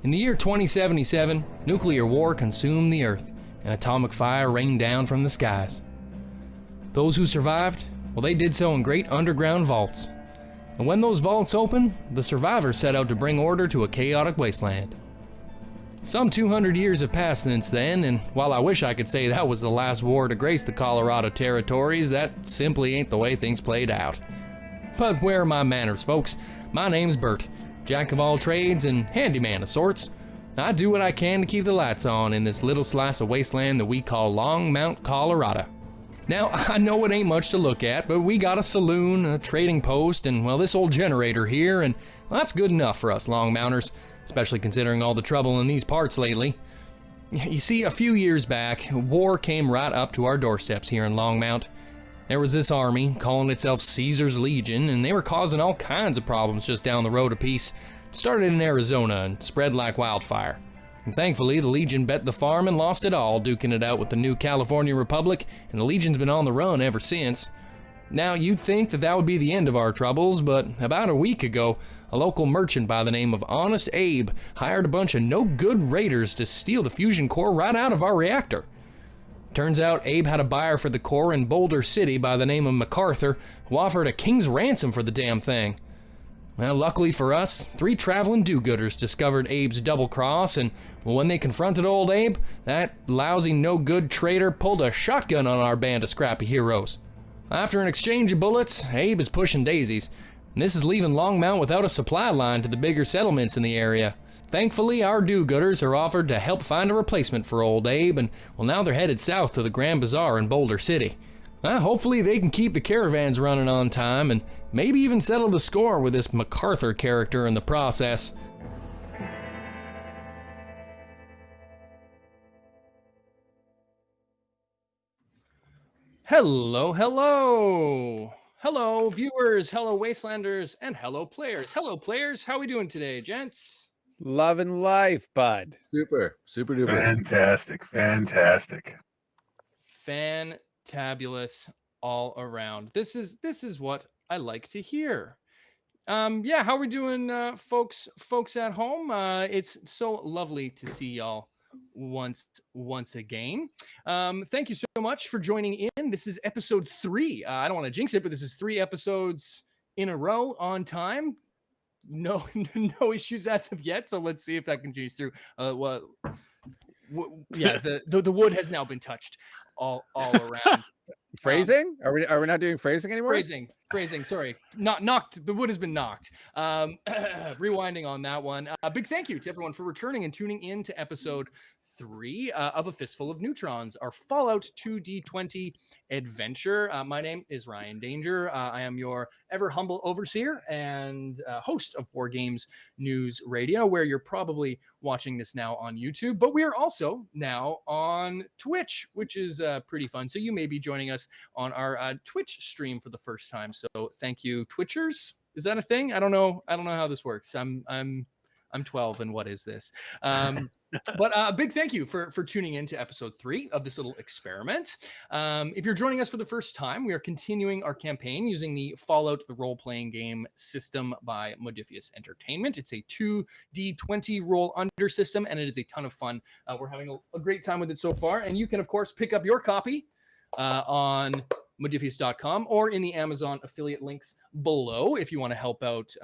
In the year 2077, nuclear war consumed the Earth, and atomic fire rained down from the skies. Those who survived, well, they did so in great underground vaults. And when those vaults opened, the survivors set out to bring order to a chaotic wasteland. Some 200 years have passed since then, and while I wish I could say that was the last war to grace the Colorado territories, that simply ain't the way things played out. But where are my manners, folks? My name's Bert, jack of all trades and handyman of sorts. I do what I can to keep the lights on in this little slice of wasteland that we call Longmount, Colorado. Now, I know it ain't much to look at, but we got a saloon, a trading post, and, well, this old generator here, and well, that's good enough for us Longmounters, especially considering all the trouble in these parts lately. You see, a few years back, war came right up to our doorsteps here in Longmount. There was this army, calling itself Caesar's Legion, and they were causing all kinds of problems just down the road a piece. Started in Arizona and spread like wildfire. And thankfully, the Legion bet the farm and lost it all, duking it out with the new California Republic, and the Legion's been on the run ever since. Now, you'd think that would be the end of our troubles, but about a week ago, a local merchant by the name of Honest Abe hired a bunch of no-good raiders to steal the fusion core right out of our reactor. Turns out Abe had a buyer for the core in Boulder City by the name of MacArthur, who offered a king's ransom for the damn thing. Well, luckily for us, 3 traveling do-gooders discovered Abe's double cross, and when they confronted old Abe, that lousy no-good traitor pulled a shotgun on our band of scrappy heroes. After an exchange of bullets, Abe is pushing daisies, and this is leaving Longmount without a supply line to the bigger settlements in the area. Thankfully, our do-gooders are offered to help find a replacement for old Abe, and well, now they're headed south to the Grand Bazaar in Boulder City. Hopefully they can keep the caravans running on time, and maybe even settle the score with this MacArthur character in the process. Hello, hello! Hello, viewers, hello, Wastelanders, and hello, players. Hello, players, how we doing today, gents? Loving life, bud. Super duper. Fantastic. Fantabulous all around. This is what I like to hear. Yeah, how we doing, folks at home? It's so lovely to see y'all once again. Thank you so much for joining in. This is episode 3. I don't want to jinx it, but this is 3 episodes in a row on time. No issues as of yet, so let's see if that continues through. Yeah, the wood has now been touched all around. Phrasing? Are we not doing phrasing anymore? Phrasing. Sorry, not knocked. The wood has been knocked. Rewinding on that one. Big thank you to everyone for returning and tuning in to episode 3 of A Fistful of Neutrons, our Fallout 2D20 adventure. My name is Ryan Danger. I am your ever humble overseer and host of War Games News Radio, where you're probably watching this now on YouTube, but we are also now on Twitch, which is pretty fun. So you may be joining us on our Twitch stream for the first time. So thank you, Twitchers. Is that a thing? I don't know how this works. I'm 12, and what is this? But a big thank you for tuning in to episode 3 of this little experiment. If you're joining us for the first time, we are continuing our campaign using the Fallout, the role-playing game system by Modiphius Entertainment. It's a 2D20 roll-under system, and it is a ton of fun. We're having a great time with it so far, and you can, of course, pick up your copy on Modiphius.com or in the Amazon affiliate links below if you want to help out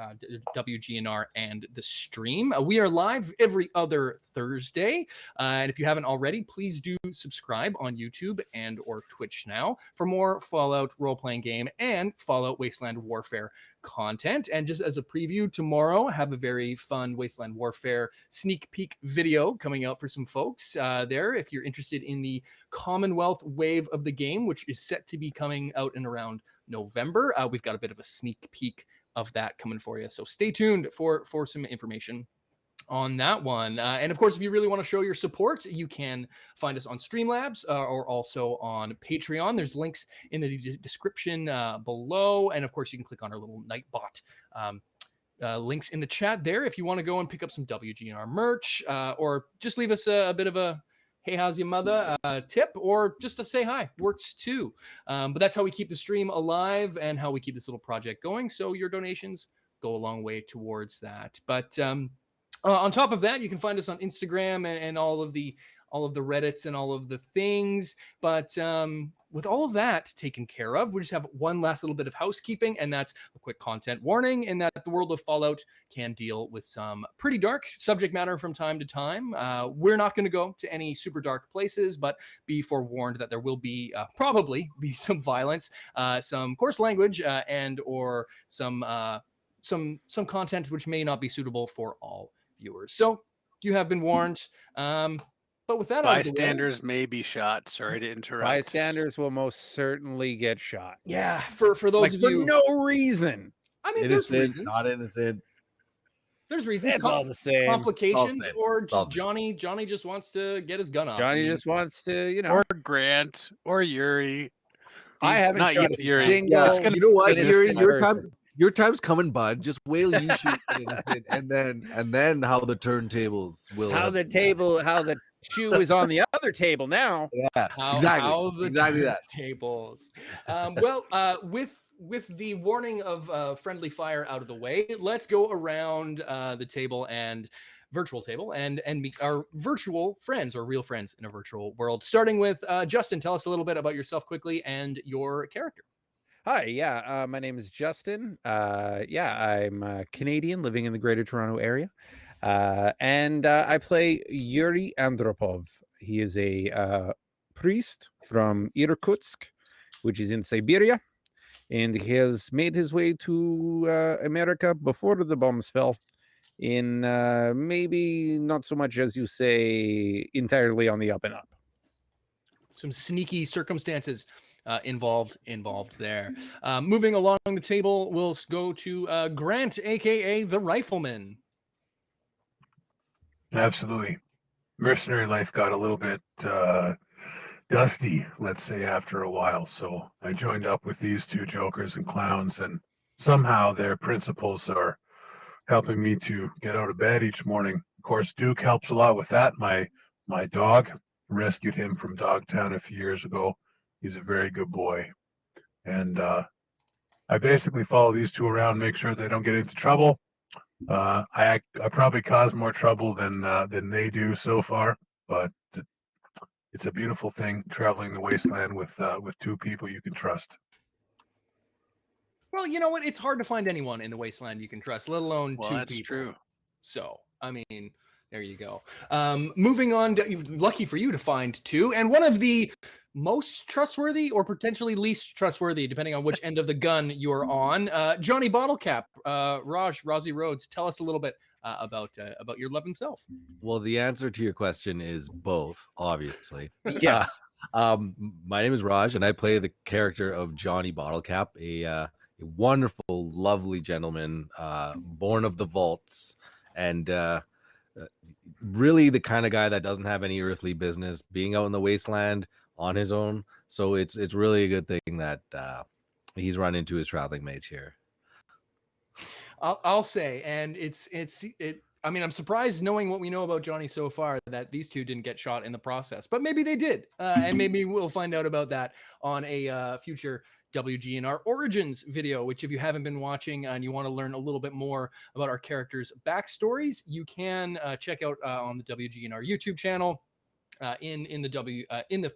WGNR and the stream. We are live every other Thursday, and if you haven't already, please do subscribe on YouTube and or Twitch now for more Fallout role-playing game and Fallout Wasteland Warfare content. And just as a preview, tomorrow I have a very fun Wasteland Warfare sneak peek video coming out for some folks there if you're interested in the Commonwealth wave of the game, which is set to be coming out in around November. We've got a bit of a sneak peek of that coming for you, so stay tuned for some information on that one. And of course, if you really want to show your support, you can find us on Streamlabs or also on Patreon. There's links in the description below, and of course you can click on our little Nightbot links in the chat there if you want to go and pick up some WGNR merch, or just leave us a bit of a hey, how's your mother tip, or just to say hi, works too. But that's how we keep the stream alive and how we keep this little project going. So your donations go a long way towards that. But On top of that, you can find us on Instagram and all of the Reddits and all of the things. But with all of that taken care of, we just have one last little bit of housekeeping, and that's a quick content warning in that the world of Fallout can deal with some pretty dark subject matter from time to time. We're not going to go to any super dark places, but be forewarned that there will be probably be some violence, some coarse language, and or some content which may not be suitable for all viewers. So you have been warned. But with that out of the way, Bystanders may be shot. Sorry to interrupt. Bystanders will most certainly get shot. yeah, for those Like of for you, no reason. I mean, there's Innocent, reasons. not innocent. There's reasons. It's all the same. Complications, same. or All just same. Johnny just wants to get his gun off. Johnny just wants to, you know. Or Grant or Yuri. I haven't not shot you, a Yuri. single Yeah, gonna you know what, innocent Yuri, person. your time's coming, bud. Just wait till you shoot an innocent, and then how the turntables will. How the shoe is on the other table now. Yeah, How the exactly that. tables. With the warning of friendly fire out of the way, let's go around the table and virtual table and meet our virtual friends or real friends in a virtual world. Starting with Justin, tell us a little bit about yourself quickly and your character. Hi, yeah, my name is Justin. I'm Canadian living in the Greater Toronto Area. And I play Yuri Andropov. He is a priest from Irkutsk, which is in Siberia. And he has made his way to America before the bombs fell in maybe not so much as you say entirely on the up and up. Some sneaky circumstances involved there. Moving along the table, we'll go to Grant, aka the Rifleman. Absolutely. Mercenary life got a little bit dusty, let's say, after a while. So I joined up with these two jokers and clowns, and somehow their principles are helping me to get out of bed each morning. Of course, Duke helps a lot with that. My dog, rescued him from Dogtown a few years ago. He's a very good boy. And I basically follow these two around, make sure they don't get into trouble. I probably cause more trouble than they do so far, but it's a beautiful thing traveling the wasteland with two people you can trust. Well, you know what? It's hard to find anyone in the wasteland you can trust, let alone Well, two that's people. true. So, I mean, there you go. Moving on, lucky for you to find two, and one of the most trustworthy or potentially least trustworthy, depending on which end of the gun you're on. Johnny Bottlecap, Rozzy Rhodes, tell us a little bit about your love and self. Well, the answer to your question is both, obviously. Yes. My name is Raj, and I play the character of Johnny Bottlecap, a wonderful, lovely gentleman, born of the vaults, and really the kind of guy that doesn't have any earthly business being out in the wasteland on his own. So it's really a good thing that he's run into his traveling mates here. I'll say, and it. I mean, I'm surprised, knowing what we know about Johnny so far, that these two didn't get shot in the process, but maybe they did, and maybe we'll find out about that on a future WGNR Origins video, which if you haven't been watching and you want to learn a little bit more about our characters' backstories, you can check out on the WGNR YouTube channel in the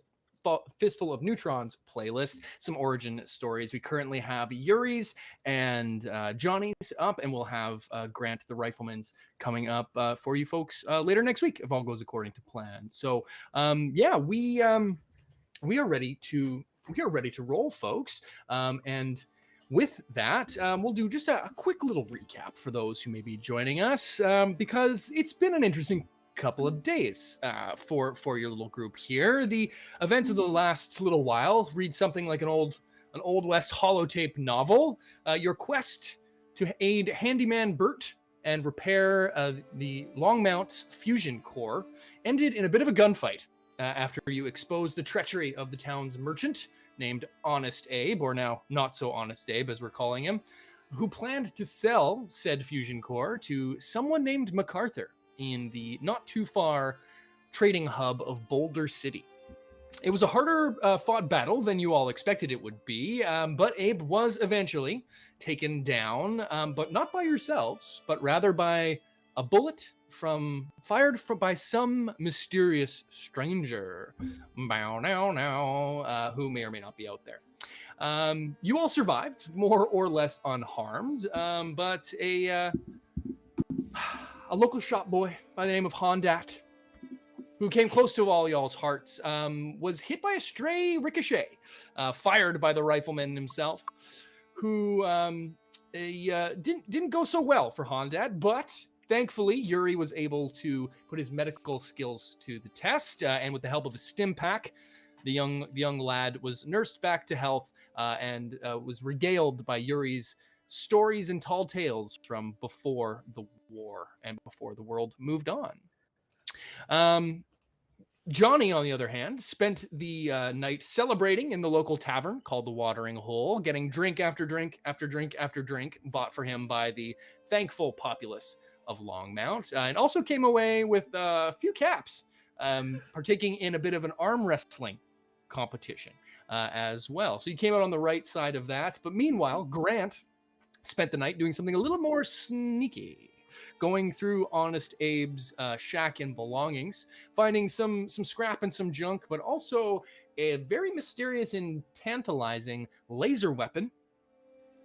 Fistful of Neutrons playlist, some origin stories. We currently have Yuri's and Johnny's up, and we'll have Grant the Rifleman's coming up for you folks later next week if all goes according to plan. So we are ready to roll, folks. And with that, we'll do just a quick little recap for those who may be joining us, because it's been an interesting couple of days for your little group here. The events of the last little while read something like an old West holotape novel. Your quest to aid handyman Bert and repair the Longmount's fusion core ended in a bit of a gunfight after you exposed the treachery of the town's merchant named Honest Abe, or now Not So Honest Abe as we're calling him, who planned to sell said fusion core to someone named MacArthur in the not too far trading hub of Boulder City. It was a harder fought battle than you all expected it would be, but Abe was eventually taken down, but not by yourselves, but rather by a bullet by some mysterious stranger. Bow now, who may or may not be out there. You all survived, more or less unharmed, but a local shop boy by the name of Hondat, who came close to all y'all's hearts, was hit by a stray ricochet, fired by the rifleman himself, who didn't go so well for Hondat, but thankfully Yuri was able to put his medical skills to the test, and with the help of a stim pack, the young lad was nursed back to health, and was regaled by Yuri's stories and tall tales from before the war and before the world moved on. Johnny, on the other hand, spent the night celebrating in the local tavern called the Watering Hole, getting drink after drink after drink after drink bought for him by the thankful populace of Longmount, and also came away with a few caps, partaking in a bit of an arm wrestling competition as well. So he came out on the right side of that. But meanwhile, Grant spent the night doing something a little more sneaky, going through Honest Abe's shack and belongings, finding some scrap and some junk, but also a very mysterious and tantalizing laser weapon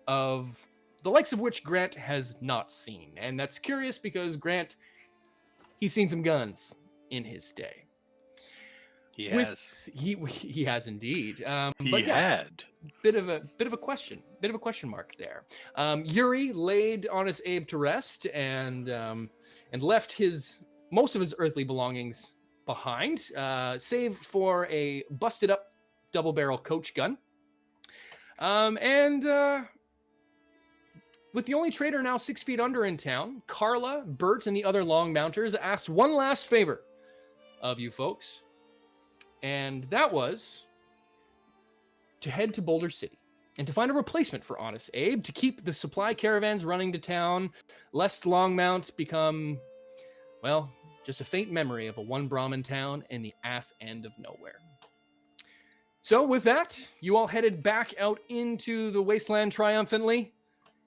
of the likes of which Grant has not seen. And that's curious because Grant, he's seen some guns in his day. He has. He has indeed. He had. Bit of a question mark there. Yuri laid Honest Abe to rest and left most of his earthly belongings behind, save for a busted up double barrel coach gun. With the only trader now 6 feet under in town, Carla, Bert, and the other Longmounters asked one last favor of you folks. And that was to head to Boulder City and to find a replacement for Honest Abe, to keep the supply caravans running to town, lest Longmount become, well, just a faint memory of a one Brahmin town in the ass end of nowhere. So with that, you all headed back out into the Wasteland triumphantly,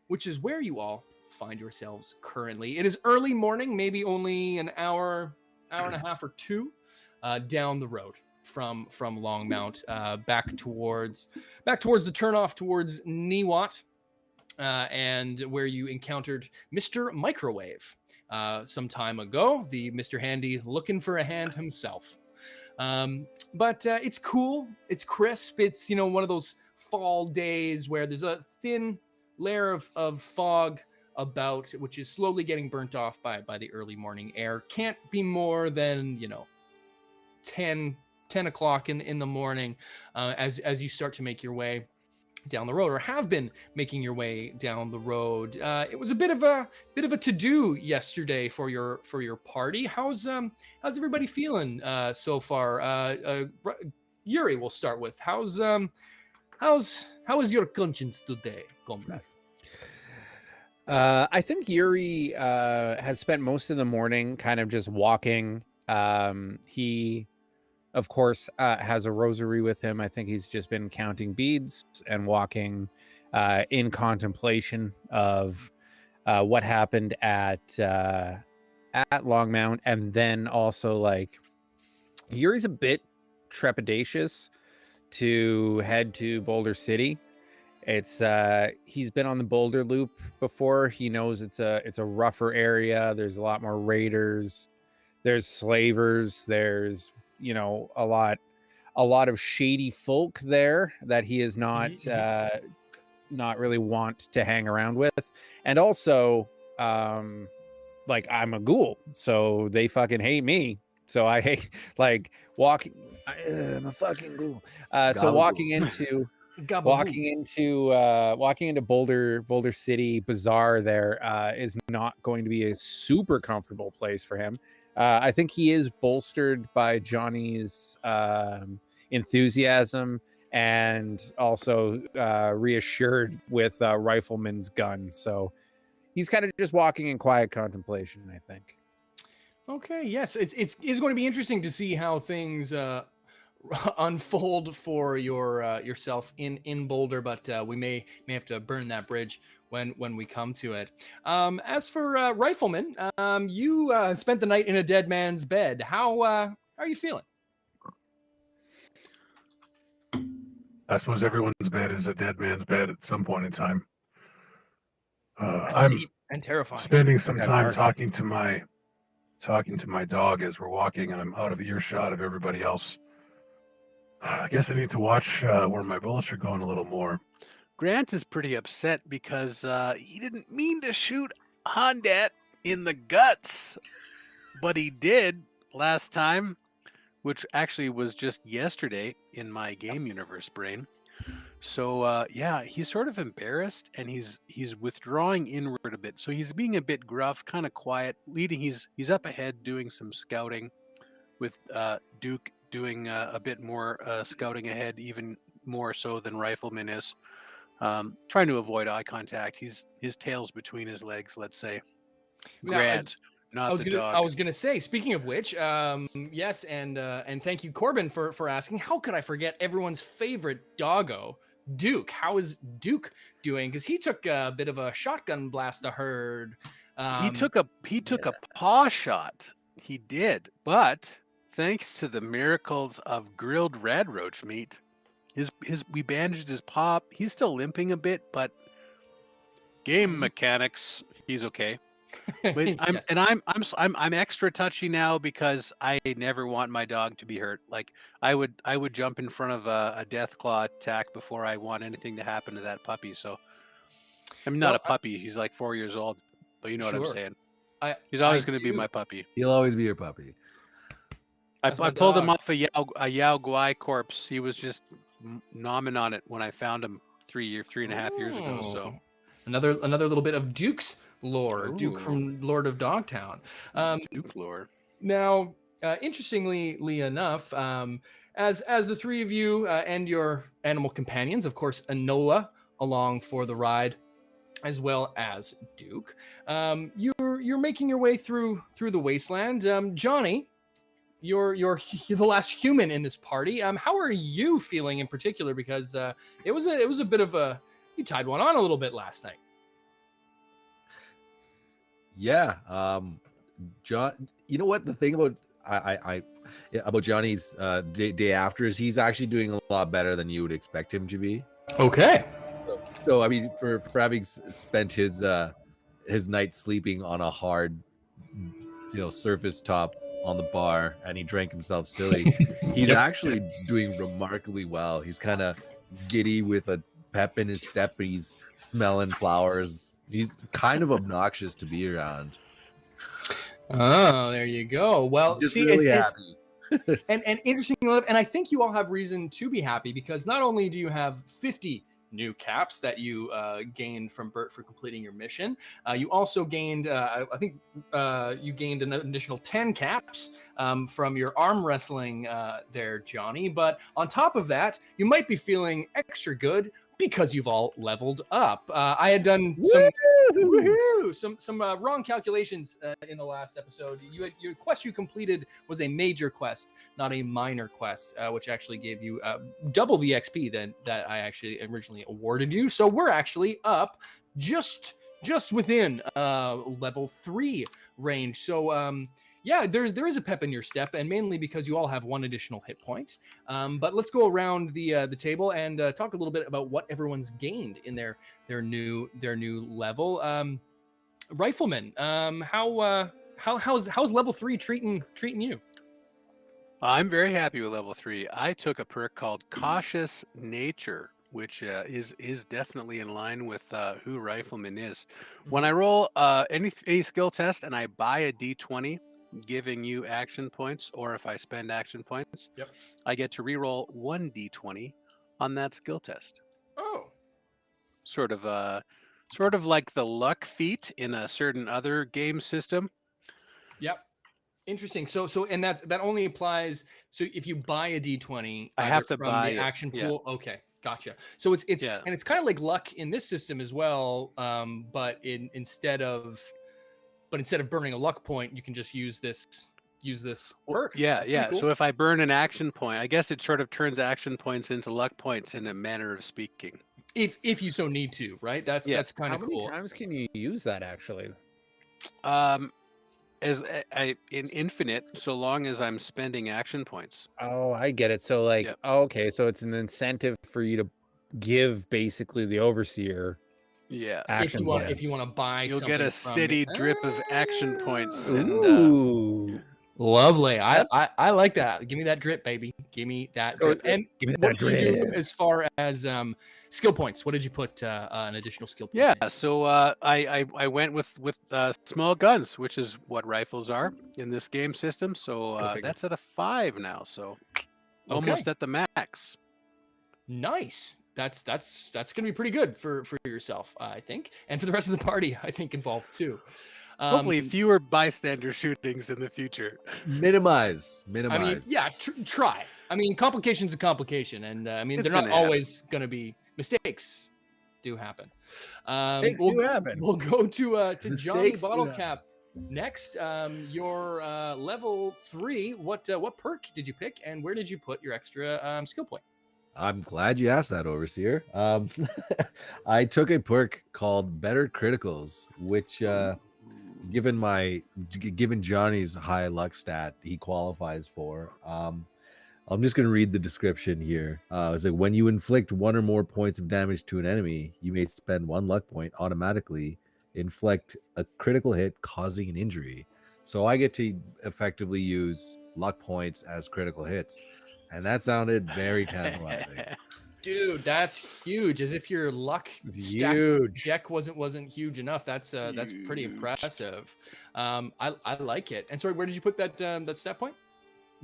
which is where you all find yourselves currently. It is early morning, maybe only an hour and a half or two down the road from Longmount, back towards the turnoff towards Niwot, and where you encountered Mr. Microwave some time ago, the Mr. Handy looking for a hand himself. But it's cool, it's crisp, it's one of those fall days where there's a thin layer of fog about, which is slowly getting burnt off by the early morning air. Can't be more than 10 o'clock in the morning, as you start to make your way down the road, or have been making your way down the road. It was a bit of a to-do yesterday for your party. How's everybody feeling so far? Yuri, we'll start with. How is your conscience today, comrade? I think Yuri has spent most of the morning kind of just walking. He, of course, has a rosary with him. I think he's just been counting beads and walking in contemplation of what happened at Longmount. And then also, like, Yuri's a bit trepidatious to head to Boulder City. It's he's been on the Boulder Loop before. He knows it's a rougher area. There's a lot more raiders. There's slavers. There's a lot of shady folk there that he is not really want to hang around with. And also, like, I'm a ghoul, so they fucking hate me. So I hate walking. I'm a fucking ghoul. So walking into Boulder City Bazaar there is not going to be a super comfortable place for him. I think he is bolstered by Johnny's enthusiasm and also reassured with Rifleman's gun. So he's kind of just walking in quiet contemplation, I think. Okay, yes, it's going to be interesting to see how things unfold for yourself in Boulder, but we may have to burn that bridge when we come to it. As for Rifleman, you spent the night in a dead man's bed. How are you feeling? I suppose everyone's bed is a dead man's bed at some point in time. I'm Deep and terrifying. spending some Yeah, time dark. talking to my dog as we're walking, and I'm out of earshot of everybody else. I guess I need to watch where my bullets are going a little more. Grant is pretty upset because he didn't mean to shoot Hondet in the guts, but he did last time, which actually was just yesterday in my game universe brain. So yeah, he's sort of embarrassed and he's withdrawing inward a bit. So he's being a bit gruff, kind of quiet, leading. He's up ahead doing some scouting, with Duke doing a bit more scouting ahead, even more so than Rifleman is. Trying to avoid eye contact. His tail's between his legs, let's say. Now, Grant, not the dog. I was gonna say. Speaking of which, yes, and thank you, Corbin, for asking. How could I forget everyone's favorite doggo, Duke? How is Duke doing? Because he took a bit of a shotgun blast, I heard. He took a paw shot. He did, but thanks to the miracles of grilled red roach meat, we bandaged his paw. He's still limping a bit, but game mechanics, he's okay. But Yes. I'm extra touchy now because I never want my dog to be hurt. Like I would jump in front of a death claw attack before I want anything to happen to that puppy. So I'm not Well, a puppy. He's like 4 years old, but you know what I'm Sure. saying. I He's always I going to be do. my puppy. He'll always be your puppy. I That's my pulled him dog. off a Yao Guai corpse. He was just nomming on it when I found him 3.5 years ago. So Oh. Another little bit of Duke's lore. Duke Ooh. from Lord of Dogtown. Duke lore. Now, interestingly enough, as the three of you and your animal companions, of course, Enola along for the ride, as well as Duke, you're making your way through the wasteland. Johnny, you're the last human in this party. How are you feeling in particular? Because it was a bit of a, you tied one on a little bit last night. Yeah. John, you know what the thing about about Johnny's day after is he's actually doing a lot better than you would expect him to be. Okay. So I mean, for having spent his night sleeping on a hard, surface top on the bar, and he drank himself silly, he's Yep. actually doing remarkably well. He's kind of giddy with a pep in his step, and he's smelling flowers. He's kind of obnoxious to be around. Oh, there you go. Well, Just see, really it's happy. and interesting enough, and I think you all have reason to be happy because not only do you have 50 new caps that you gained from Bert for completing your mission, you also gained, I think you gained an additional 10 caps from your arm wrestling there, Johnny. But on top of that, you might be feeling extra good because you've all leveled up. I had done some wrong calculations in the last episode. Your quest you completed was a major quest, not a minor quest, which actually gave you double the XP that I actually originally awarded you. So we're actually up just within level 3 range. So yeah, there is a pep in your step, and mainly because you all have one additional hit point. But let's go around the table and talk a little bit about what everyone's gained in their new level. Rifleman, how's level 3 treating you? I'm very happy with level 3. I took a perk called Cautious Nature, which is definitely in line with who Rifleman is. When I roll any skill test and I buy a D20, giving you action points, or if I spend action points, Yep. I get to reroll 1 D20 on that skill test. Oh, Sort of like the luck feat in a certain other game system. yep. Interesting. So and that only applies. So if you buy a D20, I either have to from buy the it, action yeah. pool. Okay, gotcha. So it's Yeah. and it's kind of like luck in this system as well. But instead of burning a luck point, you can just use this perk. Yeah, That's yeah. pretty cool. So if I burn an action point, I guess it sort of turns action points into luck points in a manner of speaking. if you so need to, right? That's Yeah. that's kind How of many cool. times can you use that actually? As in infinite, so long as I'm spending action points. Oh, I get it. So like, Yep. okay, so it's an incentive for you to give basically the overseer Yeah. action If you points. want to buy You'll something get a from steady drip of action points, and Ooh. lovely. I, That- I like that. Give me that drip, baby. Give me that Oh, drip. And give me what that did you do drip. as far as skill points? What did you put an additional skill point? yeah. in? So I went with small guns, which is what rifles are in this game system. So Go figure. that's at a 5 now. So Okay. almost at the max. Nice. That's gonna be pretty good for yourself, I think, and for the rest of the party, I think, involved too. Hopefully, fewer bystander shootings in the future. Minimize. I mean, yeah, try. I mean, complication's a complication, and I mean, It's they're not gonna happen. always going to be mistakes. Do happen. Mistakes do happen. We'll go to Johnny Mistakes do Bottlecap next. Your level 3. What perk did you pick, and where did you put your extra skill point? I'm glad you asked that, Overseer. I took a perk called Better Criticals, which, given Johnny's high luck stat, he qualifies for. I'm just going to read the description here. It's like, when you inflict 1 or more points of damage to an enemy, you may spend 1 luck point automatically, inflict a critical hit causing an injury. So I get to effectively use luck points as critical hits. And that sounded very tantalizing. Dude, that's huge. As if your luck It's stack huge. deck wasn't huge enough. That's pretty Huge. impressive. I like it. And sorry, where did you put that that stat point?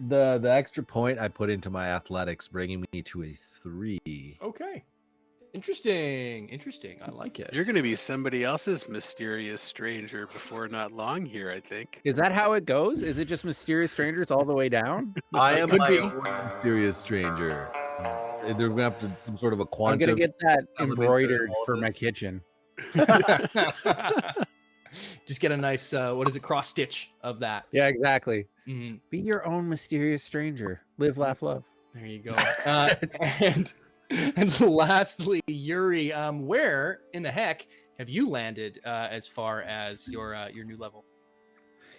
The extra point I put into my athletics, bringing me to a 3. Okay. Interesting. I like it. You're going to be somebody else's mysterious stranger before not long here, I think. Is that how it goes? Is it just mysterious strangers all the way down? I am Could my be. own mysterious stranger. They're gonna have to some sort of a I'm quantum. gonna get that element to embroidered all for my this. kitchen. Just get a nice what is it, cross stitch of that. Yeah, exactly. Mhm. Be your own mysterious stranger. Live, laugh, love. There you go. And lastly, Yuri, where in the heck have you landed as far as your new level?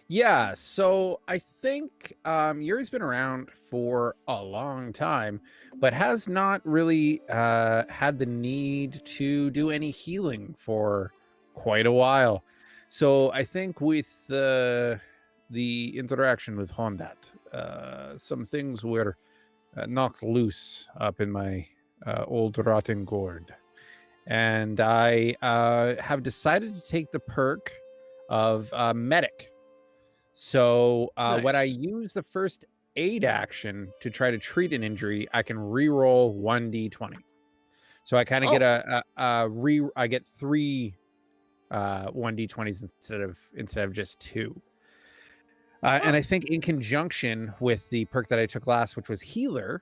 Yeah, so I think Yuri's been around for a long time, but has not really had the need to do any healing for quite a while. So I think with the interaction with Hondat, some things were knocked loose up in my old rotten gourd. And I have decided to take the perk of medic. So when I Nice. use the first aid action to try to treat an injury, I can re-roll 1d20. So I kind of get I get 3 1d20s instead of just 2. And I think in conjunction with the perk that I took last, which was healer,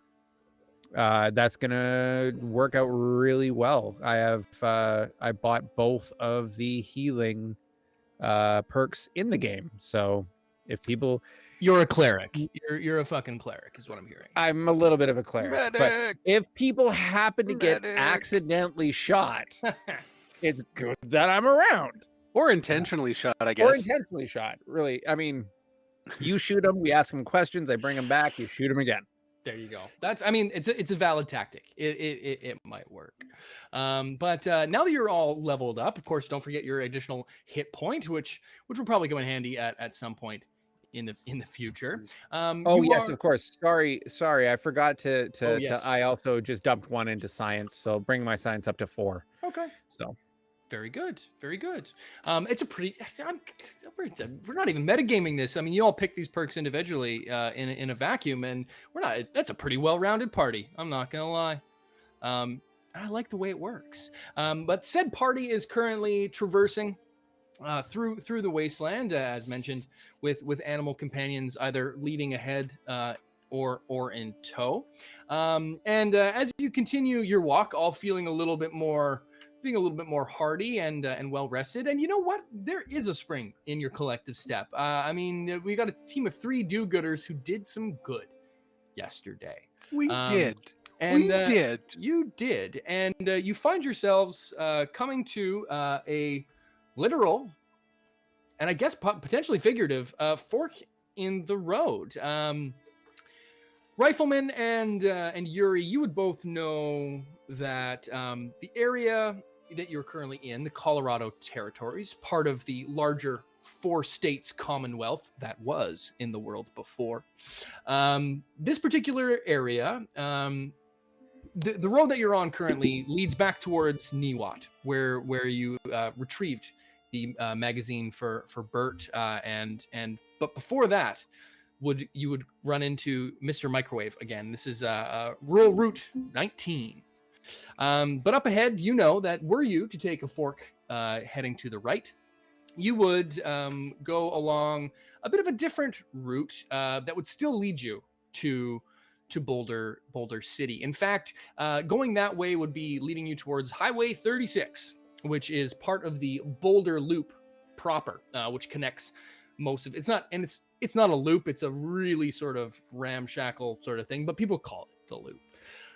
that's gonna work out really well. I bought both of the healing perks in the game, so if people, You're a cleric. You're a fucking cleric, is what I'm hearing. I'm a little bit of a cleric, but Medic! if people happen to get Medic! accidentally shot, it's good that I'm around. Or intentionally shot, I Or guess. intentionally shot. Really, I mean, you shoot them, we ask them questions, I bring them back, you shoot them again. There you go. I mean, it's a valid tactic. It might work. But now that you're all leveled up, of course, don't forget your additional hit point, which will probably go in handy at some point in the future. Oh yes, of course. Sorry, I forgot to yes. I also just dumped 1 into science, so bring my science up to 4. Okay. So Very good. It's a pretty. We're not even metagaming this. I mean, you all pick these perks individually in a vacuum, and we're not. That's a pretty well-rounded party. I'm not gonna lie. I like the way it works. But said party is currently traversing through the wasteland, as mentioned, with animal companions either leading ahead or in tow. And as you continue your walk, all feeling a little bit more hardy and well rested. And you know what? There is a spring in your collective step. I mean, we got a team of 3 do-gooders who did some good yesterday. We did. And We did. You did, and you find yourselves coming to a literal, and I guess potentially figurative, fork in the road. Rifleman and Yuri, you would both know that the area that you're currently in, the Colorado territories, part of the larger 4 states Commonwealth that was in the world before. This particular area, the road that you're on currently leads back towards Niwot, where you retrieved the magazine for Bert, but before that, you would run into Mr. Microwave again. This is rural route 19. But up ahead, you know that were you to take a fork heading to the right, you would go along a bit of a different route that would still lead you to Boulder City. In fact, going that way would be leading you towards Highway 36, which is part of the Boulder Loop proper, which connects most of it's not a loop. It's a really sort of ramshackle sort of thing, but people call it the loop.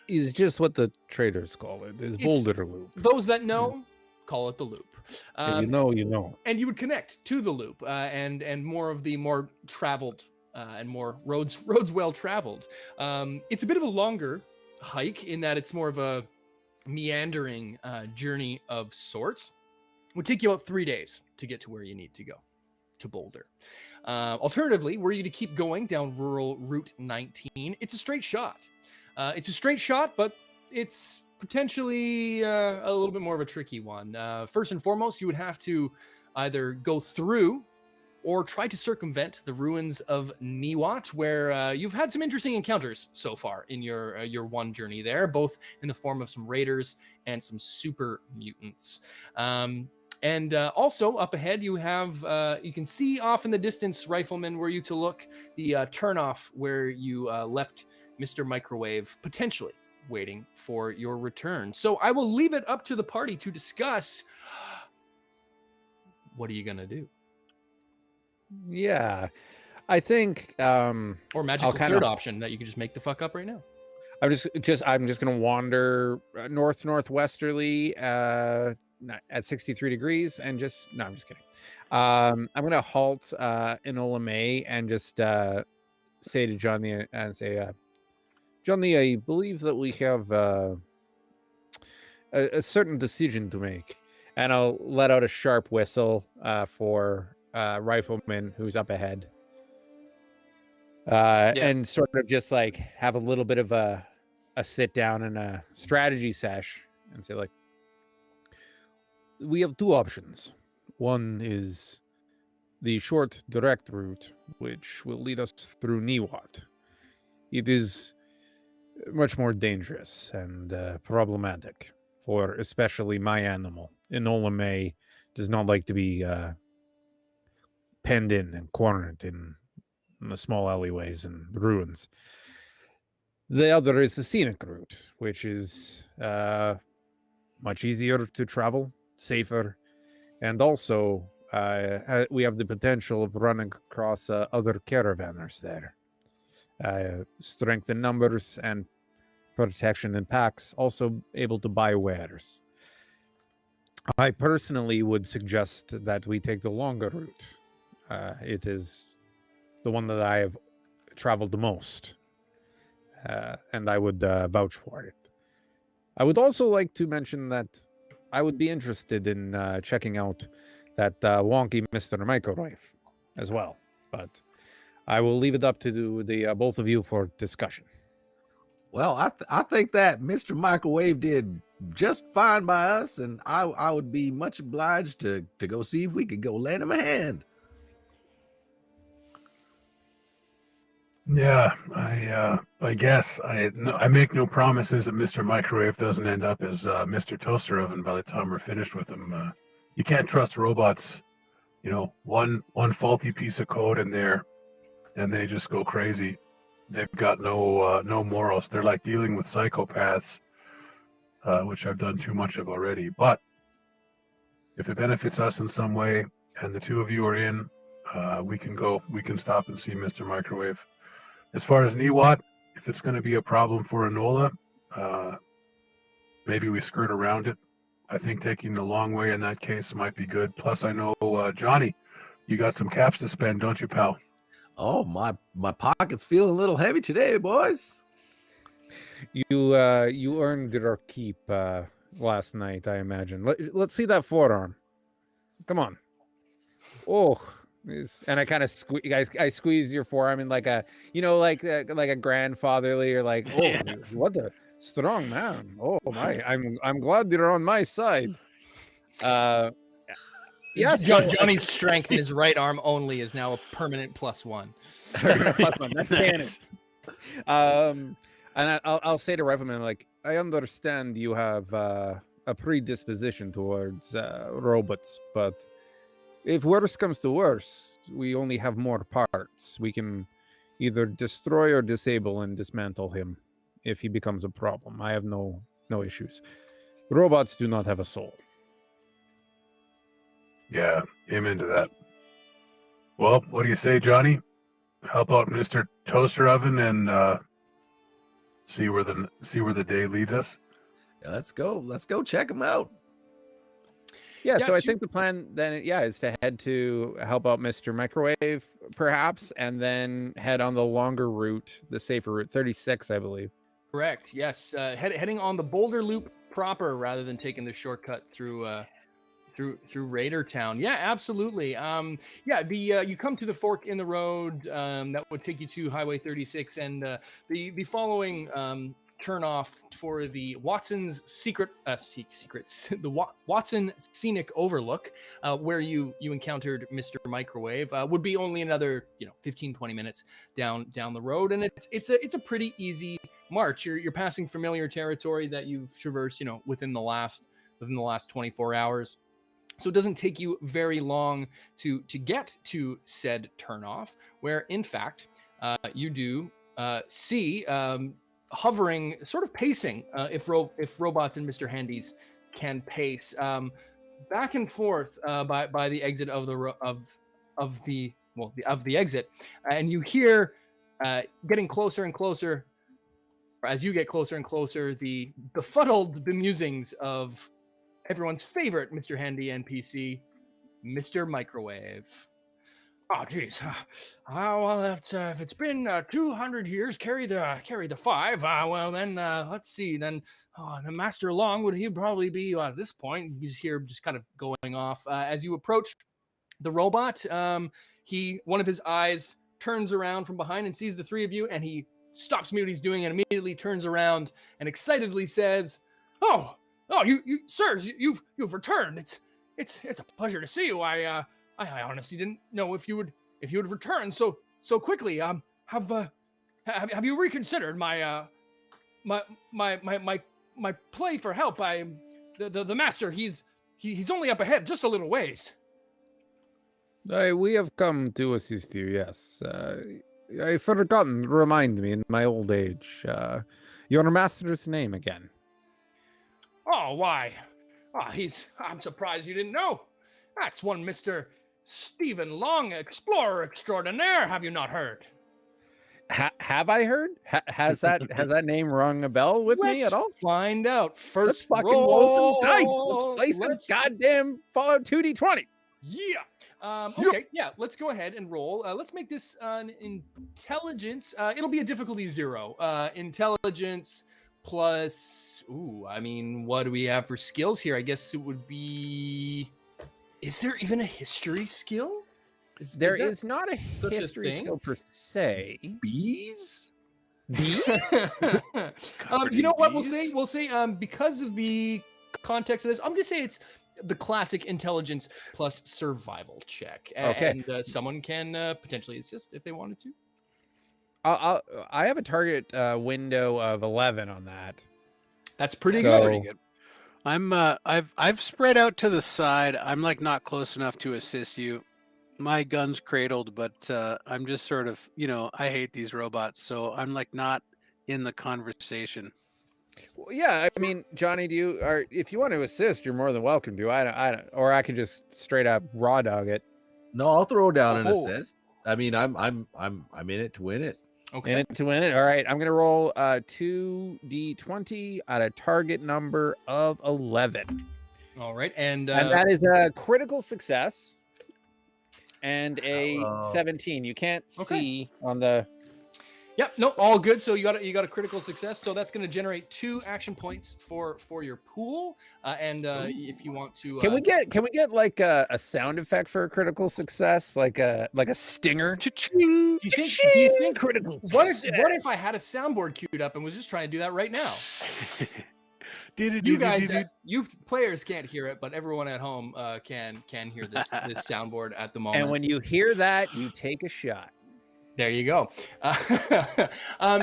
Is just what the traders call it. Is Boulder Loop. Those that know call it the loop. If you know. And you would connect to the loop and more of the more traveled and more roads well traveled. It's a bit of a longer hike in that it's more of a meandering journey of sorts. It would take you about 3 days to get to where you need to go, to Boulder. Alternatively, were you to keep going down rural Route 19, it's a straight shot. But it's potentially a little bit more of a tricky one. First and foremost, you would have to either go through or try to circumvent the ruins of Niwot, where you've had some interesting encounters so far in your one journey there, both in the form of some raiders and some super mutants. And also up ahead, you have you can see off in the distance, Rifleman, were you to look, the turnoff where you left Mr. Microwave, potentially waiting for your return. So I will leave it up to the party to discuss. What are you gonna do? Yeah, I think or magical third option that you can just make the fuck up right now. I'm just gonna wander northwesterly at 63 degrees and I'm just kidding. I'm gonna halt in Olame and just say to Johnny and say, Johnny, I believe that we have a certain decision to make, and I'll let out a sharp whistle for Rifleman who's up ahead, and sort of just like have a little bit of a sit down and a strategy sesh and say, like, we have 2 options. One is the short direct route, which will lead us through Niwot. It is much more dangerous and problematic for especially my animal. Enola May does not like to be penned in and cornered in the small alleyways and ruins. The other is the scenic route, which is much easier to travel, safer, and also we have the potential of running across other caravanners there. Strength in numbers and protection in packs, also able to buy wares. I personally would suggest that we take the longer route. It is the one that I have traveled the most, and I would vouch for it. I would also like to mention that I would be interested in checking out that wonky Mr. Microwave as well, but I will leave it up to the both of you for discussion. Well, I think that Mr. Microwave did just fine by us, and I would be much obliged to go see if we could go lend him a hand. Yeah, I guess I make no promises that Mr. Microwave doesn't end up as Mr. Toaster Oven by the time we're finished with him. You can't trust robots. You know, one faulty piece of code in there, and they just go crazy. They've got no morals. They're like dealing with psychopaths, which I've done too much of already. But if it benefits us in some way, and the 2 of you are in, we can stop and see Mr. Microwave. As far as Niwot, if it's going to be a problem for Enola, maybe we skirt around it. I think taking the long way in that case might be good. Plus, I know Johnny, you got some caps to spend, don't you, pal? Oh, my pocket's feeling a little heavy today, boys. You earned your keep last night, I imagine. Let's see that forearm. Come on. Oh, and I kind of I squeeze your forearm in like a, like a grandfatherly, or like, oh, Yeah. what a strong man. Oh my, I'm glad you're on my side. Yeah, Johnny's strength in his right arm only is now a permanent +1. +1. That's canon. Nice. And I'll say to Rifleman, like, I understand you have a predisposition towards robots, but if worse comes to worse, we only have more parts. We can either destroy or disable and dismantle him if he becomes a problem. I have no issues. Robots do not have a soul. Yeah, I'm into that. Well, what do you say, Johnny? Help out Mr. Toaster Oven and see where the day leads us. Yeah, let's go check him out. Yeah, Yeah, so I so- think the plan then, is to head to help out Mr. Microwave, perhaps, and then head on the longer route, the safer route, 36, I believe. Correct. Yes. Heading on the Boulder Loop proper rather than taking the shortcut through Raider Town. Yeah, absolutely. You come to the fork in the road that would take you to Highway 36, and the following turn off for the Watson's secrets, the Watson Scenic Overlook, where you encountered Mr. Microwave, would be only another 15-20 minutes down the road, and it's a pretty easy march. You're passing familiar territory that you've traversed within the last 24 hours. So it doesn't take you very long to get to said turnoff, where in fact you do see hovering, sort of pacing, if robots and Mr. Handy's can pace, back and forth by the exit of the exit, and you hear getting closer and closer. As you get closer and closer, the befuddled bemusings of everyone's favorite Mr. Handy NPC, Mr. Microwave. Oh, geez. Well, if it's been 200 years, carry the 5. Well, then let's see. Then the Master Long he'd probably be at this point. You just hear kind of going off as you approach the robot. One of his eyes turns around from behind and sees the three of you, and he stops me what he's doing and immediately turns around and excitedly says, "Oh, you sirs, you've returned. It's a pleasure to see you. I honestly didn't know if you would return so quickly. Have you reconsidered my play for help? The master, he's only up ahead just a little ways." We have come to assist you, yes. I've forgotten, remind me in my old age, your master's name again. Oh, why? I'm surprised you didn't know. That's one Mr. Stephen Long, explorer extraordinaire. Have you not heard? Have I heard? Has that name rung a bell with me at all? Let's find out. Let's First fucking roll. roll some dice. Let's play some goddamn Fallout 2d20. Yeah. Okay. Yeah. Let's go ahead and roll. Let's make this an intelligence. It'll be a difficulty 0. Intelligence plus. Ooh. I mean, what do we have for skills here? I guess it would be. Is there even a history skill? There is not a such a history thing? skill per se. Bees? You know what we'll say because of the context of this, I'm gonna say it's the classic intelligence plus survival check. Okay. And someone can potentially assist if they wanted to. I have a target window of 11 on that. That's pretty So- good. Pretty good. I'm I've spread out to the side. I'm like not close enough to assist you. My gun's cradled, but I'm just sort of, I hate these robots, so I'm like not in the conversation. Well, yeah, I mean, Johnny, if you want to assist, you're more than welcome to. I don't, or I could just straight up raw dog it. No, I'll throw down an Oh. assist. I mean, I'm in it to win it. Okay. In it to win it. All right. I'm going to roll 2d20 at a target number of 11. All right. And that is a critical success and a Hello. 17. You can't Okay. see on the. Yep, no, all good. So you got a critical success. So that's going to generate 2 action points for your pool. If you want to, Can we get like a sound effect for a critical success, like a stinger? Cha-ching. do you think critical? what if I had a soundboard queued up and was just trying to do that right now? You guys, you players can't hear it, but everyone at home can hear this soundboard at the moment. And when you hear that, you take a shot. There you go.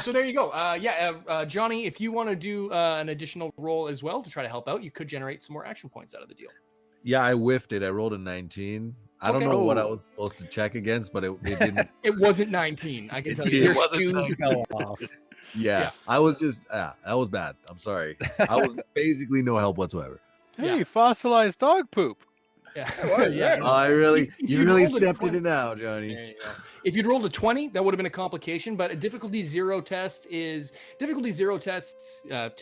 So there you go. Johnny, if you want to do an additional roll as well to try to help out, you could generate some more action points out of the deal. Yeah, I whiffed it. I rolled a 19. I don't Okay. know what I was supposed to check against, but it didn't. It wasn't 19. I can tell you. It Your that. wasn't shoes fell off. Yeah, I was just that was bad. I'm sorry. I was basically no help whatsoever. Hey, Yeah. fossilized dog poop. Yeah. was, yeah. yeah. I really, If you you'd really rolled a stepped 20 in it now, Johnny. There you go. If you'd rolled a 20, that would have been a complication. But a difficulty 0 tests to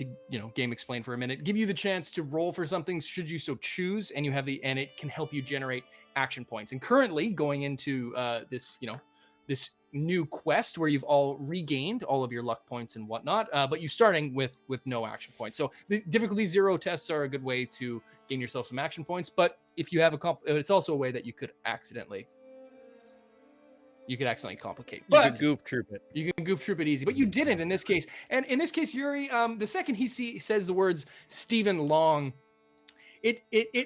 game explain for a minute, give you the chance to roll for something should you so choose, and and it can help you generate action points. And currently going into this new quest where you've all regained all of your luck points and whatnot, but you're starting with no action points. So the difficulty 0 tests are a good way to gain yourself some action points. But if you have it's also a way that you could accidentally complicate. You But could goof troop it. you can goof troop it easy, but you didn't in this case. And in this case, Yuri, the second he says the words Stephen Long, it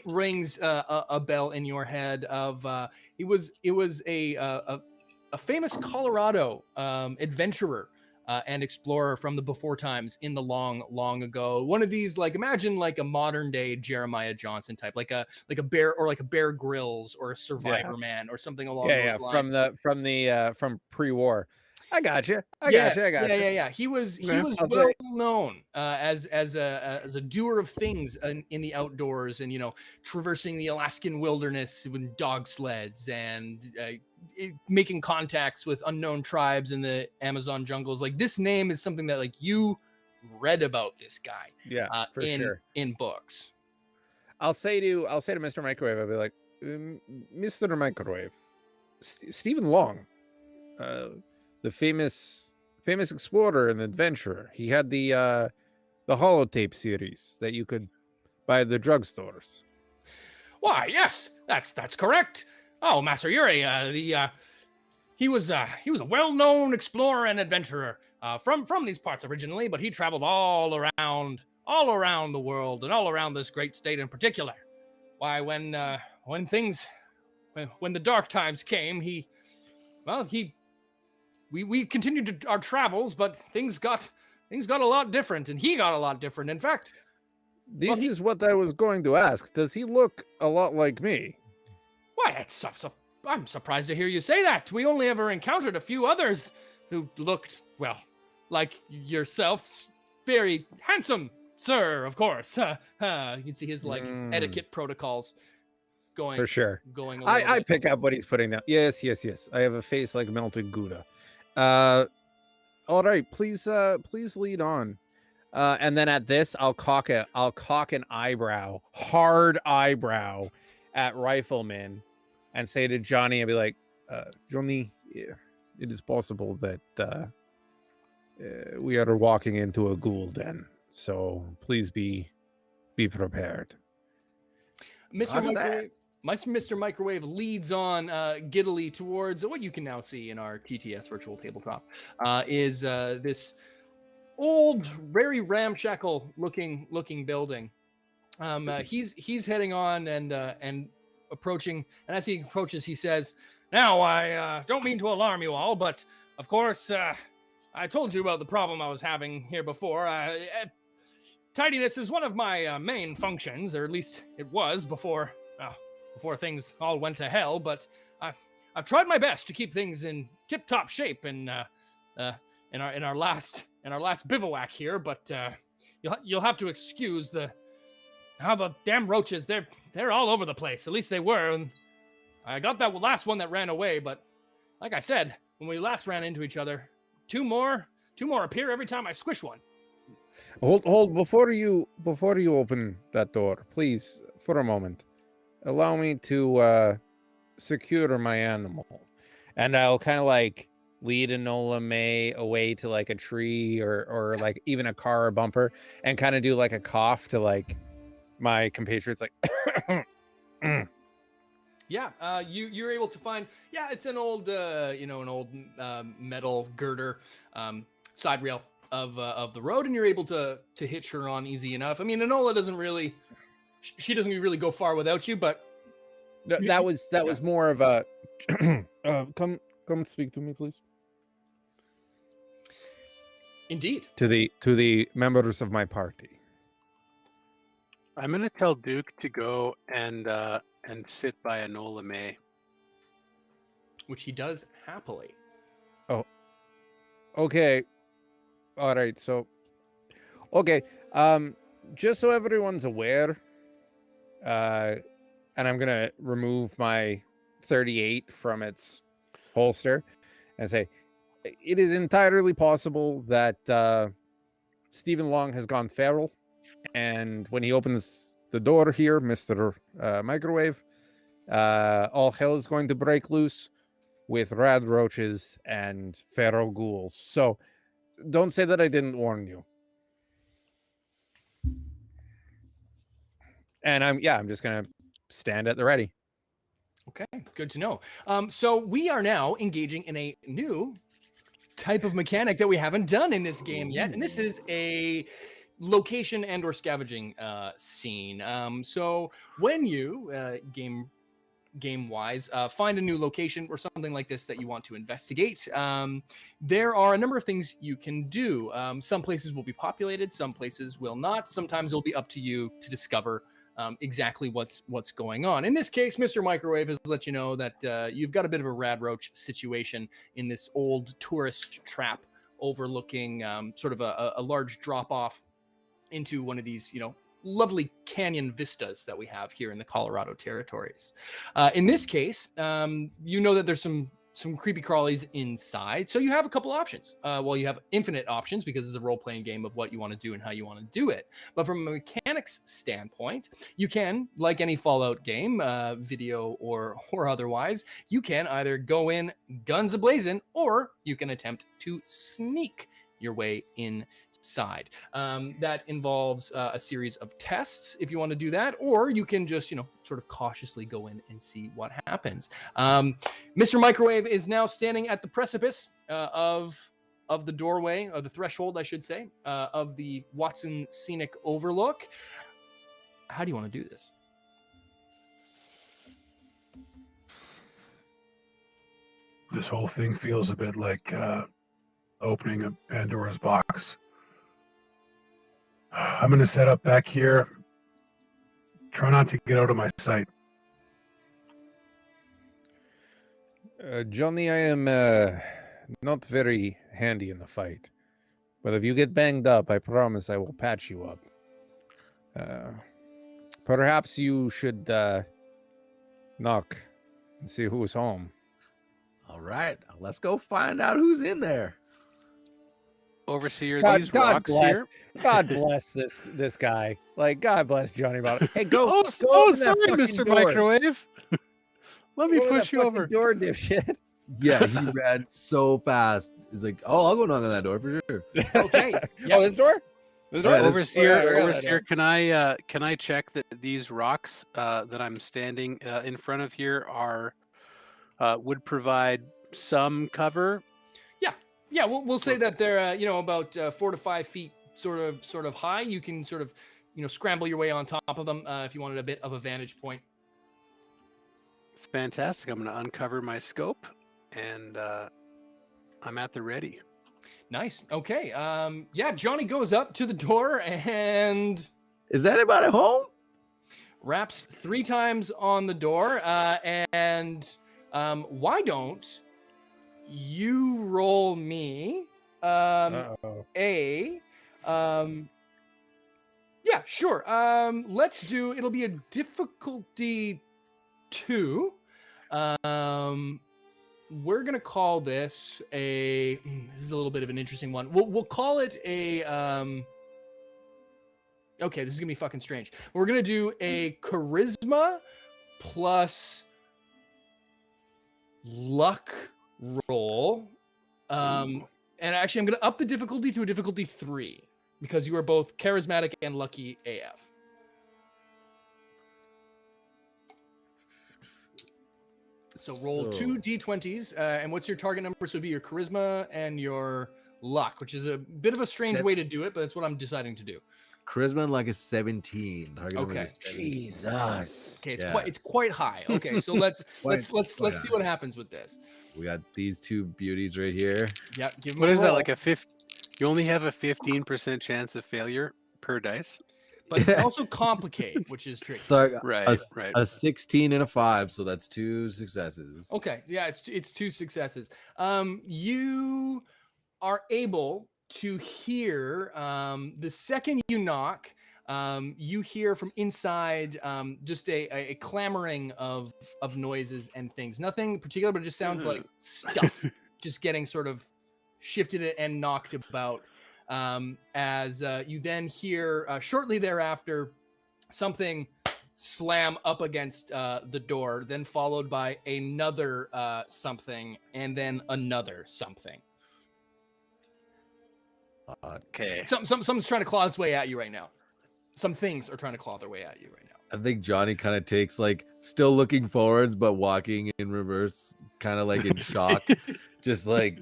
rings a bell in your head of it was a famous Colorado adventurer and explorer from the before times in the long ago. One of these, like, imagine like a modern day Jeremiah Johnson type, like a Bear Grylls or a Survivor Man or something along those lines. From pre-war. I got you. Yeah. He was I was well like- known as a doer of things in the outdoors, and traversing the Alaskan wilderness with dog sleds and making contacts with unknown tribes in the Amazon jungles. Like, this name is something that like you read about this guy. Yeah, for sure. In books. I'll say to Mr. Microwave, I'll be like, Mr. Microwave, Stephen Long, the famous explorer and adventurer. He had the holotape series that you could buy at the drugstores. Why, yes, that's correct. Oh, Master Yuri, he was a well-known explorer and adventurer from these parts originally, but he traveled all around the world and all around this great state in particular. Why, when the dark times came, we continued our travels, but things got a lot different, and he got a lot different. In fact, This is what I was going to ask. Does he look a lot like me? why, I'm surprised to hear you say that. We only ever encountered a few others who looked, well, like yourself. Very handsome, sir, of course. You can see his etiquette protocols going For sure. going a little I bit. pick up what he's putting down. Yes. I have a face like melted Gouda. All right, please lead on. And then at this, I'll cock an eyebrow, hard eyebrow, at Rifleman, and say to Johnny, I'll be like, Johnny, it is possible that we are walking into a ghoul den, so please be prepared. Mr. Microwave leads on giddily towards what you can now see in our TTS virtual tabletop. Is this old, very ramshackle looking building. He's heading on and approaching, and as he approaches, he says, "Now, I don't mean to alarm you all, but of course, I told you about the problem I was having here before. Tidiness is one of my main functions, or at least it was before things all went to hell. But I've tried my best to keep things in tip-top shape in our last bivouac here. But you'll have to excuse how the damn roaches, they're all over the place. At least they were. And I got that last one that ran away, but like I said, when we last ran into each other, Two more appear every time I squish one. Hold before you open that door, please, for a moment. Allow me to secure my animal. And I'll kind of like lead Enola May away to like a tree or like even a car or bumper and kind of do like a cough to like my compatriots like Yeah, you're able to find. Yeah, it's an old metal girder side rail of the road, and you're able to hitch her on easy enough. I mean, Enola doesn't really, she doesn't really go far without you, but that was more of a come speak to me, please. Indeed. To the members of my party. I'm gonna tell Duke to go and sit by Enola May. Which he does happily. Oh, okay. All right. So, okay. Just so everyone's aware, and I'm gonna remove my 38 from its holster and say, it is entirely possible that Stephen Long has gone feral, and when he opens the door here, Mr. Microwave, all hell is going to break loose with rad roaches and feral ghouls. So don't say that I didn't warn you. And I'm just gonna stand at the ready. Okay, good to know. So we are now engaging in a new type of mechanic that we haven't done in this game yet, and this is a location and or scavenging scene. So when you game wise find a new location or something like this that you want to investigate, there are a number of things you can do. Some places will be populated, some places will not. Sometimes it'll be up to you to discover exactly what's going on. In this case, Mr. Microwave has let you know that you've got a bit of a rad roach situation in this old tourist trap overlooking sort of a large drop off into one of these, lovely canyon vistas that we have here in the Colorado territories. In this case, you know that there's some creepy crawlies inside. So you have a couple options. Well, you have infinite options because it's a role-playing game of what you want to do and how you want to do it. But from a mechanics standpoint, you can, like any Fallout game, video or otherwise, you can either go in guns a-blazing, or you can attempt to sneak your way inside. That involves a series of tests if you want to do that, or you can just, sort of cautiously go in and see what happens. Mr. Microwave is now standing at the precipice of the doorway, of the threshold, I should say, of the Watson Scenic Overlook. How do you want to do this? This whole thing feels a bit like opening a Pandora's box. I'm going to set up back here. Try not to get out of my sight. Johnny, I am not very handy in the fight. But if you get banged up, I promise I will patch you up. Perhaps you should knock and see who's home. All right, let's go find out who's in there. Overseer, God these rocks bless, here. God bless this guy. Like, God bless Johnny Bottle. Hey, go. Oh, go open that sorry, fucking Mr. door. Microwave. Let me Go open push that you fucking over. door, dipshit. Yeah, he ran so fast. He's like, "Oh, I'll go knock on that door for sure." Okay. Oh, this door? This door? Yeah, this- Overseer, can I check that these rocks that I'm standing in front of here are would provide some cover? Yeah, we'll say that they're about 4 to 5 feet sort of high. You can sort of scramble your way on top of them if you wanted a bit of a vantage point. Fantastic. I'm going to uncover my scope, and I'm at the ready. Nice. Okay. Yeah, Johnny goes up to the door and Is anybody home? raps 3 times on the door. And why don't you roll me Uh-oh. yeah, sure. Let's do, it'll be a difficulty 2. we're gonna call this a. This is a little bit of an interesting one. We'll call it a. Okay, this is gonna be fucking strange. We're gonna do a charisma plus luck roll. And actually, I'm gonna up the difficulty to a difficulty 3 because you are both charismatic and lucky AF. So roll 2 d20s, and what's your target number? So it'd be your charisma and your luck, which is a bit of a strange way to do it, but that's what I'm deciding to do. Charisma and luck is 17. Target number Okay. is 17. Jesus. Okay, Yeah. it's quite high. Okay, so let's see what happens with this. We got these two beauties right here. Yeah, give them What a is that, roll. like a 50? You only have a 15% chance of failure per dice? But it can also complicate, which is tricky. So Right. a 16 and a 5, so that's 2 successes. Okay, yeah, it's 2 successes. You are able to hear the second you knock. You hear from inside just a clamoring of noises and things. Nothing particular, but it just sounds like stuff just getting sort of shifted and knocked about. As you then hear shortly thereafter something slam up against the door, then followed by another something, and then another something. Okay. Someone's trying to claw its way at you right now. Some things are trying to claw their way at you right now. I think Johnny kind of takes like still looking forwards, but walking in reverse, kind of like in shock, just like.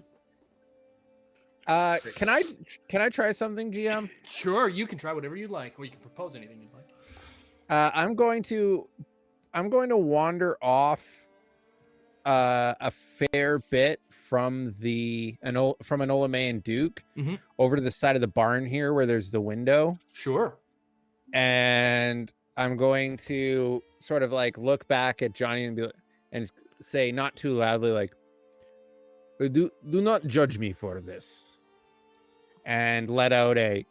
Can I try something, GM? Sure, you can try whatever you like, or you can propose anything you'd like. I'm going to wander off a fair bit from from Enola May and Duke Mhm. over to the side of the barn here where there's the window, Sure. and I'm going to sort of like look back at Johnny and say not too loudly, like, do not judge me for this, and let out a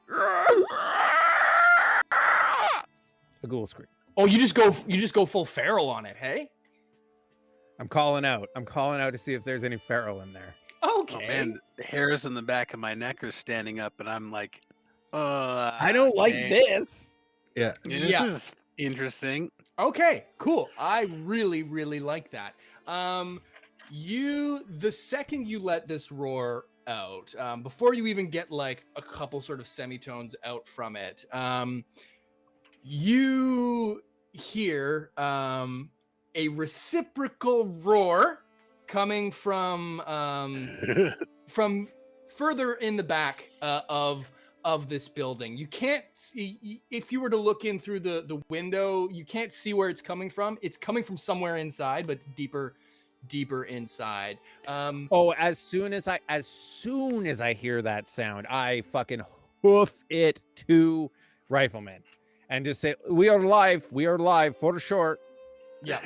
ghoul scream. Oh, you just go full feral on it, hey? I'm calling out to see if there's any feral in there. Okay. Oh man, the hairs on the back of my neck are standing up, and I'm like, I don't like okay. this. Yeah. This Yeah. is interesting. Okay, cool. I really, really like that. The second you let this roar out, before you even get like a couple sort of semitones out from it, you hear a reciprocal roar coming from further in the back of this building. You can't see, if you were to look in through the window, you can't see where it's coming from. It's coming from somewhere inside, but deeper inside. As soon as I hear that sound, I fucking hoof it to Rifleman and just say, we are live for sure. Yeah.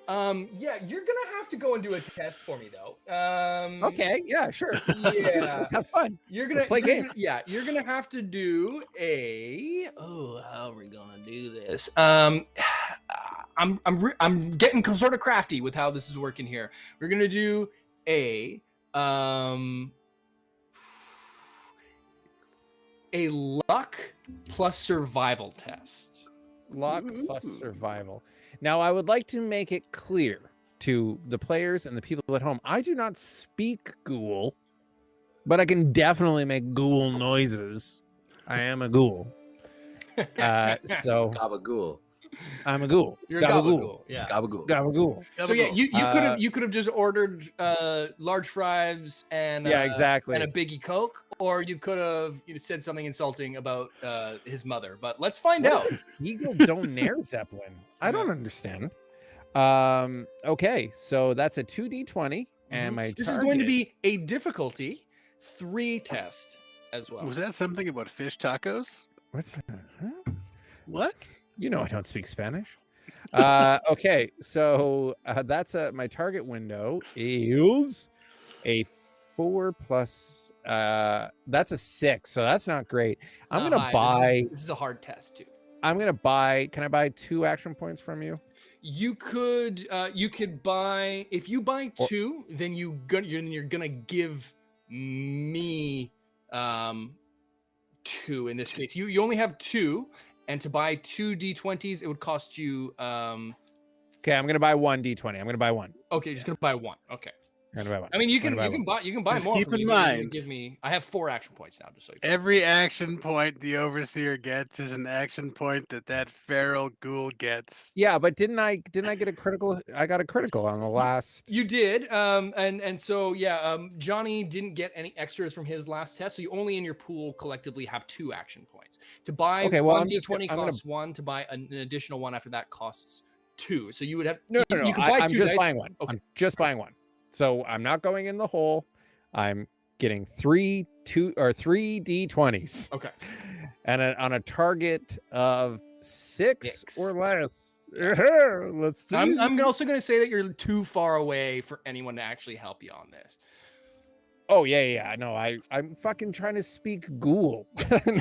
Yeah, you're gonna have to go and do a test for me though. Okay, yeah, sure. Yeah. Let's have fun. You're play gonna games. yeah, you're gonna have to do how are we gonna do this? I'm getting sort of crafty with how this is working here. We're gonna do a luck plus survival test. Luck plus survival. Now, I would like to make it clear to the players and the people at home, I do not speak ghoul, but I can definitely make ghoul noises. I am a ghoul. So Gabagool. I'm a ghoul. You're a gabagool. Yeah. Gabagool. Gabagool. So yeah, you could have just ordered large fries and Yeah, exactly. and a biggie Coke, or you could have said something insulting about his mother. But let's find out. Eagle Donaire Zeppelin. I don't understand. Okay, so that's a 2d20, and my This is going to target- be a difficulty 3 test as well. Was that something about fish tacos? What's that? Huh? What? You know I don't speak Spanish. Okay, so that's my target window is a 4 plus. That's a 6, so that's not great. I'm Not gonna high. buy. This is a hard test too. I'm gonna buy. Can I buy 2 action points from you? You could buy, if you buy two, then you're gonna give me two in this case. You only have two, and to buy two D20s, it would cost you Okay, I'm gonna buy one D20. I'm gonna buy one. okay, you're just gonna buy one. Okay. I'm gonna buy one. I mean, you I'm can gonna buy buy Just more. keep from in me, but you're gonna mind- give me. I have 4 action points now, just so you. Every action point the overseer gets is an action point that feral ghoul gets. Yeah, but didn't I get a critical? I got a critical on the last. You did, and so yeah, Johnny didn't get any extras from his last test, so you only in your pool collectively have 2 action points. To buy Okay, well, one I'm just D20 gonna- costs 1. To buy an additional one after that costs 2. So you would have No. You can buy I'm 2 just dice. buying one. Okay. I'm just buying one. So I'm not going in the hole. I'm getting 3 D20s. Okay. And on a target of 6 or less. Let's see. I'm also going to say that you're too far away for anyone to actually help you on this. Oh yeah. No, I'm fucking trying to speak ghoul.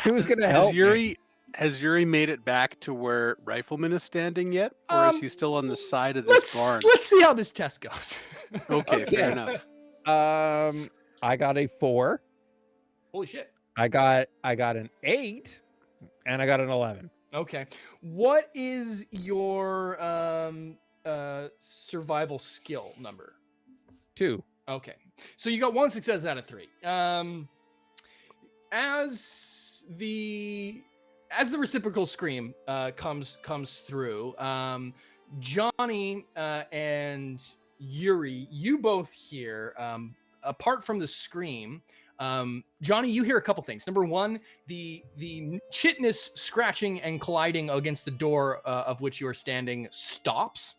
Who's gonna help me? Has Yuri made it back to where Rifleman is standing yet, or is he still on the side of this barn? Let's see how this test goes. Okay, fair enough. I got a 4. Holy shit. I got an 8, and I got an 11. Okay. What is your survival skill number? 2. Okay. So you got 1 success out of 3. As the reciprocal scream comes through, Johnny and Yuri, you both hear, apart from the scream, Johnny, you hear a couple things. Number 1, the chitinous scratching and colliding against the door of which you are standing stops,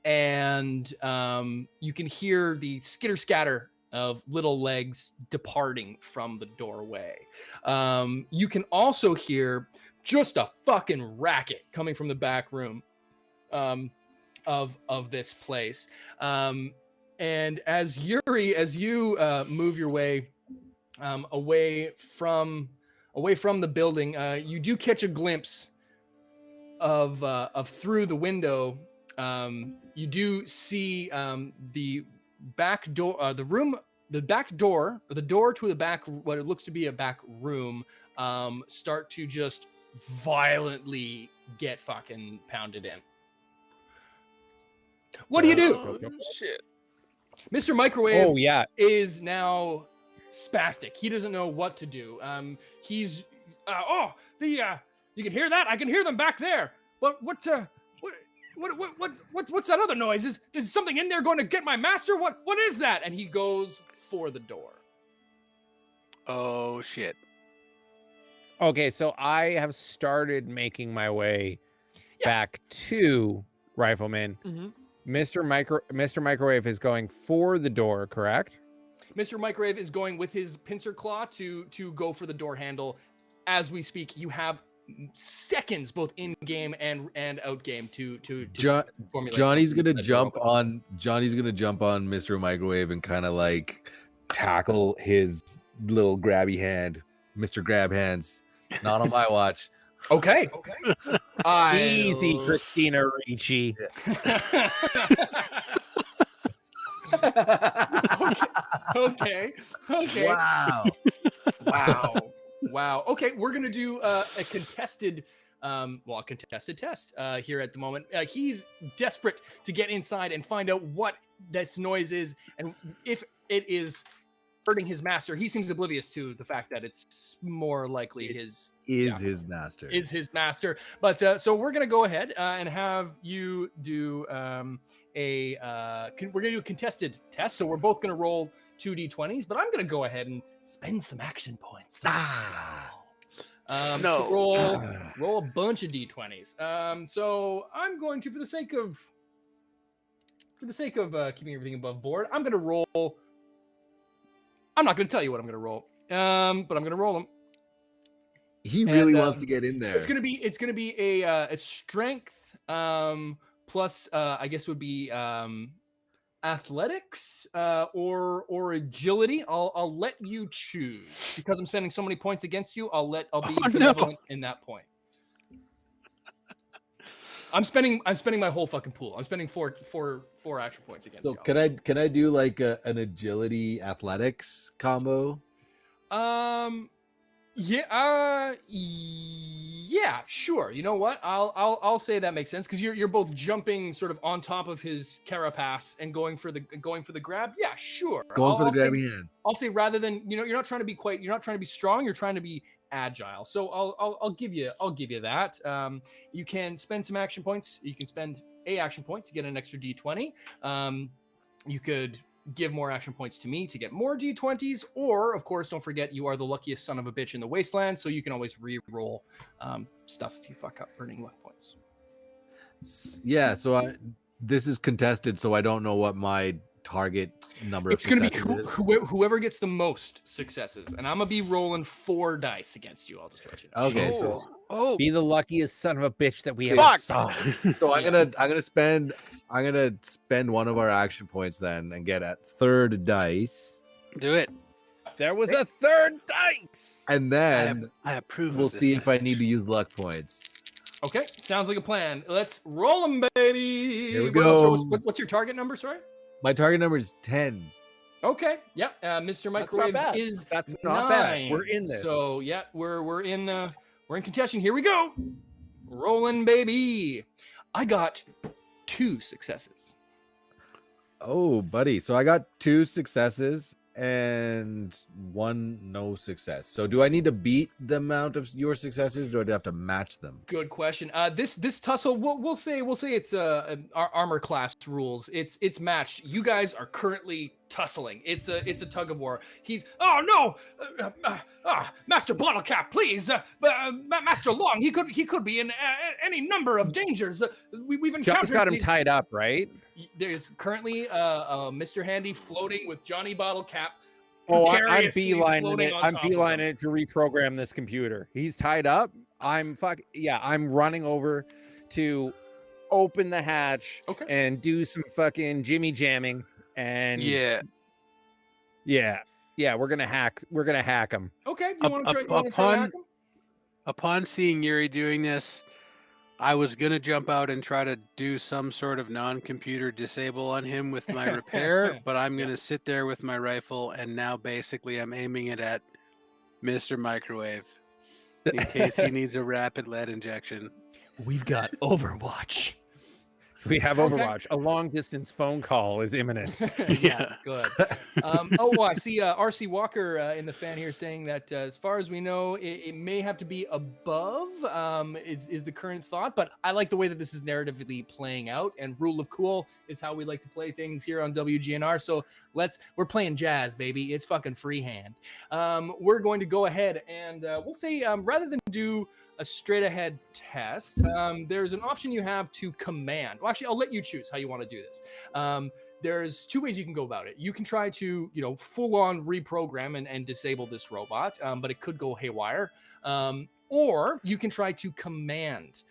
and you can hear the skitter scatter of little legs departing from the doorway. You can also hear just a fucking racket coming from the back room of this place. And as Yuri, as you move your way away from the building, you do catch a glimpse of through the window. You do see the back door, the back door, or the door to the back, what it looks to be a back room, start to just violently get fucking pounded in. What do you do? Oh, shit. Mr. Microwave Oh yeah. is now spastic. He doesn't know what to do. He's you can hear that? I can hear them back there. But what's that other noise? Is something in there going to get my master? What is that? And he goes for the door. Oh shit. Okay, so I have started making my way back to Rifleman. Mm-hmm. Mr. Microwave is going for the door, correct? Mr. Microwave is going with his pincer claw to go for the door handle. As we speak, you have seconds both in game and out game to formulate. Johnny's gonna jump on Mr. Microwave and kind of like tackle his little grabby hand, Mr. Grab Hands. Not on my watch. Okay. Easy, Christina Ricci. Okay. Wow. Okay, we're gonna do a contested test here at the moment. He's desperate to get inside and find out what this noise is, and if it is hurting his master. He seems oblivious to the fact that it's more likely his master. Is his master. But so we're gonna go ahead and have you do we're gonna do a contested test. So we're both gonna roll 2 D20s, but I'm gonna go ahead and spend some action points. Roll a bunch of D20s. So I'm going to, for the sake of keeping everything above board, I'm gonna roll. I'm not gonna tell you what I'm gonna roll, but I'm gonna roll them. He really wants to get in there. It's gonna be a strength plus I guess would be athletics or agility. I'll let you choose because I'm spending so many points against you. I'll be benevolent in that point. I'm spending my whole fucking pool. I'm spending four action points against So y'all. can I do like an agility athletics combo? Yeah, sure. You know what? I'll say that makes sense because you're both jumping sort of on top of his carapace and going for the grab. Yeah, sure. Going for the I'll say- grabby hand. I'll say rather than you're not trying to be strong. You're trying to be agile. So I'll give you that. You can spend some action points. You can spend a action point to get an extra D20. You could give more action points to me to get more D20s, or of course, don't forget you are the luckiest son of a bitch in the Wasteland, so you can always re-roll stuff if you fuck up, burning luck points. Yeah, so this is contested, so I don't know what my target number It's of going to successes be is. whoever gets the most successes, and I'm gonna be rolling 4 dice against you. I'll just let you know. Okay, Oh, Be the luckiest son of a bitch that we ever fuck. saw. so I'm Yeah. gonna spend one of our action points then and get a third dice, Do it. There was a third dice. and then I approve. we'll of this see if I message. need to use luck points. Okay, sounds like a plan. Let's roll them, baby. Here we So go. what's your target number? Sorry. My target number is 10. Okay. Yeah. Mr. That's not Microwaves bad. is That's not bad. 9. We're in this. So yeah, we're in contention. Here we go. Rolling, baby. I got 2 successes. Oh, buddy. So I got 2 successes and 1 no success. So do I need to beat the amount of your successes? Or do I have to match them? Good question. This tussle, we'll say it's our armor class rules. It's matched. You guys are currently tussling. It's a tug of war. He's Master Bottlecap, please, Master Long. He could be in any number of dangers. We've encountered. John's got him these- tied up, right? There's currently Mr. Handy floating with Johnny Bottlecap. Oh, I'm precariously beelining floating it. on I'm top of him. beelining it to reprogram this computer. He's tied up. I'm running over to open the hatch Okay. and do some fucking jimmy jamming. And Yeah. we're gonna hack him. Okay. You want to try to hack him? Upon seeing Yuri doing this, I was gonna jump out and try to do some sort of non-computer disable on him with my repair, but I'm gonna sit there with my rifle, and now basically I'm aiming it at Mr. Microwave in case he needs a rapid lead injection. We've got Overwatch. We have Okay. Overwatch. A long distance phone call is imminent. Yeah. Good. I see RC Walker in the fan here saying that as far as we know, it may have to be above, is the current thought, but I like the way that this is narratively playing out, and rule of cool is how we like to play things here on WGNR. So we're playing jazz, baby. It's fucking freehand. We're going to go ahead and we'll say rather than do a straight ahead test, there's an option you have to command. Well, actually, I'll let you choose how you want to do this. There's 2 ways you can go about it. You can try to, full on reprogram and disable this robot, but it could go haywire. Or you can try to command,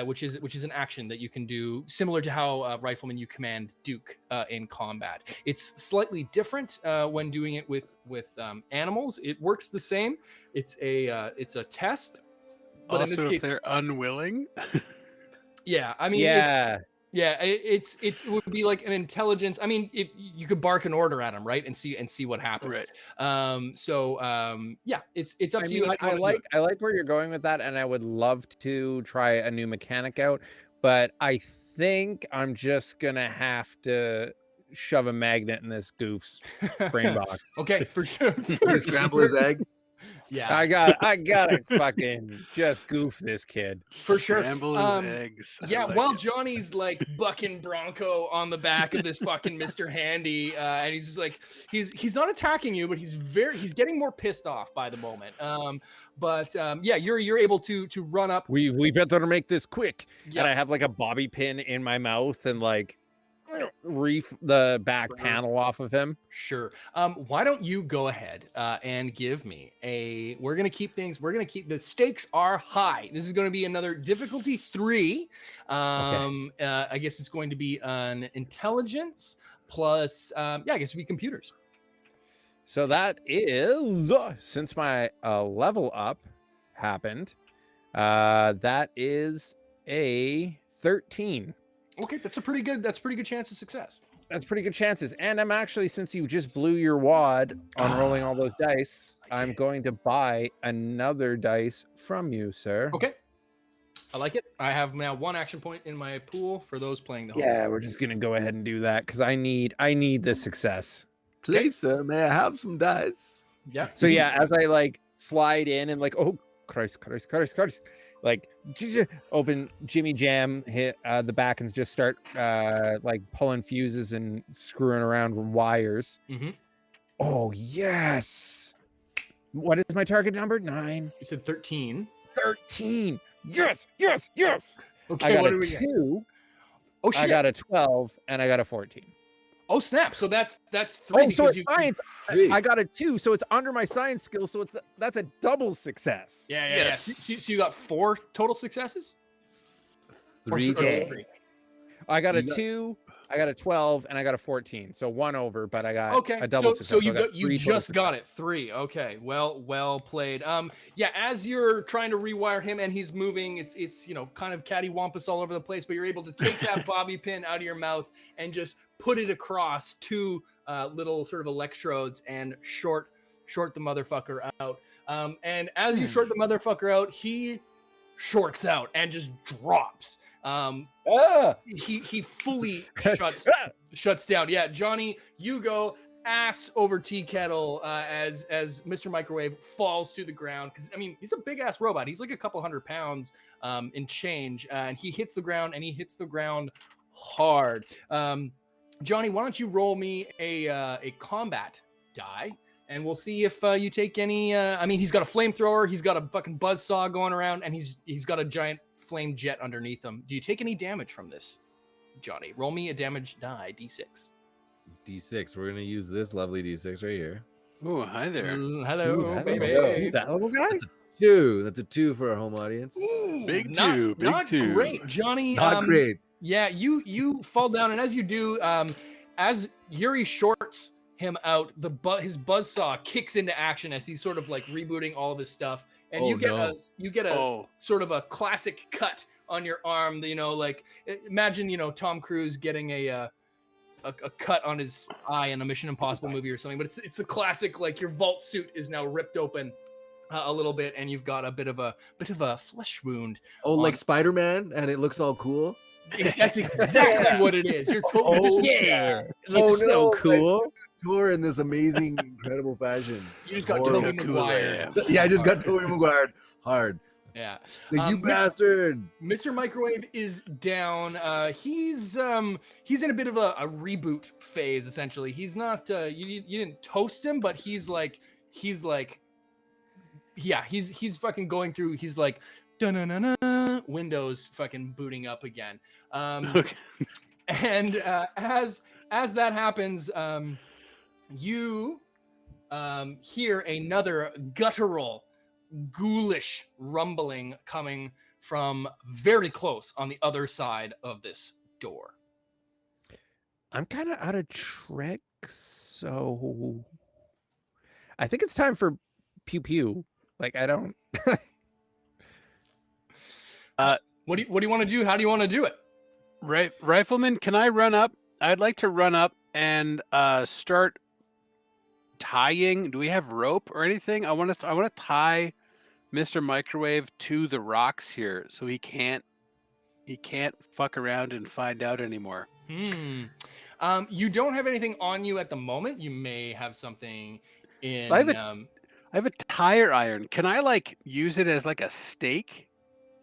which is an action that you can do similar to how Rifleman you command Duke in combat. It's slightly different when doing it with animals. It works the same. It's a test. But in this Also, case, if they're unwilling, yeah, I mean, it would be like an intelligence. I mean, if you could bark an order at him, right, and see what happens. right? It's up I to you. mean, How you wanna do I like where you're going with that, and I would love to try a new mechanic out, but I think I'm just gonna have to shove a magnet in this goof's brain box. Okay, for sure. To scramble his eggs. Yeah, I gotta fucking just goof this kid. for sure. Scramble his eggs. I Yeah, like while it. Johnny's like bucking Bronco on the back of this fucking Mr. Handy, and he's just like he's not attacking you, but he's getting more pissed off by the moment. You're able to run up. We better make this quick. Yeah, And I have like a bobby pin in my mouth and like reef the back panel off of him. sure. Why don't you go ahead and give me we're gonna keep the stakes are high. This is gonna be another difficulty 3. I guess it's going to be an intelligence plus I guess it'd be computers. So that is, since my level up happened, that is a 13. Okay, that's pretty good chance of success. That's pretty good chances. And I'm actually, since you just blew your wad on rolling all those dice, I'm going to buy another dice from you, sir. Okay. I like it. I have now 1 action point in my pool for those playing the home. Yeah, we're just gonna go ahead and do that because I need the success. Please, sir, may I have some dice? Yeah. So yeah, as I like slide in and like, oh Christ, like open Jimmy Jam, hit the back and just start like pulling fuses and screwing around with wires. Mm-hmm. Oh yes. What is my target number? 9. You said 13. 13. Yes. Okay, I got what a do we get? 2. Oh shit. I got a 12 and I got a 14. Oh snap! So that's 3. Oh, so it's you- science. I got a 2, so it's under my science skill. So that's a double success. Yeah. Yes. So you got 4 total successes. Or 3 th- or total. 3? I got a You got- 2, I got a 12, and I got a 14. So 1 over, but I got Okay, a double so success. you I got got, you 3 total just got success. it 3. Okay, well played. Yeah, as you're trying to rewire him and he's moving, it's kind of cattywampus all over the place, but you're able to take that bobby pin out of your mouth and just put it across 2 little sort of electrodes and short the motherfucker out. And as you short the motherfucker out, he shorts out and just drops. He fully shuts down. Yeah, Johnny, you go ass over tea kettle as Mr. Microwave falls to the ground, because I mean he's a big ass robot. He's like a couple 100 pounds in change, and he hits the ground hard. Johnny, why don't you roll me a combat die, and we'll see if you take any. I mean, he's got a flamethrower, he's got a fucking buzzsaw going around, and he's got a giant flame jet underneath him. Do you take any damage from this, Johnny? Roll me a damage die, d6. D6. We're gonna use this lovely D6 right here. Oh, hi there. Hello, Ooh, that baby. little- that little guy. 2. That's a 2 for our home audience. Big not, 2, big not 2. great, Johnny. Not great. Yeah, you fall down, and as you do, as Yuri shorts him out, his buzzsaw kicks into action as he's sort of like rebooting all of his stuff, and Oh, you get no. a sort of a classic cut on your arm. Like imagine Tom Cruise getting a cut on his eye in a Mission Impossible movie or something, but it's the classic, like your vault suit is now ripped open a little bit, and you've got a bit of a flesh wound. Oh, on- like Spider-Man, and it looks all cool. That's exactly what it is. You're totally yeah. It Oh, looks so no, cool. Tour in this amazing, incredible fashion. You just got Horrible. Tobey Maguire. Yeah, I just got Tobey Maguire hard. Yeah. Like, you Mr. bastard. Mr. Microwave is down. He's in a bit of a reboot phase, essentially. He's not you didn't toast him, but he's fucking going through. He's like dun-dun-dun-dun, Windows fucking booting up again. Okay. And as that happens, you hear another guttural, ghoulish rumbling coming from very close on the other side of this door. I'm kind of out of tricks, so I think it's time for pew pew. Like I don't. What do you want to do? How do you want to do it? Right, Rifleman, can I run up? I'd like to run up and start tying. Do we have rope or anything? I want to tie Mr. Microwave to the rocks here, so he can't fuck around and find out anymore. You don't have anything on you at the moment. You may have something in. So I have a tire iron. Can I like use it as like a stake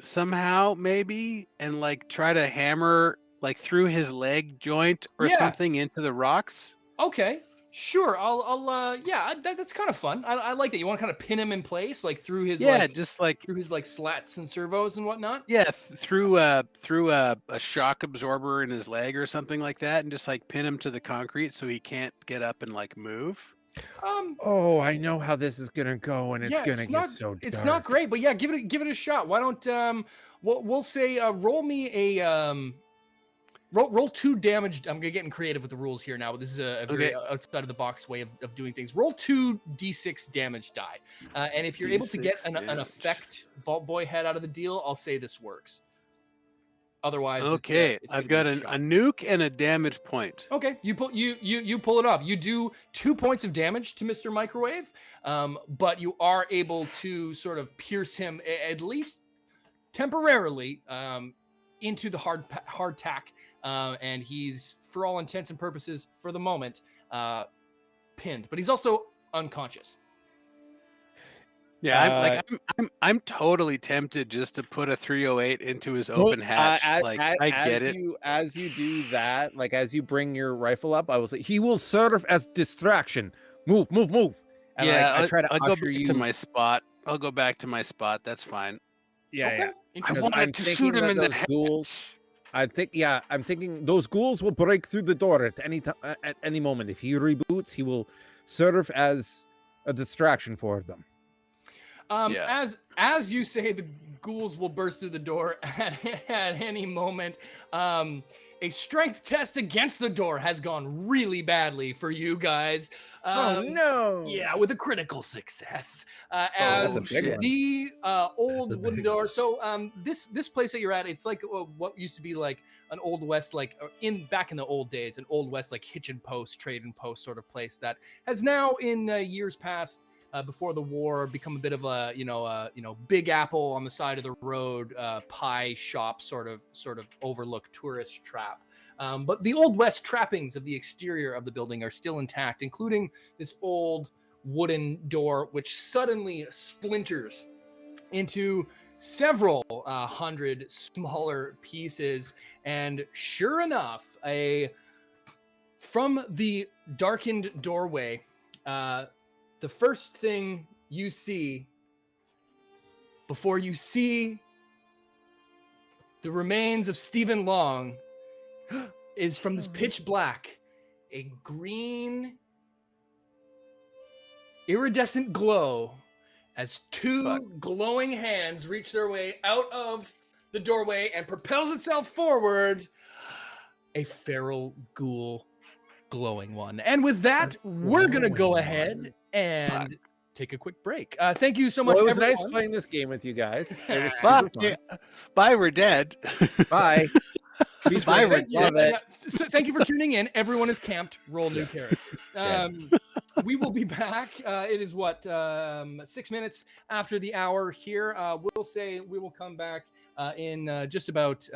somehow, maybe, and like try to hammer like through his leg joint or Yeah. something into the rocks? Okay, sure. I'll yeah, that's kind of fun. I like that. You want to kind of pin him in place, like through his Just like through his like slats and servos and whatnot. through a shock absorber in his leg or something like that, and just like pin him to the concrete so he can't get up and like move. Oh, I know how this is gonna go, and it's Yeah, gonna it's get not- so dark. It's not great, but yeah, give it a shot. Why don't we'll say roll me a roll 2 damage. I'm getting creative with the rules here now, but this is a very outside of the box way of doing things. Roll 2 d6 damage die, and if you're able to get D6 an damage. effect Vault Boy head out of the deal, I'll say this works. Otherwise, Okay, it's I've gonna got be a shot. nuke and a damage point. Okay, you pull it off. You do 2 points of damage to Mr. Microwave, but you are able to sort of pierce him at least temporarily into the hard tack, and he's, for all intents and purposes, for the moment, pinned. But he's also unconscious. Yeah, I'm totally tempted just to put a 308 into his open hatch. I get it. As you do that, like as you bring your rifle up, I will say he will serve as distraction. Move. And Yeah, I try to I'll go usher back you to my spot. I'll go back to my spot. That's fine. Yeah, Okay. yeah. I Interesting. wanted I'm to thinking shoot him that in the those head. ghouls- I'm thinking those ghouls will break through the door at any time, at any moment. If he reboots, he will serve as a distraction for them. Yeah. As you say, the ghouls will burst through the door at any moment. A strength test against the door has gone really badly for you guys. No! Yeah, with a critical success. that's a As big one. the old That's a wooden big door. So this place that you're at, it's like what used to be like an old west, like back in the old days, an old west like hitch and post, trade and post sort of place that has now in years past. Before the war, become a bit of a Big Apple on the side of the road, pie shop sort of overlook tourist trap. But the old west trappings of the exterior of the building are still intact, including this old wooden door, which suddenly splinters into several hundred smaller pieces. And sure enough, from the darkened doorway, the first thing you see before you see the remains of Stephen Long is from this pitch black, a green iridescent glow as two glowing hands reach their way out of the doorway and propels itself forward. A feral ghoul glowing one. And with that, we're going to go ahead and take a quick break. Thank you so much, Well, it was everyone. nice playing this game with you guys. It was Bye. super fun. Bye, we're dead. Bye. He's Bye, right. we're Thank you. Love it. So thank you for tuning in. Everyone is camped. Roll new character. Yeah. We will be back. It is 6 minutes after the hour here. We'll say we will come back in just about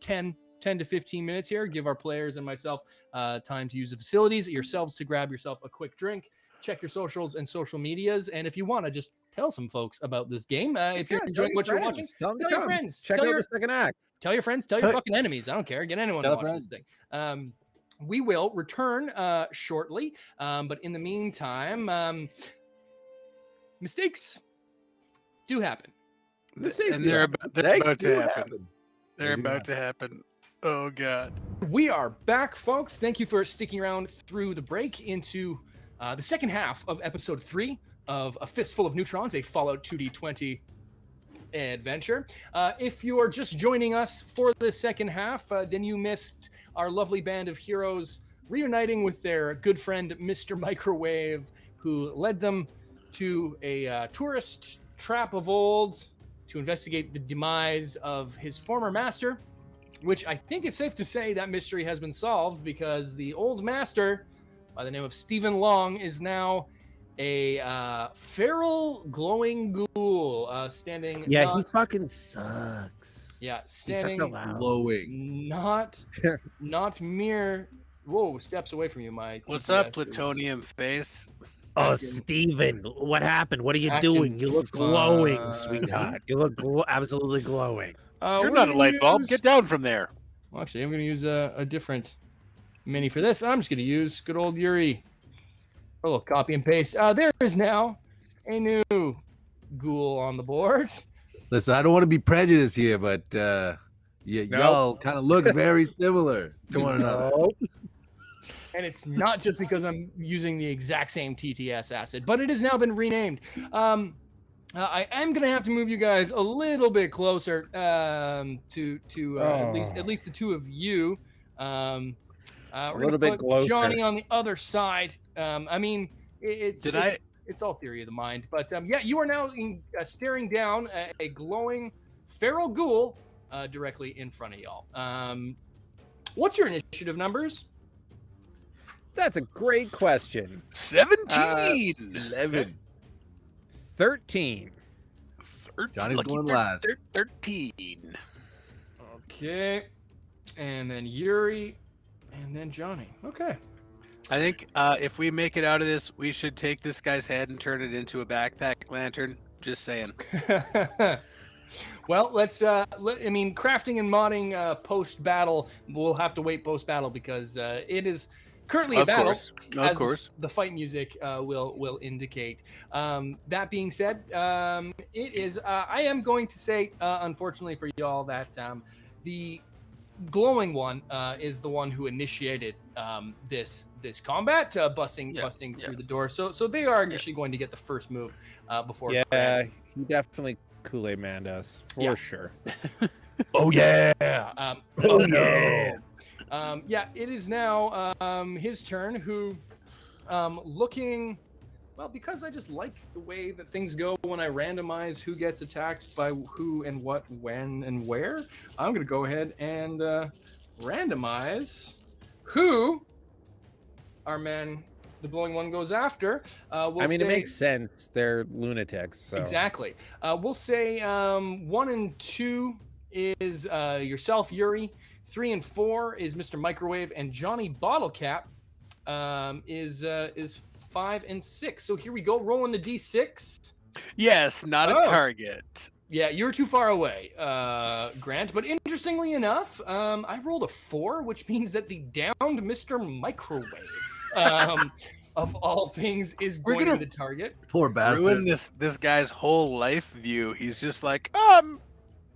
10 to 15 minutes here. Give our players and myself time to use the facilities, yourselves to grab yourself a quick drink, check your socials and social medias, and if you want to just tell some folks about this game, if you're enjoying what you're watching, tell them to tell your come. friends. Check Tell out your- the second act. Tell your friends, tell your fucking enemies. I don't care. Get anyone to Tell a watch this thing. We will return shortly, but in the meantime, mistakes do happen. Mistakes And do they're happen. about to do happen. They're They do about to happen. Oh, God. We are back, folks. Thank you for sticking around through the break into the second half of episode 3 of A Fistful of Neutrons, a Fallout 2D20 adventure. If you're just joining us for the second half, then you missed our lovely band of heroes reuniting with their good friend, Mr. Microwave, who led them to a tourist trap of old to investigate the demise of his former master, which I think it's safe to say that mystery has been solved because the old master, by the name of Stephen Long, is now a feral glowing ghoul standing. Yeah, he fucking sucks. Yeah, He's such a standing loud. Glowing. not mere. Whoa, steps away from you, Mike. What's up, plutonium face? Oh, Acting- Steven, what happened? What are you acting doing? You look glowing, fun. sweetheart. You look absolutely glowing. You're we're not a gonna light bulb. use- Get down from there. Well, actually, I'm going to use a different mini for this. I'm just going to use good old Yuri. A little copy and paste. There is now a new ghoul on the board. Listen, I don't want to be prejudiced here, but y'all kind of look very similar to one another. And it's not just because I'm using the exact same TTS acid, but it has now been renamed. I am going to have to move you guys a little bit closer to at least the two of you. We're A little gonna bit put closer. Johnny on the other side. I mean, it's Did I- it's all theory of the mind, but yeah, you are now staring down a glowing feral ghoul directly in front of y'all. What's your initiative numbers? That's a great question. 17. 11. 13. Johnny's Lucky going last. 13. Okay. And then Yuri. And then Johnny. Okay. I think if we make it out of this, we should take this guy's head and turn it into a backpack lantern. Just saying. Well, crafting and modding post-battle, we'll have to wait post-battle because it is currently a battle. Of course. The fight music will indicate. That being said, it is. I am going to say, unfortunately for y'all, that the glowing one is the one who initiated this combat, busting through the door. So they are actually going to get the first move before. Yeah, he definitely Kool-Aid Manned us for sure. Oh yeah. Oh no. It is now his turn. Who, looking, well, because I just like the way that things go when I randomize who gets attacked by who and what, when and where. I'm gonna go ahead and randomize who our man, the glowing one, goes after. It makes sense. They're lunatics. So. Exactly. We'll say 1 and 2 is yourself, Yuri. 3 and 4 is Mr. Microwave, and Johnny Bottlecap is 5 and 6. So here we go, rolling the d6. Yes, not a target. Yeah, you're too far away, Grant. But interestingly enough, I rolled a 4, which means that the downed Mr. Microwave, of all things, is going to be the target. Poor bastard. Ruin this guy's whole life view. He's just like,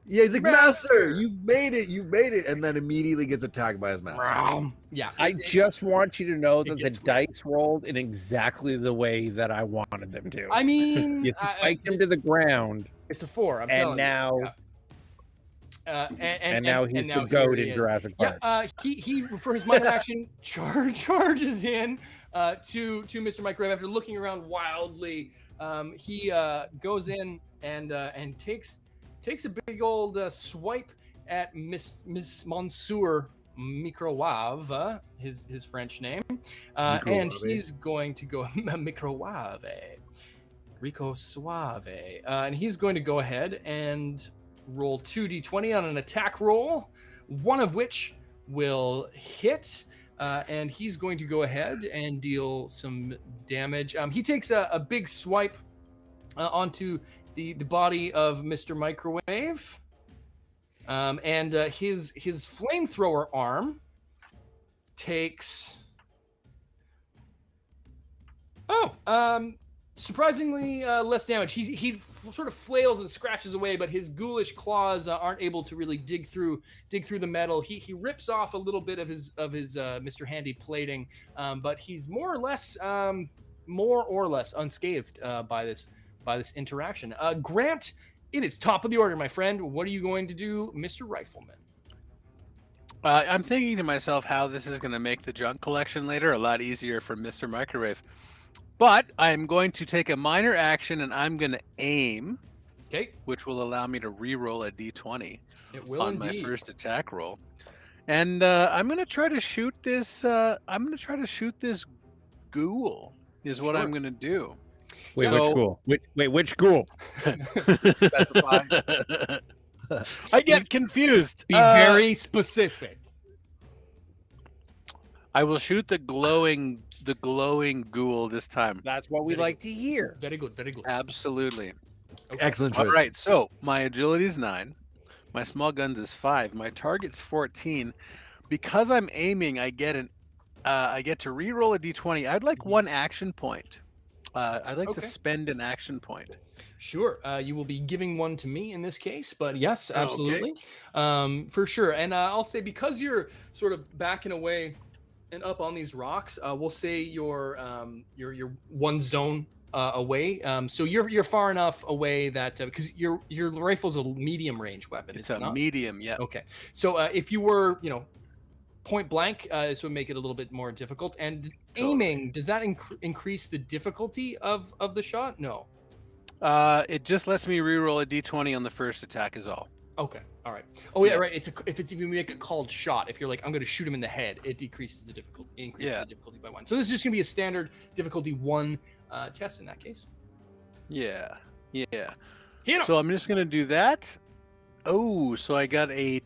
Yeah, he's like, Master, you've made it, and then immediately gets attacked by his master. Yeah. I just want you to know that the dice rolled in exactly the way that I wanted them to. I mean, you spiked him to the ground. It's a 4. I'm and telling now, you. And now he's the goat in Jurassic Park. Yeah, he for his minor action charges in to Mr. Microwave after looking around wildly. He goes in and takes a big old swipe at Miss Monsieur Microwave, his French name, and he's going to go Microwave, Rico Suave, and he's going to go ahead and roll 2d20 on an attack roll, one of which will hit, and he's going to go ahead and deal some damage. He takes a big swipe onto the body of Mr. Microwave, and his flamethrower arm takes surprisingly less damage. He sort of flails and scratches away, but his ghoulish claws aren't able to really dig through the metal. He rips off a little bit of his Mr. Handy plating, but he's more or less unscathed by this interaction. Grant, it is top of the order, my friend. What are you going to do, Mr. Rifleman? I'm thinking to myself how this is going to make the junk collection later a lot easier for Mr. Microwave. But I'm going to take a minor action and I'm going to aim. Okay. Which will allow me to re-roll a d20 on my first attack roll. And I'm going to try to shoot this. Ghoul is what I'm going to do. Wait, which ghoul? Which ghoul? Specify. I get confused. Be very specific. I will shoot the glowing ghoul this time. That's what we like to hear. Very good, very good. Absolutely. Okay. Excellent choice. All right, so my agility is 9. My small guns is 5. My target's 14. Because I'm aiming, I get to re-roll a d20. I'd like one action point. I'd like to spend an action point. Sure. You will be giving one to me in this case, but yes, absolutely. For sure. And I'll say, because you're sort of backing away and up on these rocks, we'll say you're one zone away. So you're far enough away that because your rifle's a medium range weapon. It's a medium, yeah. Okay. So if you were, point blank, this would make it a little bit more difficult. And aiming, does that increase the difficulty of the shot? No. It just lets me re-roll a d20 on the first attack is all. Okay. All right. Oh yeah, Yeah. right. If you make a called shot, if you're like, I'm going to shoot him in the head, it increases the difficulty by 1. So this is just going to be a standard difficulty 1 test in that case. Yeah. Hit 'em. So I'm just gonna do that. Oh, so I got a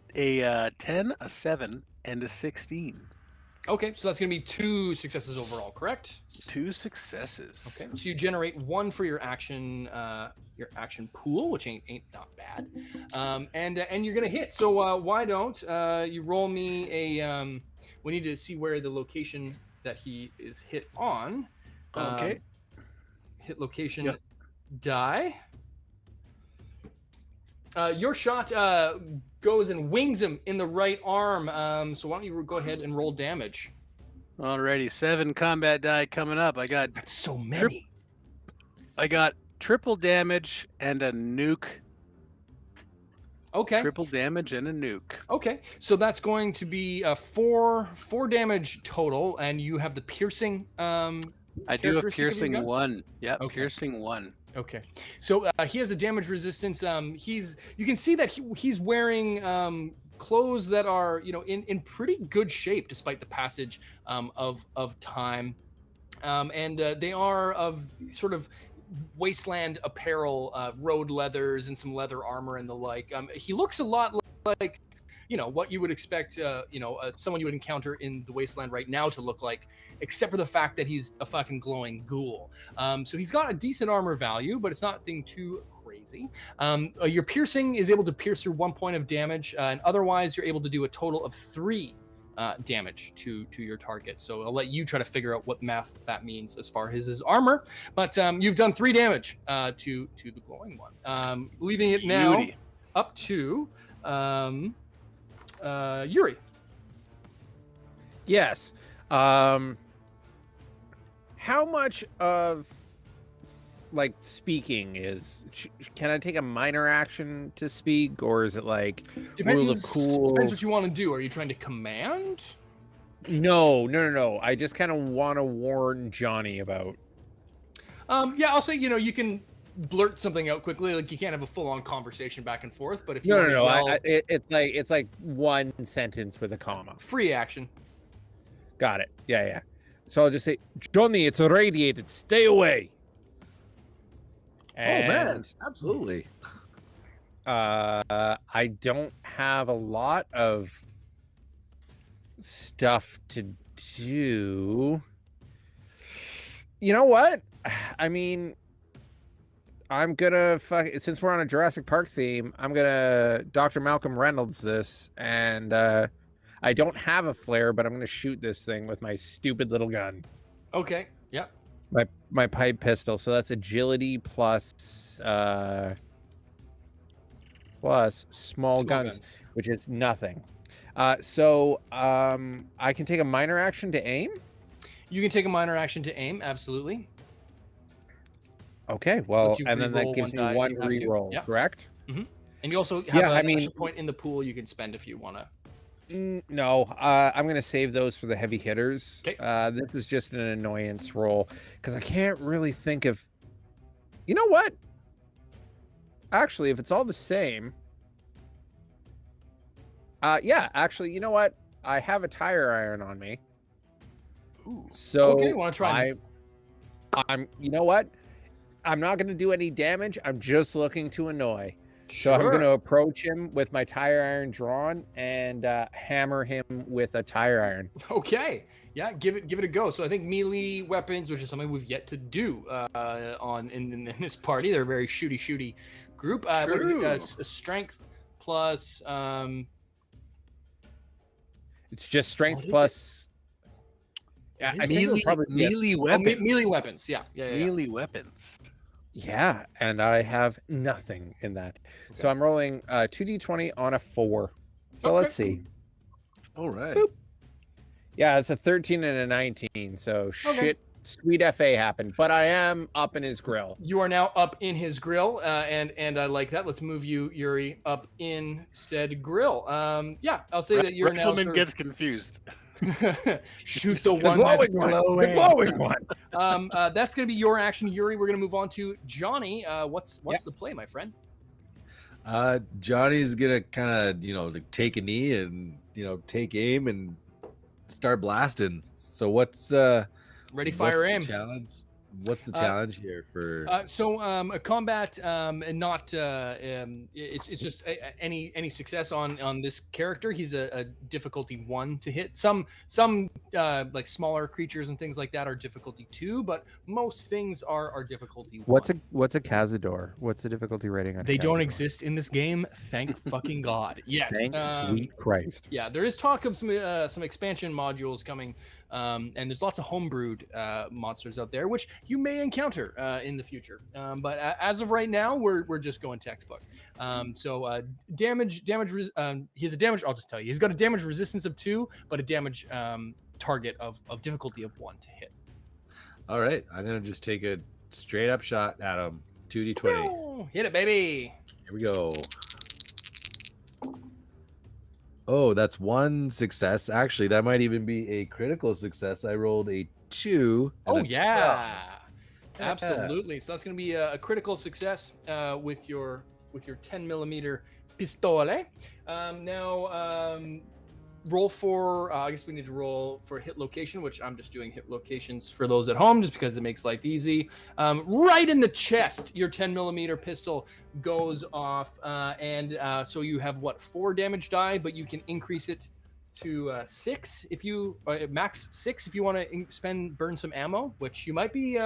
10, a 7, and a 16. Okay, so that's going to be 2 successes overall, correct? 2 successes. Okay, so you generate 1 for your action pool, which ain't not bad, and you're gonna hit. So why don't you roll me a? We need to see where the location that he is hit on. Okay. Hit location Yep. die. Your shot goes and wings him in the right arm. So why don't you go ahead and roll damage? Alrighty, 7 combat die coming up. I got That's so many. triple damage and a nuke. Okay. Triple damage and a nuke. Okay, so that's going to be 4 damage total, and you have the piercing. I do a characteristic of your piercing gun? 1. Yep, Okay. piercing 1. Okay, so he has a damage resistance. You can see that he's wearing clothes that are in pretty good shape despite the passage of time, and they are of sort of Wasteland apparel, road leathers and some leather armor and the like. He looks a lot like what you would expect someone you would encounter in the Wasteland right now to look like, except for the fact that he's a fucking glowing ghoul. So he's got a decent armor value, but it's not anything too crazy. Your piercing is able to pierce through 1 point of damage, and otherwise you're able to do a total of 3 damage to your target. So I'll let you try to figure out what math that means as far as his armor, but you've done 3 damage to the glowing one, leaving it now Beauty. up to Yuri. Yes. How much of speaking is? Can I take a minor action to speak, or is it like rule of cool? Depends what you want to do. Are you trying to command? No. I just kind of want to warn Johnny about. Yeah, I'll say you can blurt something out quickly. Like you can't have a full-on conversation back and forth. But if you No. It's like one sentence with a comma. Free action. Got it. Yeah. So I'll just say, Johnny, it's irradiated. Stay away. Oh man, And, absolutely. I don't have a lot of stuff to do. You know what? I mean, I'm gonna since we're on a Jurassic Park theme, I'm gonna Dr. Malcolm Reynolds this, and I don't have a flare, but I'm gonna shoot this thing with my stupid little gun. Okay. Yep. My pipe pistol. So that's agility plus small guns, which is nothing. So I can take a minor action to aim. You can take a minor action to aim. Absolutely. Okay, well, Lets you and then that re-roll gives one die me if one you have to. reroll, Yep. correct? And you also have Yeah, an I mean- extra point in the pool you can spend if you want to. No, I'm gonna save those for the heavy hitters. Okay. This is just an annoyance roll because I can't really think of. You know what? Actually, if it's all the same. Yeah, actually, you know what? I have a tire iron on me. Ooh. So Okay, wanna try? I'm. You know what? I'm not gonna do any damage. I'm just looking to annoy. So I'm going to approach him with my tire iron drawn and hammer him with a tire iron. Okay. Yeah, give it a go. So I think melee weapons, which is something we've yet to do in this party. They're a very shooty group. What is it? A strength plus. It's just strength What is plus. Yeah, What I is think it'll probably be melee Oh, weapons. melee weapons. Yeah. Melee weapons. yeah, and I have nothing in that. So I'm rolling 2d20 on a 4. So Okay. let's see. All right. Boop. Yeah, it's a 13 and a 19. So Okay. shit, sweet FA happened, but I am up in his grill. You are now up in his grill, and I like that. Let's move you, Yuri, up in said grill. Yeah, I'll say that you're now. Rifleman sort of- gets confused. Shoot the The one that's glowing one. glowing. The glowing one. That's going to be your action, Yuri. We're going to move on to Johnny. What's the play, my friend? Johnny's gonna kind of, like take a knee and, take aim and start blasting. So what's Ready, fire, the aim. challenge? What's the challenge here for? A combat, and not it's just any success on this character. He's a difficulty 1 to hit. Some like smaller creatures and things like that are difficulty 2, but most things are difficulty 1. What's a Cazador? What's the difficulty rating on? They don't Cazador? exist in this game. Thank fucking God. Yes. Thank sweet Christ. Yeah, there is talk of some expansion modules coming, and there's lots of homebrewed monsters out there, which you may encounter in the future. But as of right now, we're just going textbook. Damage. He has a damage. I'll just tell you, he's got a damage resistance of 2, but a damage target of difficulty of 1 to hit. All right, I'm gonna just take a straight up shot at him. 2d20. Hit it, baby. Here we go. Oh, that's 1 success. Actually, that might even be a critical success. I rolled a 2. and Oh a yeah, 12. absolutely. So that's going to be a critical success with your 10mm pistole. Now roll for. I guess we need to roll for hit location, which I'm just doing hit locations for those at home, just because it makes life easy. Right in the chest, your 10mm pistol goes off, and so you have 4 damage die, but you can increase it to 6 if you max 6 if you want to burn some ammo, which you might be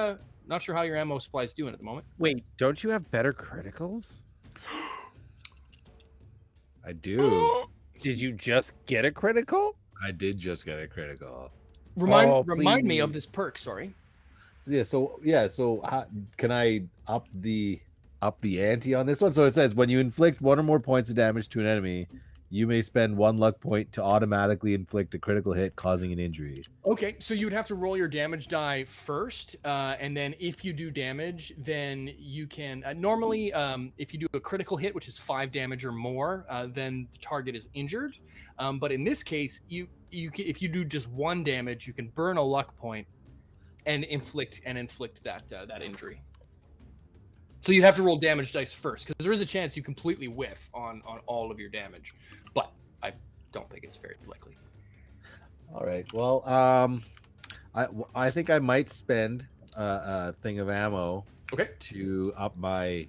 not sure how your ammo supply is doing at the moment. Wait, don't you have better criticals? I do. Did you just get a critical? I did just get a critical. Remind me of this perk. Sorry. So how, can I up the ante on this one? So it says when you inflict 1 or more points of damage to an enemy, you may spend 1 luck point to automatically inflict a critical hit, causing an injury. Okay, so you'd have to roll your damage die first, and then if you do damage, then you can normally if you do a critical hit, which is 5 damage or more, then the target is injured. But in this case, you can, if you do just 1 damage, you can burn a luck point and inflict that injury. So you'd have to roll damage dice first, because there is a chance you completely whiff on all of your damage, but I don't think it's very likely. All right. Well, I think I might spend a thing of ammo. Okay. To up my.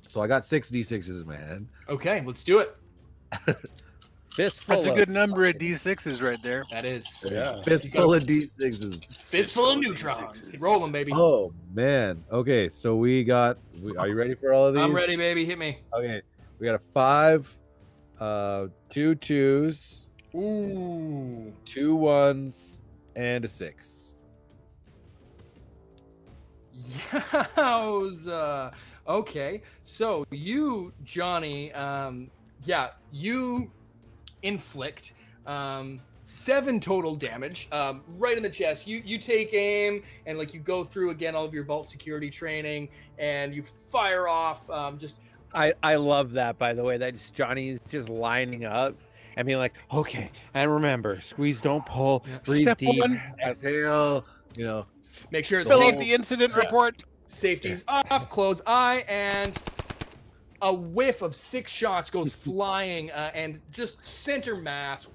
So I got 6 d6s in my hand. Okay, let's do it. Fistful. That's a good number of D6s right there. That is. Yeah. Fistful of d6s. Fistful of neutrons. Roll them, baby. Oh man. Okay, so are you ready for all of these? I'm ready, baby. Hit me. Okay, we got a 5, 2 2s, Ooh. 2 1s, and a 6. Yowza. Okay, so you, Johnny, you inflict 7 total damage right in the chest. You take aim and you go through again all of your vault security training, and you fire off just. I love that, by the way. That's Johnny's just lining up and being like, okay, and remember, squeeze, don't pull, breathe Step deep. 1, Exhale. Make sure it's fill safe. out the incident report. Safety's off, close eye, and a whiff of 6 shots goes flying and just center mass,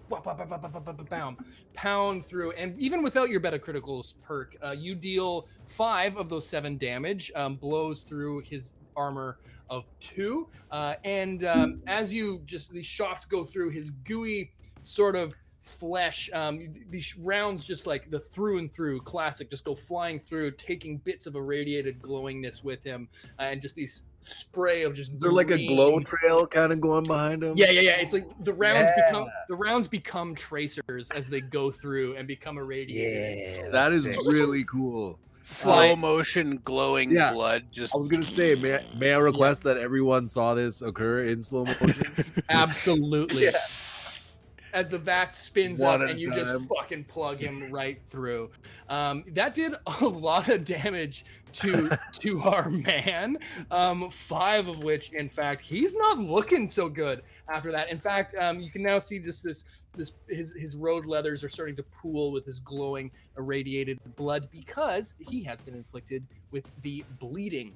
pound through. And even without your Beta Criticals perk, you deal 5 of those 7 damage, blows through his armor of 2. And as these shots go through his gooey sort of flesh, these rounds just like the through and through classic just go flying through, taking bits of irradiated glowingness with him, and just these spray of just. Is there like a glow trail kind of going behind him? Yeah. It's like the rounds become tracers as they go through and become irradiated. Yeah, That is sick. really cool. Slow motion glowing Yeah. blood. Just I was gonna say, may I request that everyone saw this occur in slow motion? Absolutely. Yeah. As the vat spins One up at a and you just time. fucking plug him right through. That did a lot of damage to our man. 5 of which, in fact, he's not looking so good after that. In fact, you can now see just his road leathers are starting to pool with his glowing irradiated blood, because he has been inflicted with the bleeding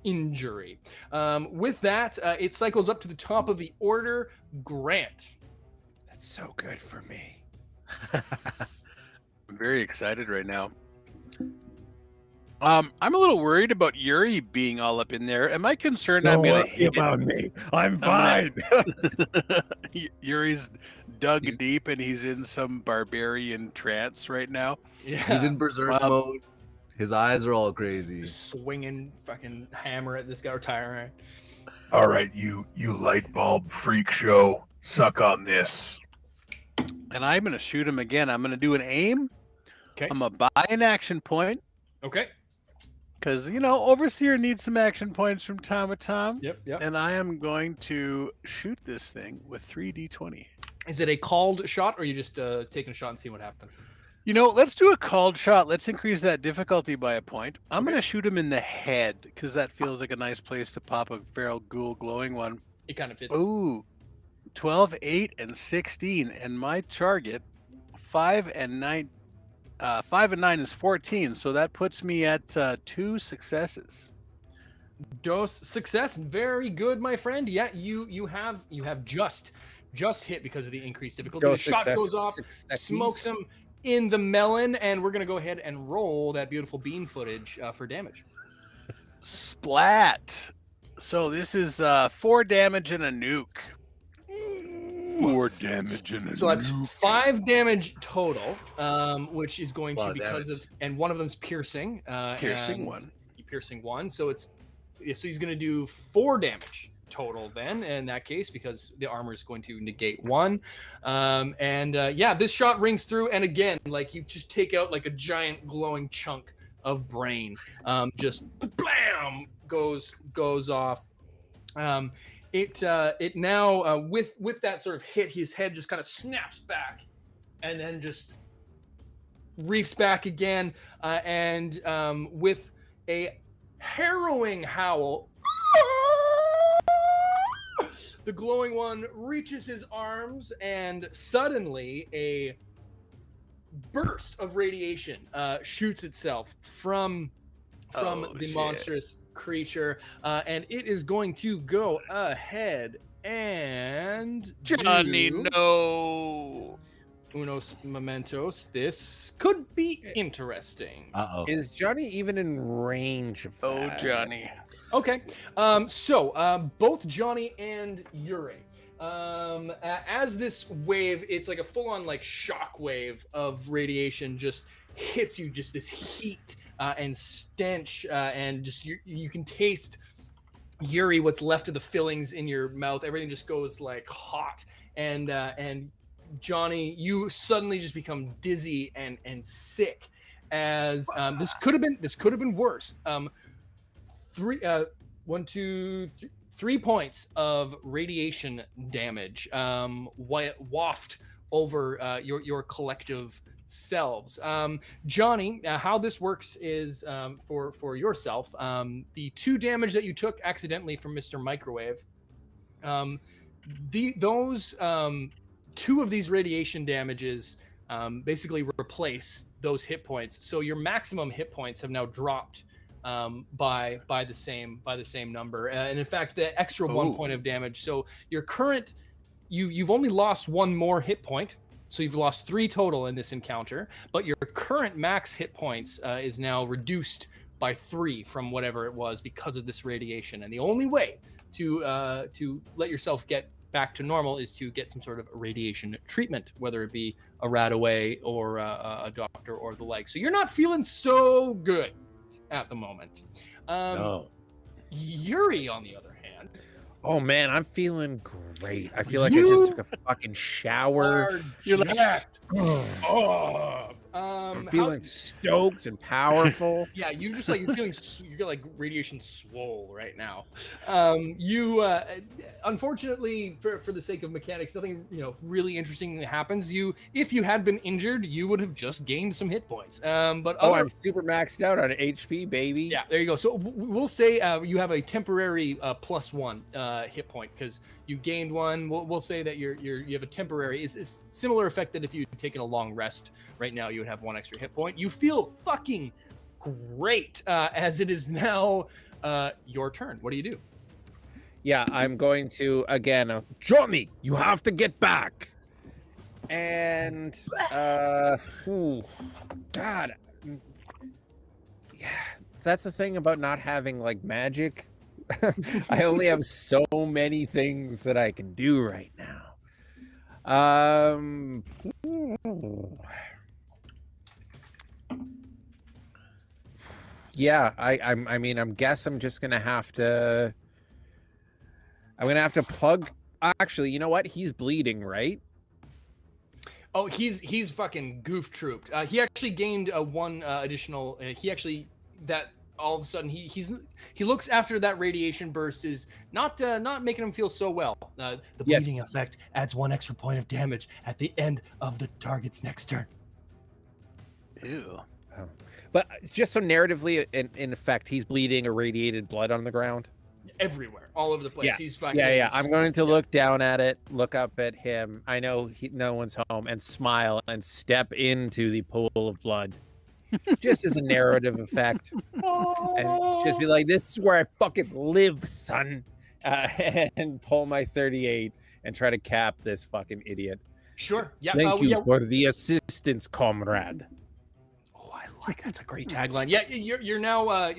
injury. With that, it cycles up to the top of the order. Grant. That's so good for me. I'm very excited right now. I'm a little worried about Yuri being all up in there. Am I concerned I'm going to hit it? me. I'm fine. Yuri's dug deep and he's in some barbarian trance right now. Yeah. He's in berserk mode. His eyes are all crazy. Swinging fucking hammer at this guy or tyrant. All right, you light bulb freak show, suck on this. And I'm going to shoot him again. I'm going to do an aim. Okay. I'm going to buy an action point. Okay. Because, Overseer needs some action points from time to time. Yep. And I am going to shoot this thing with 3d20. Is it a called shot, or are you just taking a shot and seeing what happens? Let's do a called shot. Let's increase that difficulty by a point. I'm going to shoot him in the head, because that feels like a nice place to pop a feral ghoul glowing one. It kind of fits. Ooh, 12, 8, and 16. And my target, 5 and 9 is 14. So that puts me at 2 successes. Dos success. Very good, my friend. Yeah, you have just hit because of the increased difficulty. The shot goes off, smokes him in the melon, and we're going to go ahead and roll that beautiful bean footage for damage. Splat. So this is 4 damage and a nuke. 4 damage and a nuke. So that's 5 damage total, which is going to and one of them's piercing. Piercing 1. Piercing 1. So he's going to do 4 damage total then in that case, because the armor is going to negate 1. This shot rings through, and again, like, you just take out like a giant glowing chunk of brain, just blam goes off. It now with that sort of hit, his head just kind of snaps back and then just reefs back again, and with a harrowing howl, the glowing one reaches his arms, and suddenly a burst of radiation shoots itself from the monstrous creature, and it is going to go ahead and Johnny, no. Unos momentos. This could be interesting. Uh-oh. Is Johnny even in range of that? Oh, Johnny. Okay. So both Johnny and Yuri, as this wave, it's like a full-on like shock wave of radiation just hits you, just this heat and stench, and just you can taste, Yuri, what's left of the fillings in your mouth. Everything just goes like hot, and Johnny, you suddenly just become dizzy and sick, as this could have been worse. 3 points of radiation damage waft over your collective selves. Johnny, how this works is, for yourself, the 2 damage that you took accidentally from Mr. Microwave, those 2 of these radiation damages basically replace those hit points. So your maximum hit points have now dropped by the same number, and in fact, the extra 1 point of damage. So your current, you've only lost 1 more hit point, so you've lost 3 total in this encounter. But your current max hit points is now reduced by 3 from whatever it was because of this radiation. And the only way to let yourself get back to normal is to get some sort of radiation treatment, whether it be a Radaway or a doctor or the like. So you're not feeling so good at the moment. No. Yuri, on the other hand, Oh man, I'm feeling great. I feel like I just took a fucking shower. you're like, I'm feeling stoked and powerful. yeah, you just like, you're like radiation swole right now. Unfortunately, for the sake of mechanics, nothing really interesting happens. If you had been injured, you would have just gained some hit points. But I'm super maxed out on HP, baby. yeah, there you go. So we'll say you have a temporary +1 hit point because you gained 1. We'll say that you have a temporary. It's similar effect that if you'd taken a long rest right now, you would have 1 extra hit point. You feel fucking great, as it is now your turn. What do you do? Yeah, I'm going to again. Johnny, you have to get back. And God, yeah, that's the thing about not having like magic. I only have so many things that I can do right now. Yeah, I mean, I'm just gonna have to. I'm gonna have to plug. Actually, you know what? He's bleeding, right? Oh, he's fucking goof trooped. He actually gained one additional. He actually that all of a sudden he looks after that radiation burst is not making him feel so well. The bleeding effect adds 1 extra point of damage at the end of the target's next turn. Ew. But just so narratively, in effect, he's bleeding irradiated blood on the ground. Everywhere, all over the place. Yeah. He's fucking. Yeah. I'm going to look down at it, look up at him. I know no one's home, and smile and step into the pool of blood, just as a narrative effect, and just be like, "This is where I fucking live, son," and pull my 38 and try to cap this fucking idiot. Sure. Yeah. Thank you for the assistance, comrade. Oh, I like that's a great tagline. Yeah, you're now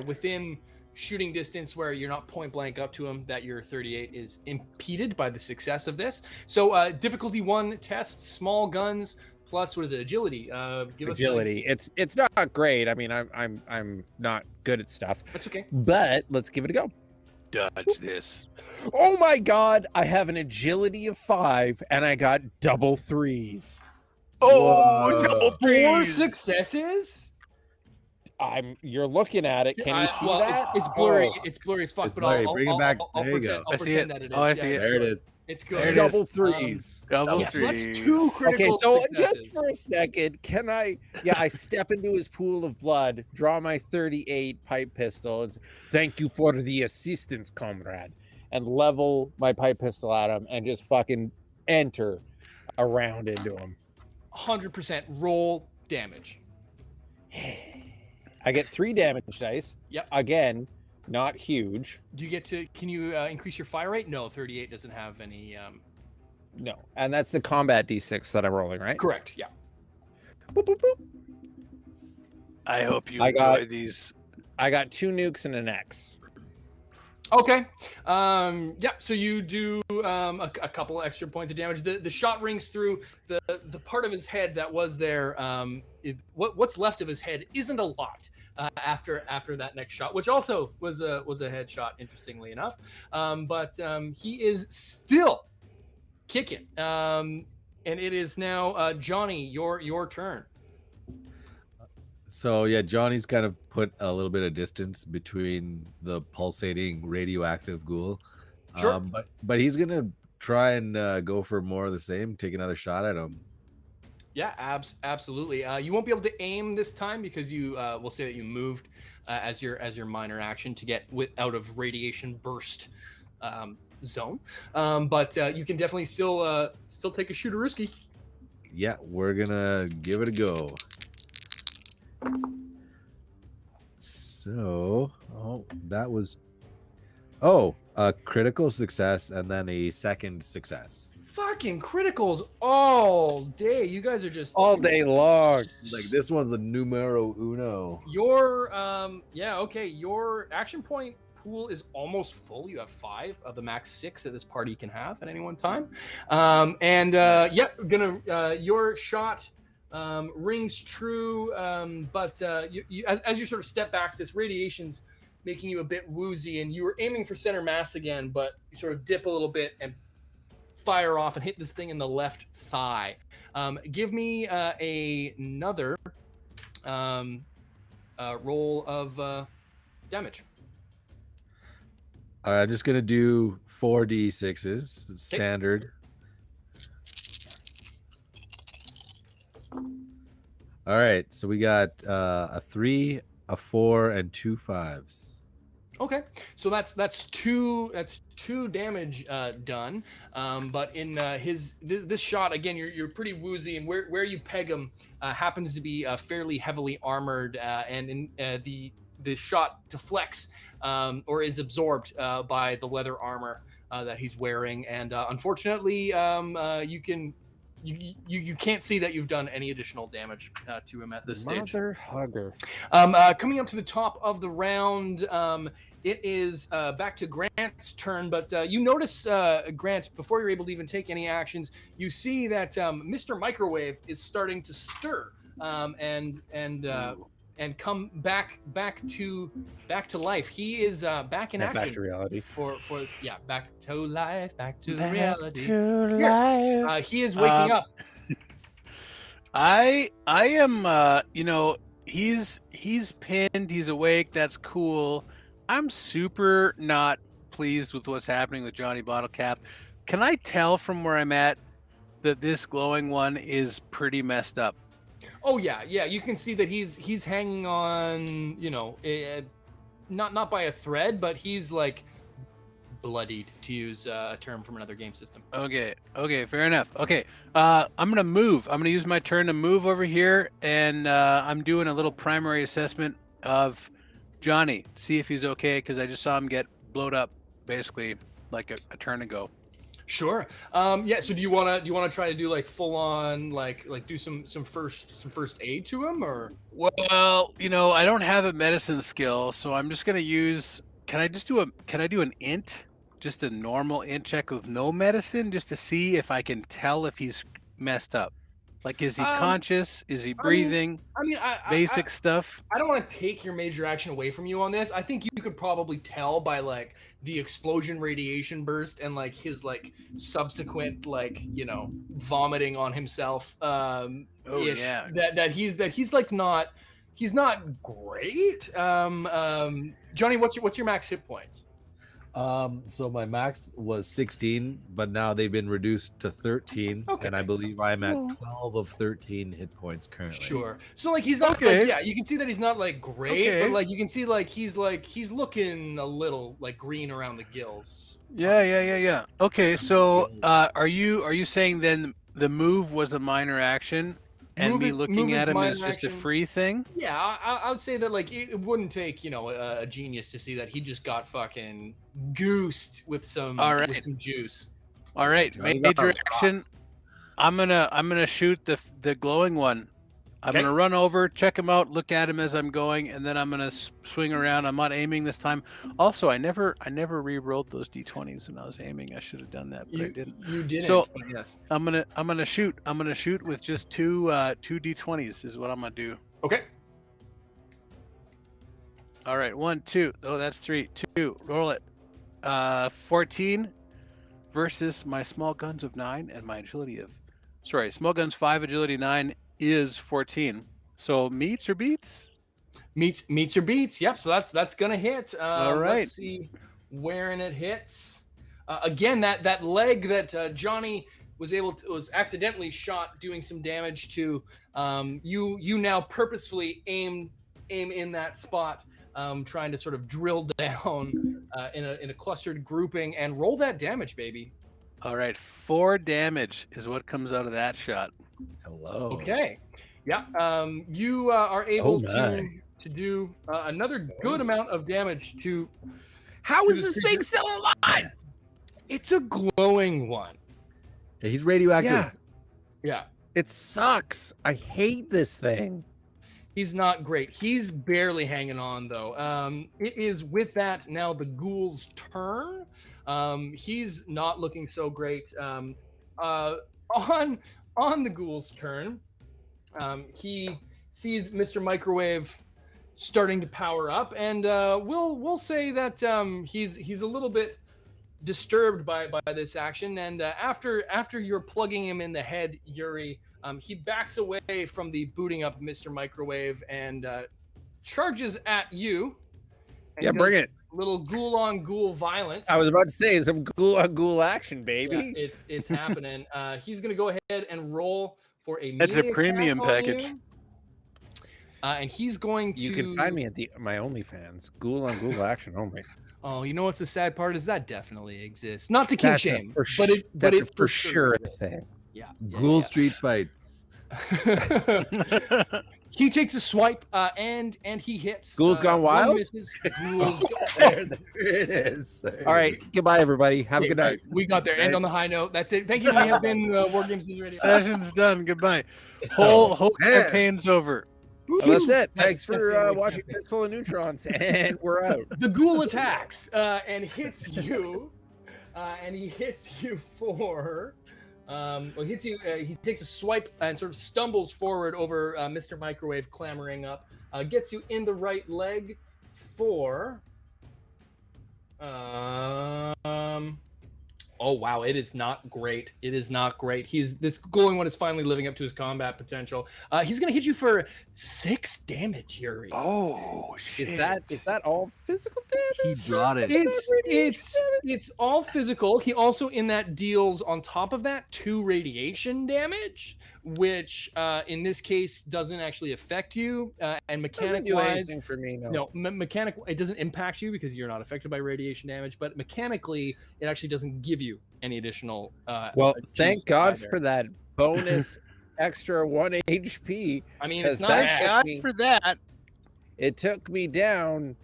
within shooting distance where you're not point blank up to him. That your 38 is impeded by the success of this. So difficulty 1 test, small guns plus what is it? Agility. Give Agility. It's not great. I mean, I'm not good at stuff. That's okay. But let's give it a go. Dodge this. Oh my god, I have an agility of 5 and I got double 3s. Oh, Whoa. double 4 threes. successes. You're looking at it. Can you see that? It's blurry. Oh. It's blurry as fuck. It's but blurry. I'll Bring it back. I'll There you pretend, go. I'll I see pretend it. that it is. Oh, I Yeah, see it. it's There it good. is. It's good. There it is. Double 3s. Double Yeah, so that's threes. 2 critical Okay, so successes. just for a second, can I? Yeah, I step into his pool of blood, draw my 38 pipe pistol, and say, "Thank you for the assistance, comrade," and level my pipe pistol at him, and just fucking enter a round into him. 100% roll damage. I get 3 damage dice. Yep. Again, not huge. Do you get to? Can you increase your fire rate? No, 38 doesn't have any. No, and that's the combat d6 that I'm rolling, right? Correct. Yeah. Boop, boop, boop. I hope you I enjoy got- these. I got 2 nukes and an X. Okay. Yeah. So you do a couple extra points of damage. The shot rings through the part of his head that was there. What's left of his head isn't a lot after that next shot, which also was a headshot, interestingly enough. But he is still kicking. And it is now Johnny, your turn. So yeah, Johnny's kind of put a little bit of distance between the pulsating radioactive ghoul. Sure. But he's gonna try and go for more of the same, take another shot at him. Yeah, absolutely. You won't be able to aim this time because you will say that you moved as your minor action to get out of radiation burst zone. But you can definitely still take a shooter-risky. Yeah, we're gonna give it a go. So, that was a critical success and then a second success. Fucking criticals all day. You guys are just All day long. Like this one's a numero uno. Your your action point pool is almost full. You have 5 of the max 6 that this party can have at any one time. Your shot rings true, but as you sort of step back, this radiation's making you a bit woozy, and you were aiming for center mass again, but you sort of dip a little bit and fire off and hit this thing in the left thigh. Give me another roll of damage. I'm just gonna do 4d6s, standard. All right, so we got a 3, a 4, and 2 5s. Okay, so that's two damage done. But in this shot again, you're pretty woozy, and where you peg him happens to be fairly heavily armored, and in the shot deflects or is absorbed by the leather armor that he's wearing, and unfortunately, you can't see that you've done any additional damage to him at this stage. Mother hugger. Coming up to the top of the round, it is back to Grant's turn, but you notice, Grant, before you're able to even take any actions, you see that Mr. Microwave is starting to stir and come back to life. He is back in action. Back to reality. For back to life, back to Back reality. to Here. life. He is waking up. I am he's pinned, he's awake, that's cool. I'm super not pleased with what's happening with Johnny Bottlecap. Can I tell from where I'm at that this glowing one is pretty messed up? Oh yeah, you can see that he's hanging on, not by a thread, but he's like bloodied, to use a term from another game system. Okay, fair enough. Okay, I'm gonna move. I'm gonna use my turn to move over here, and I'm doing a little primary assessment of Johnny, see if he's okay, because I just saw him get blowed up, basically like a turn ago. Sure. So do you wanna try to do like full on like do some first aid to him, or? Well, I don't have a medicine skill, so I'm just gonna use. Can I do an int? Just a normal int check with no medicine, just to see if I can tell if he's messed up. Like, is he conscious? Is he breathing? Basic stuff. I don't want to take your major action away from you on this. I think you could probably tell by like the explosion radiation burst and like his like subsequent vomiting on himself. Yeah. That he's like he's not great. Johnny, what's your max hit points? So my max was 16, but now they've been reduced to 13, and I believe I'm at 12 of 13 hit points currently. Sure. So like he's not you can see that he's not like great, but like you can see like he's looking a little like green around the gills. Yeah. Okay, so are you saying then the move was a minor action? And me looking at him is just a free thing? Yeah, I would say that like it wouldn't take a genius to see that he just got fucking goosed with some juice. All right, major action. I'm gonna shoot the glowing one. I'm gonna run over, check him out, look at him as I'm going, and then I'm gonna swing around. I'm not aiming this time. Also, I never re-rolled those d20s when I was aiming. I should have done that, but I didn't. You didn't. So yes, I'm gonna shoot. I'm gonna shoot with just two d20s is what I'm gonna do. Okay. All right, 1, 2. Oh, that's 3. 2. Roll it. 14 versus my small guns of 9 and my agility of. Sorry, small guns 5, agility 9 is 14. So meets or beats? Meets or beats. Yep. So that's gonna hit. All right. Let's see wherein it hits. Again, that leg that Johnny was accidentally shot, doing some damage to. You now purposefully aim in that spot, trying to sort of drill down in a clustered grouping and roll that damage, baby. All right, 4 damage is what comes out of that shot. Hello. Okay. Yeah. You are able to do another good amount of damage to. How is this thing still alive? It's a glowing one. Yeah, he's radioactive. Yeah. It sucks. I hate this thing. He's not great. He's barely hanging on, though. It is with that now the ghoul's turn. He's not looking so great. On the ghoul's turn, he sees Mr. Microwave starting to power up, and we'll say that he's a little bit disturbed by this action. And after you're plugging him in the head, Yuri, he backs away from the booting up Mr. Microwave and charges at you. And Yeah, bring it. Little ghoul on ghoul violence. I was about to say some ghoul on ghoul action, baby. Yeah, it's happening. He's gonna go ahead and roll for a That's a melee premium attack on package. you. And he's going to. You can find me at my OnlyFans. Ghoul on ghoul action only. Oh, you know what's the sad part is that definitely exists. Not to kink That's shame, for but it for sure a thing. Yeah. Ghoul Street fights. He takes a swipe and he hits. Ghoul's gone one wild? misses. Ghoul's there it is. There it All right, is. goodbye, everybody. Have a good Right, night. we got there. End on the high note. That's it. Thank you. We have been War Games News Radio. Session's done. Goodbye. Whole man. campaign's over. Well, that's it. That's- Thanks for that's it. watching Fistful of Neutrons, and we're out. The ghoul attacks and hits you, and he hits you for. Well, hits you. He takes a swipe and sort of stumbles forward over Mr. Microwave, clambering up. Gets you in the right leg for. Oh wow, it is not great. It is not great. This glowing one is finally living up to his combat potential. He's gonna hit you for 6 damage, Yuri. Oh shit! Is that all physical damage? He brought it. It's all physical. He also in that deals on top of that 2 radiation damage, which in this case doesn't actually affect you. And Doesn't mechanic do wise, anything for me. No. mechanic it doesn't impact you because you're not affected by radiation damage. But mechanically, it actually doesn't give you any additional. Well, juice thank God either. for that bonus extra 1 HP. I mean, it's 'cause not that bad. God for that. It took me down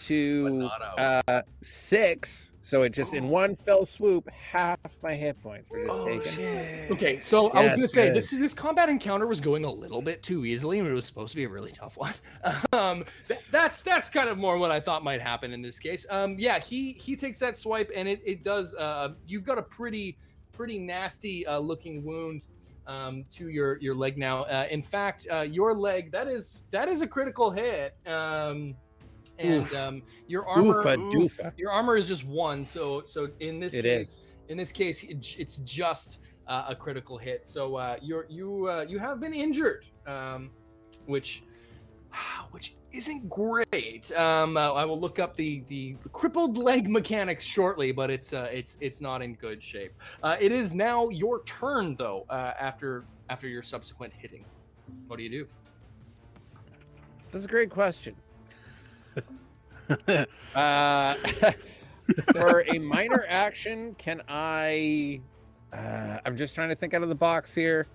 to But not out. 6, so it just in one fell swoop, half my hit points were just Oh taken. shit! Okay, so I was Yeah, gonna say good. this combat encounter was going a little bit too easily, and it was supposed to be a really tough one. That's kind of more what I thought might happen in this case. Yeah, he takes that swipe, and it does. You've got a pretty nasty looking wound to your leg now. In fact, your leg that is a critical hit. Your armor. Oofa doofa. Your armor is just 1, so in this It case, is. in this case, it's just a critical hit. So you have been injured, which isn't great. I will look up the crippled leg mechanics shortly, but it's not in good shape. It is now your turn though. After your subsequent hitting, what do you do? That's a great question. For a minor action, can I? I'm just trying to think out of the box here.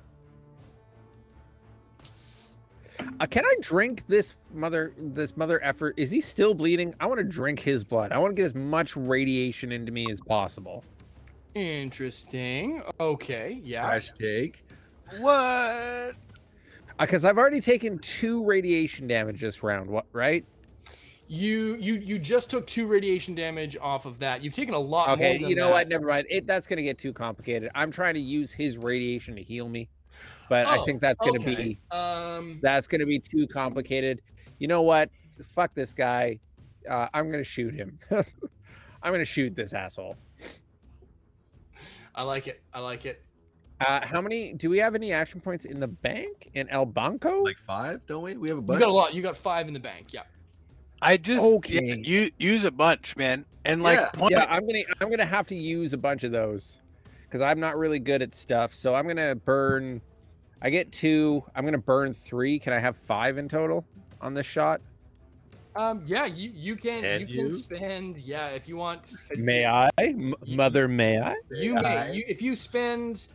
Can I drink this mother effort? Is he still bleeding? I want to drink his blood. I want to get as much radiation into me as possible. Interesting. Okay. Yeah. Fresh take. What? Because I've already taken 2 radiation damage this round. What? Right? You just took 2 radiation damage off of that. You've taken a lot more Okay. than You know that. what? Never mind. That's gonna get too complicated. I'm trying to use his radiation to heal me, but I think that's gonna be too complicated. You know what? Fuck this guy. I'm gonna shoot him. I'm gonna shoot this asshole. I like it. How many? Do we have any action points in the bank in El Banco? Like 5, don't we? We have a You bunch. got a lot. You got 5 in the bank. Yeah. I just Okay. you use a bunch, man, and like Yeah. point. Yeah, I'm gonna have to use a bunch of those because I'm not really good at stuff. So I'm gonna burn. I get 2. I'm gonna burn 3. Can I have 5 in total on this shot? Yeah. You can Can you you? can spend. Yeah. If you want. May I, Mother? May I? If you spend.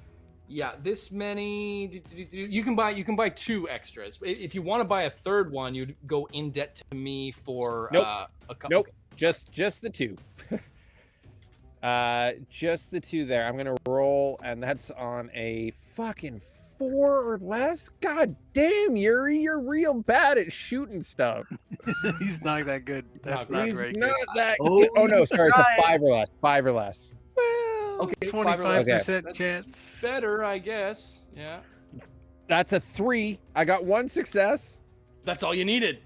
Yeah, this many. You can buy 2 extras. If you want to buy a third one, you'd go in debt to me for Nope. a couple. Nope. Just the 2. Just the 2 there. I'm gonna roll, and that's on a fucking 4 or less. God damn, Yuri, you're real bad at shooting stuff. He's not that good. That's not He's very not good. that. Oh, good. Oh no, sorry, it's a right. 5 or less. 5 or less. Okay, 25% That's chance. better, I guess. Yeah. That's a 3. I got 1 success. That's all you needed.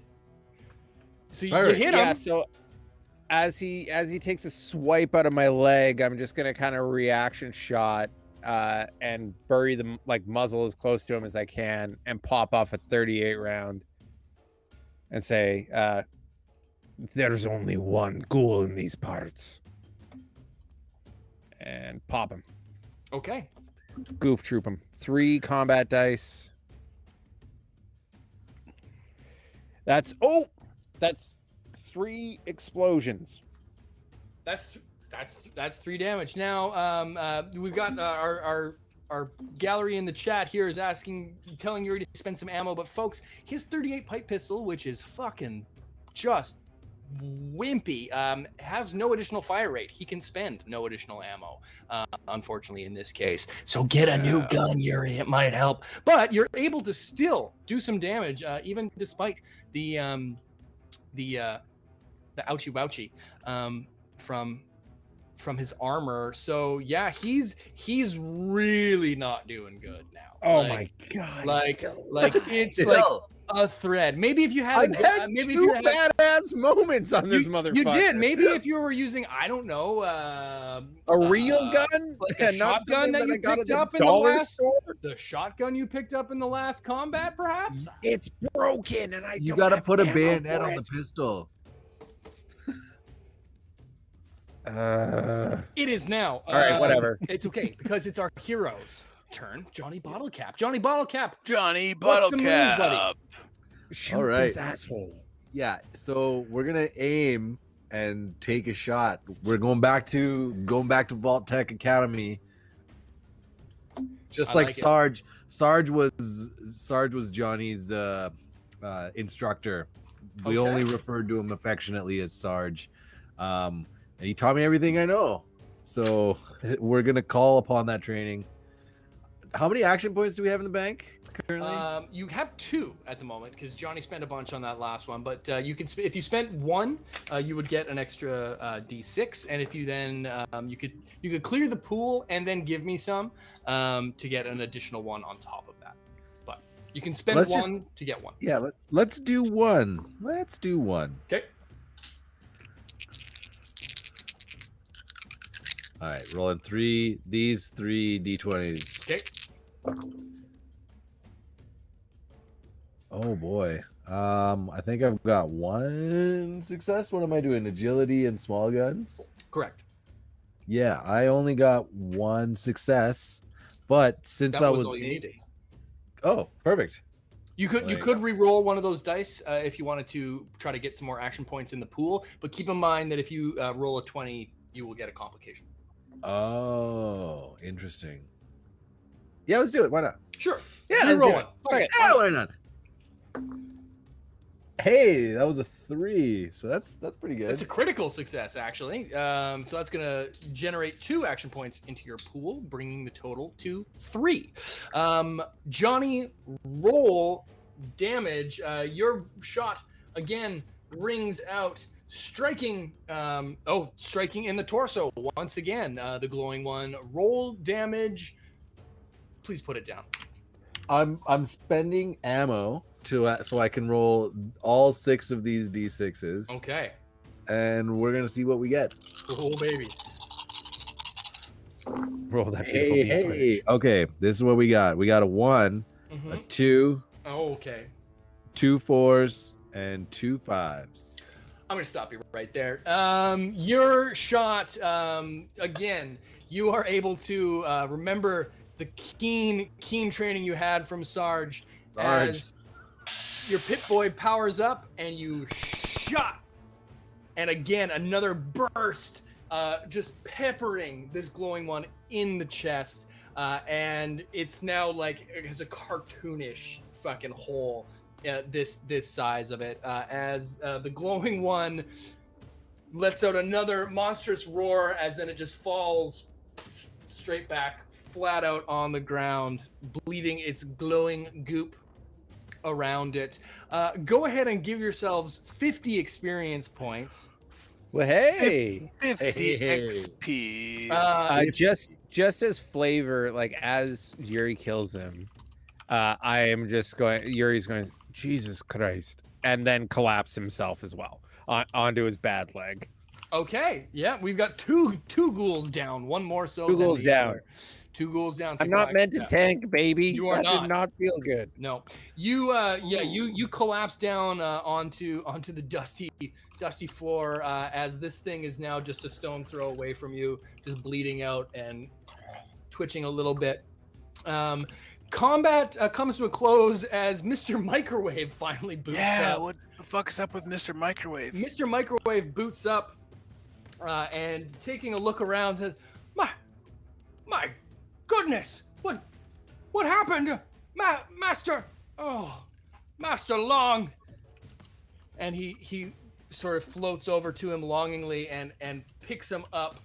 So you Alright. hit him. Yeah. So as he takes a swipe out of my leg, I'm just gonna kind of reaction shot and bury the muzzle as close to him as I can and pop off a 38 round and say, "There's only one ghoul in these parts." And pop him. Okay. Goof troop him. 3 combat dice. That's 3 explosions. That's 3 damage. Now, we've got our our gallery in the chat here is telling Yuri to spend some ammo, but folks, his 38 pipe pistol, which is fucking just wimpy, has no additional fire rate. He can spend no additional ammo, unfortunately, in this case. So get a new gun, Yuri. It might help. But you're able to still do some damage, even despite the ouchie wouchie from his armor. So yeah, he's really not doing good now. Oh my god! Like it's like a thread. Maybe if you had maybe two if you had badass moments on this motherfucker. You did. Maybe if you were using, I don't know, a real gun, like a shotgun that you picked up in the last the shotgun you picked up in the last combat, perhaps. It's broken, and You got to put a bayonet on the pistol. It is now. All right, whatever. It's okay because it's our hero's turn. Johnny Bottlecap. Johnny Bottlecap. Johnny What's the move, buddy? Bottlecap. Shoot All right. this asshole. Yeah, so we're gonna aim and take a shot. We're going back to Vault Tech Academy. Just I like like it. Sarge. Sarge was Johnny's instructor. We Okay. only referred to him affectionately as Sarge. And he taught me everything I know. So we're gonna call upon that training. How many action points do we have in the bank currently? You have 2 at the moment because Johnny spent a bunch on that last one. But you can, if you spent 1, you would get an extra D6, and if you then you could clear the pool and then give me some to get an additional 1 on top of that. But you can spend 1 to get 1. Yeah, let's do 1. Let's do 1. Okay. All right, rolling 3. These 3 D20s. Okay. Oh boy. I think I've got 1 success. What am I doing? Agility and small guns? Correct. Yeah, I only got 1 success. But since That I was was all you needed. Oh, perfect. You could re-roll one of those dice if you wanted to try to get some more action points in the pool. But keep in mind that if you roll a 20, you will get a complication. Oh, interesting. Yeah, let's do it. Why not? Sure. Yeah, let's re-roll do one. it. Fuck it. Yeah, why not? Hey, that was a 3. So that's pretty good. That's a critical success, actually. So that's going to generate 2 action points into your pool, bringing the total to 3. Johnny, roll damage. Your shot, again, rings out, striking in the torso once again. The glowing one. Roll damage. Please put it down. I'm spending ammo to so I can roll all 6 of these D6s. Okay. And we're gonna see what we get. Oh, baby. Roll that beautiful D4. Okay, this is what we got. We got a 1, a 2, Oh, okay. 2 4s, and 2 5s. I'm gonna stop you right there. Your shot, again, you are able to remember the keen training you had from Sarge. As your Pit Boy powers up and you shot. And again, another burst, just peppering this glowing one in the chest. And it's now like, it has a cartoonish fucking hole. This size of it, as the glowing one lets out another monstrous roar, as then it just falls straight back, flat out on the ground, bleeding its glowing goop around it. Go ahead and give yourselves 50 experience points. Well, hey, 50 Hey. XP. just as flavor, like as Yuri kills him, I am just going. Yuri's going, Jesus Christ, and then collapse himself as well onto his bad leg. Okay, yeah, we've got two ghouls down. One more so. 2 than ghouls the down. other. 2 ghouls down. I'm not meant to tank, baby. You are that not. did not feel good. No, you collapse down onto the dusty floor as this thing is now just a stone's throw away from you, just bleeding out and twitching a little bit. Combat comes to a close as Mr. Microwave finally boots up. What the fuck is up with Mr. Microwave? Mr. Microwave boots up and taking a look around says, My goodness, What happened? Master! Oh, Master Long! And he sort of floats over to him longingly and picks him up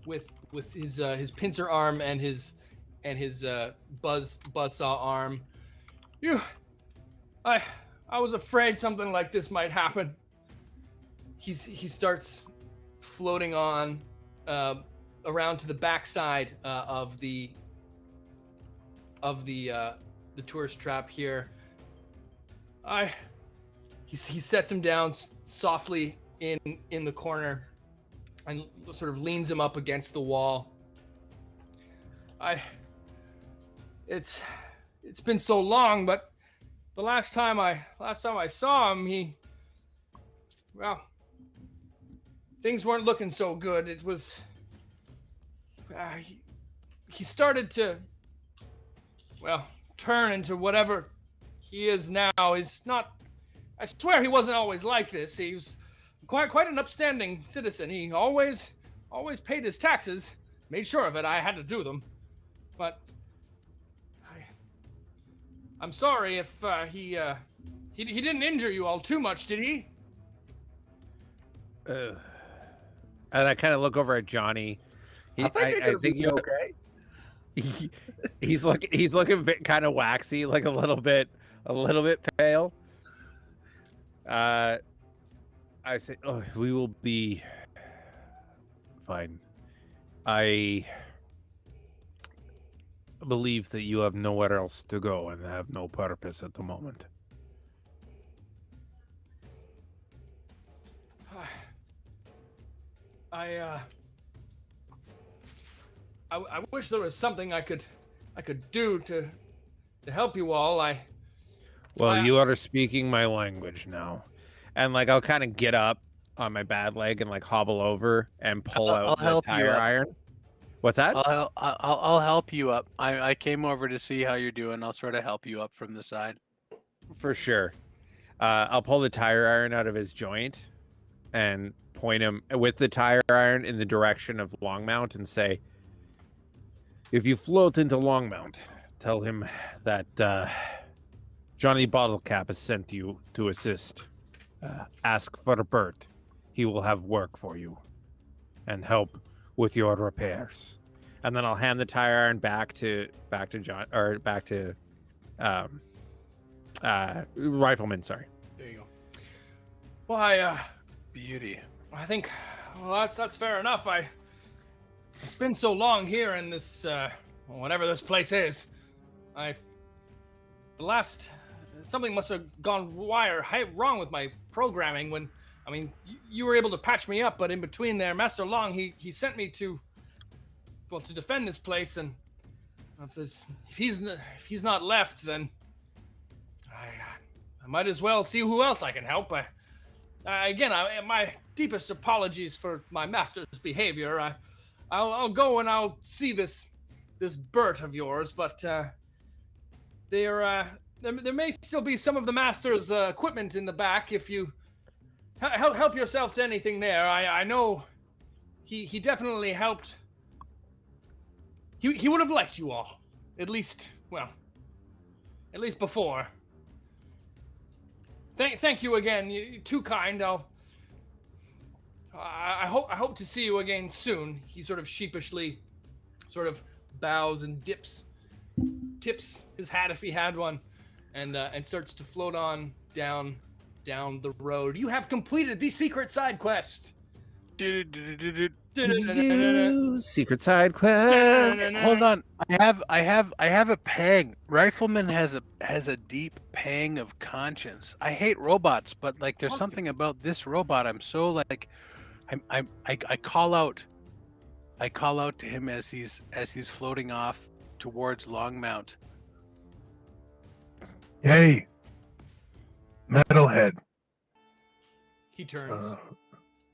with his pincer arm and his buzzsaw arm. I was afraid something like this might happen. He starts floating on around to the backside of the tourist trap here. He sets him down softly in the corner and sort of leans him up against the wall. It's been so long, but the last time I saw him, things weren't looking so good. It was he started to turn into whatever he is now. Is not. I swear he wasn't always like this. He was quite an upstanding citizen. He always paid his taxes, made sure of it. I had to do them, but I'm sorry if he didn't injure you all too much, did he? And I kind of look over at Johnny. I think you're okay. He's looking kind of waxy, like a little bit pale. I say, "Oh, we will be fine. I believe that you have nowhere else to go and have no purpose at the moment." I wish there was something I could do to help you all. You are speaking my language now. And like I'll kind of get up on my bad leg and like hobble over and pull out the tire iron. What's that? I'll help you up. I came over to see how you're doing. I'll sort of help you up from the side. For sure. I'll pull the tire iron out of his joint and point him with the tire iron in the direction of Longmount and say, "If you float into Longmount, tell him that Johnny Bottlecap has sent you to assist. Ask for Bert. He will have work for you and help with your repairs." And then I'll hand the tire iron back to John, or back to Rifleman. Sorry. There you go. Well, Beauty. I think, that's fair enough. It's been so long here in this, whatever this place is. Something must have gone wrong with my programming when, you were able to patch me up, but in between there, Master Long, he sent me to defend this place, and if he's not left, then I might as well see who else I can help. My deepest apologies for my master's behavior. I'll go and I'll see this Bert of yours, but there may still be some of the master's equipment in the back. If you help yourself to anything there, I know he definitely helped. He would have liked you all, at least before. Thank you again. You're too kind. I hope to see you again soon. He sort of sheepishly sort of bows and tips his hat if he had one, and starts to float on down the road. You have completed the secret side quest. Secret side quest. Hold on. I have a pang. Rifleman has a deep pang of conscience. I hate robots, but like there's something about this robot. I'm so like I call out to him as he's floating off towards Longmount. Hey, metalhead. He turns.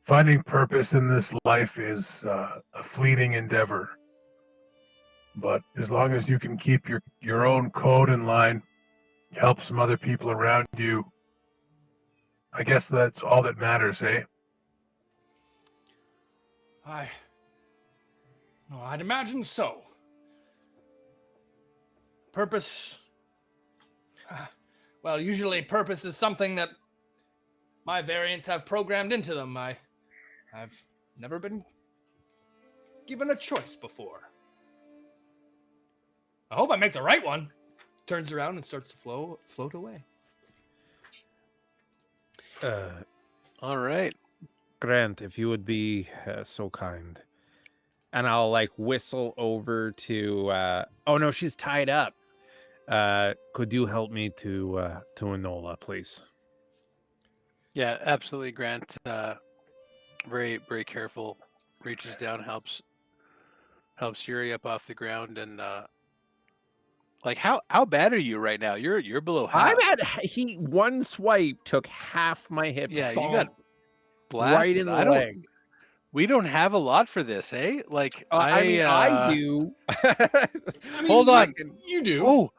Finding purpose in this life is a fleeting endeavor. But as long as you can keep your own code in line, help some other people around you, I guess that's all that matters, eh? I'd imagine so. Purpose. Well, usually purpose is something that my variants have programmed into them. I've never been given a choice before. I hope I make the right one. Turns around and starts to float away. All right. Grant, if you would be so kind. And I'll like whistle over to oh no, she's tied up. Could you help me to Enola, please? Yeah, absolutely, Grant. Very, very careful. Reaches down, helps Yuri up off the ground, and like how bad are you right now? You're below half. One swipe took half my hit. Yeah, you points. got blasted. Right in the leg. We don't have a lot for this, eh? Like I do. I mean, Hold on. You do. Oh,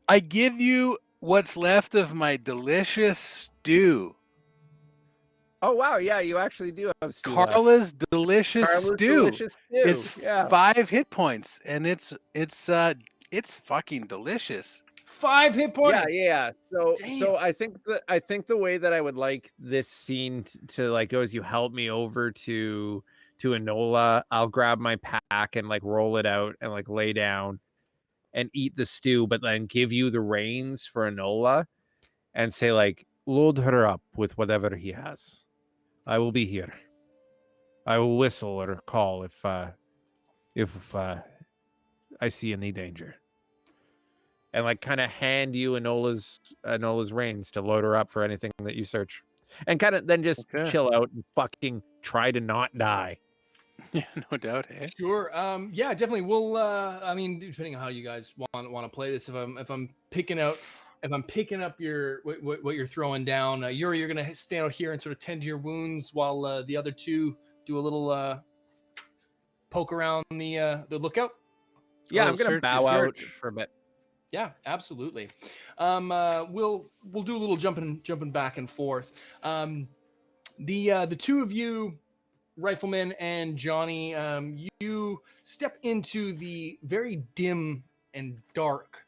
I give you what's left of my delicious stew. Oh wow, yeah, you actually do have stew left. Carla's delicious Carla's stew. delicious stew. It's 5 hit points, and it's fucking delicious. 5 hit points. Yeah. So Damn. I think the way that I would like this scene to like go is you help me over to Enola. I'll grab my pack and like roll it out and like lay down and eat the stew, but then give you the reins for Enola and say like load her up with whatever he has. I will be here. I will whistle or call if I see any danger. And like kind of hand you Enola's reins to load her up for anything that you search. And kind of then just chill out and fucking try to not die. Yeah, no doubt, hey. Sure. Yeah, definitely. We'll I mean, depending on how you guys want to play this, if I'm picking up your what you're throwing down, Yuri, you're gonna stand out here and sort of tend to your wounds while the other two do a little poke around the lookout. Yeah, I'm gonna bow out for a bit. Yeah, absolutely. We'll do a little jumping back and forth. The two of you, Rifleman and Johnny, you step into the very dim and dark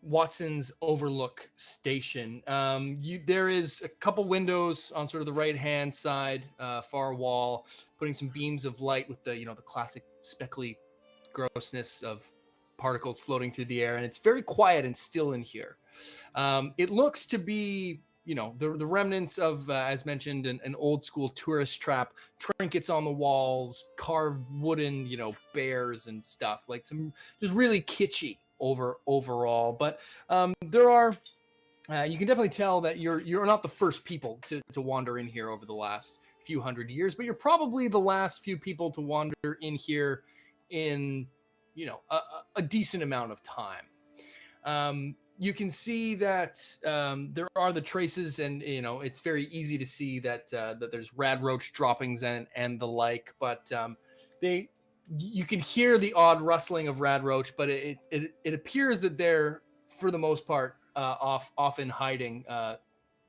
Watson's Overlook Station. There is a couple windows on sort of the right-hand side, far wall, putting some beams of light with the classic speckly grossness of particles floating through the air, and it's very quiet and still in here. It looks to be the remnants of as mentioned an old school tourist trap, trinkets on the walls, carved wooden bears and stuff, like some just really kitschy overall, but there are you can definitely tell that you're not the first people to wander in here over the last few hundred years, but you're probably the last few people to wander in here in a decent amount of time. You can see that there are the traces, and it's very easy to see that there's rad roach droppings and the like, but you can hear the odd rustling of rad roach, but it appears that they're for the most part off in hiding.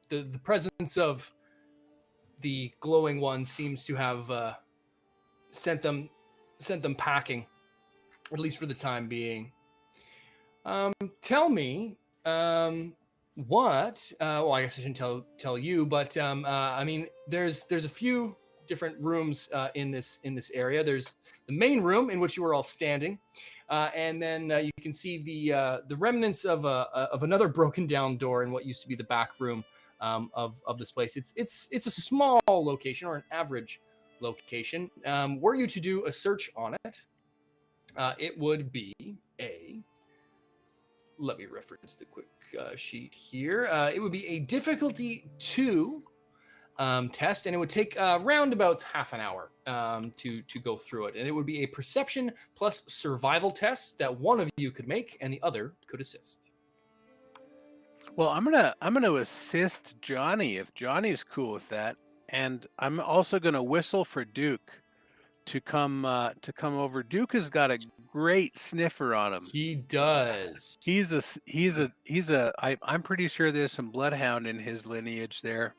The presence of the glowing one seems to have sent them packing, at least for the time being. Tell me what well, I guess I shouldn't tell you, but I mean there's a few different rooms in this area. There's the main room in which you are all standing, and then you can see the remnants of another broken down door in what used to be the back room of this place. It's a small location, or an average location. Were you to do a search on it, it would be let me reference the quick sheet here. It would be a difficulty 2 test, and it would take around about half an hour to go through it. And it would be a perception plus survival test that one of you could make and the other could assist. Well, I'm gonna assist Johnny if Johnny's cool with that, and I'm also gonna whistle for Duke to come over. Duke has got a great sniffer on him. He does. I'm pretty sure there's some bloodhound in his lineage there.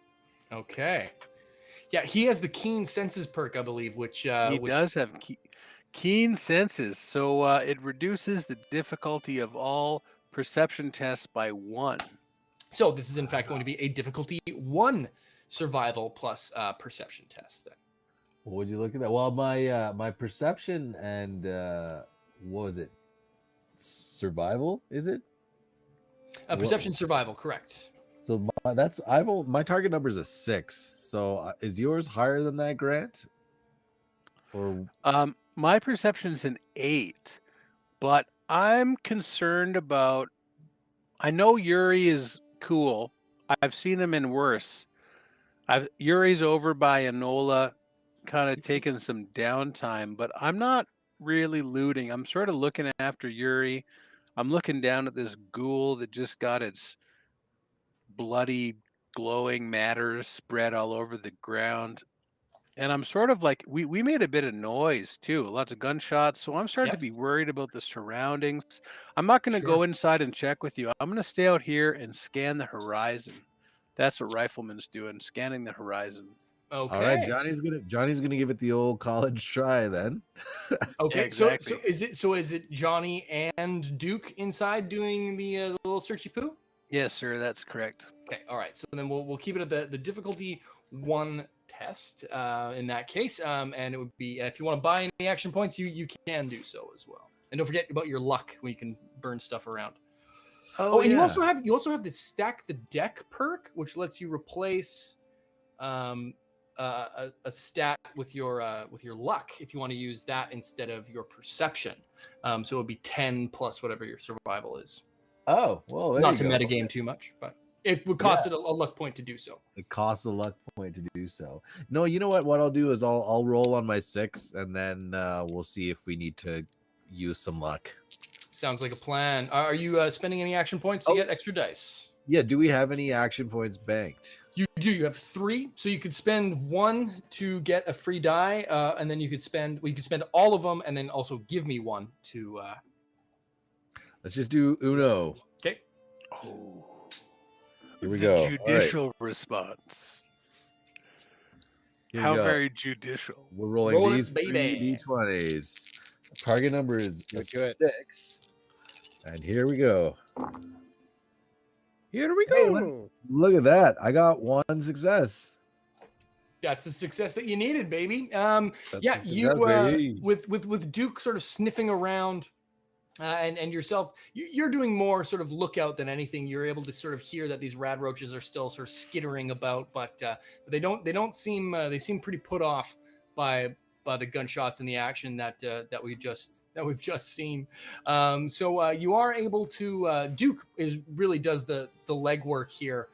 Okay. Yeah, he has the keen senses perk, I believe, which he does have Keen senses. So it reduces the difficulty of all perception tests by 1. So this is in fact going to be a difficulty 1 survival plus perception test. Then. Would you look at that? Well, my perception and what was it? Survival, is it? Perception survival, correct. So my target number is a 6. So is yours higher than that, Grant? Or My perception's an 8, but I'm concerned about. I know Yuri is cool. I've seen him in worse. Yuri's over by Enola, kind of taking some downtime, but I'm not really looting. I'm sort of looking after Yuri. I'm looking down at this ghoul that just got its bloody glowing matter spread all over the ground. And I'm sort of like, we made a bit of noise too, lots of gunshots. So I'm starting to be worried about the surroundings. I'm not going to go inside and check with you. I'm going to stay out here and scan the horizon. That's what Rifleman's doing, scanning the horizon. Okay. all right, Johnny's gonna give it the old college try then. Okay. Yeah, exactly. So is it Johnny and Duke inside doing the little searchy poo? Yes, sir, that's correct. Okay. All right. So then we'll keep it at the difficulty 1 test in that case. And it would be if you want to buy any action points, you can do so as well. And don't forget about your luck when you can burn stuff around. Oh, and you also have the stack the deck perk, which lets you replace a stat with your luck if you want to use that instead of your perception. So it would be 10 plus whatever your survival is. Oh, well, Not to metagame too much, but it would cost it a luck point to do so. It costs a luck point to do so. No, you know what? What I'll do is I'll roll on my 6, and then we'll see if we need to use some luck. Sounds like a plan. Are you spending any action points to get extra dice? Yeah. Do we have any action points banked? You do. You have 3, so you could spend 1 to get a free die, and then you could spend all of them, and then also give me 1 to. Let's just do Uno. Okay. Oh, Here we the go. judicial response. Here we How go. very judicial. We're rolling Roll it, these baby. 3 d20s. Target number is a Let's do it. 6. And here we go. Here we Hey, go. Look at that. I got 1 success. That's the success that you needed, baby. That's Yeah, the you success, baby. with Duke sort of sniffing around, and yourself, you're doing more sort of lookout than anything. You're able to sort of hear that these rad roaches are still sort of skittering about, but they don't seem they seem pretty put off by the gunshots and the action that we've just seen. So you are able to Duke really does the legwork here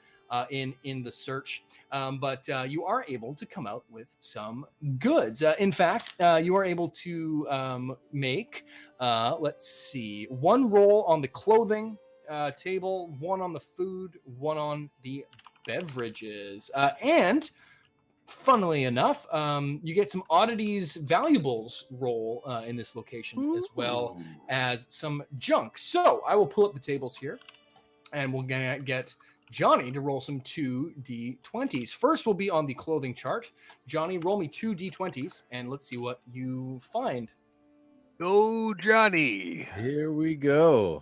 in the search, but you are able to come out with some goods. In fact, you are able to make let's see, 1 roll on the clothing table, 1 on the food, 1 on the beverages, and funnily enough, you get some oddities valuables roll in this location, as well as some junk. So I will pull up the tables here, and we're gonna get Johnny to roll some 2d20s. First will be on the clothing chart. Johnny, roll me 2d20s, and let's see what you find. Go, Johnny. Here we go.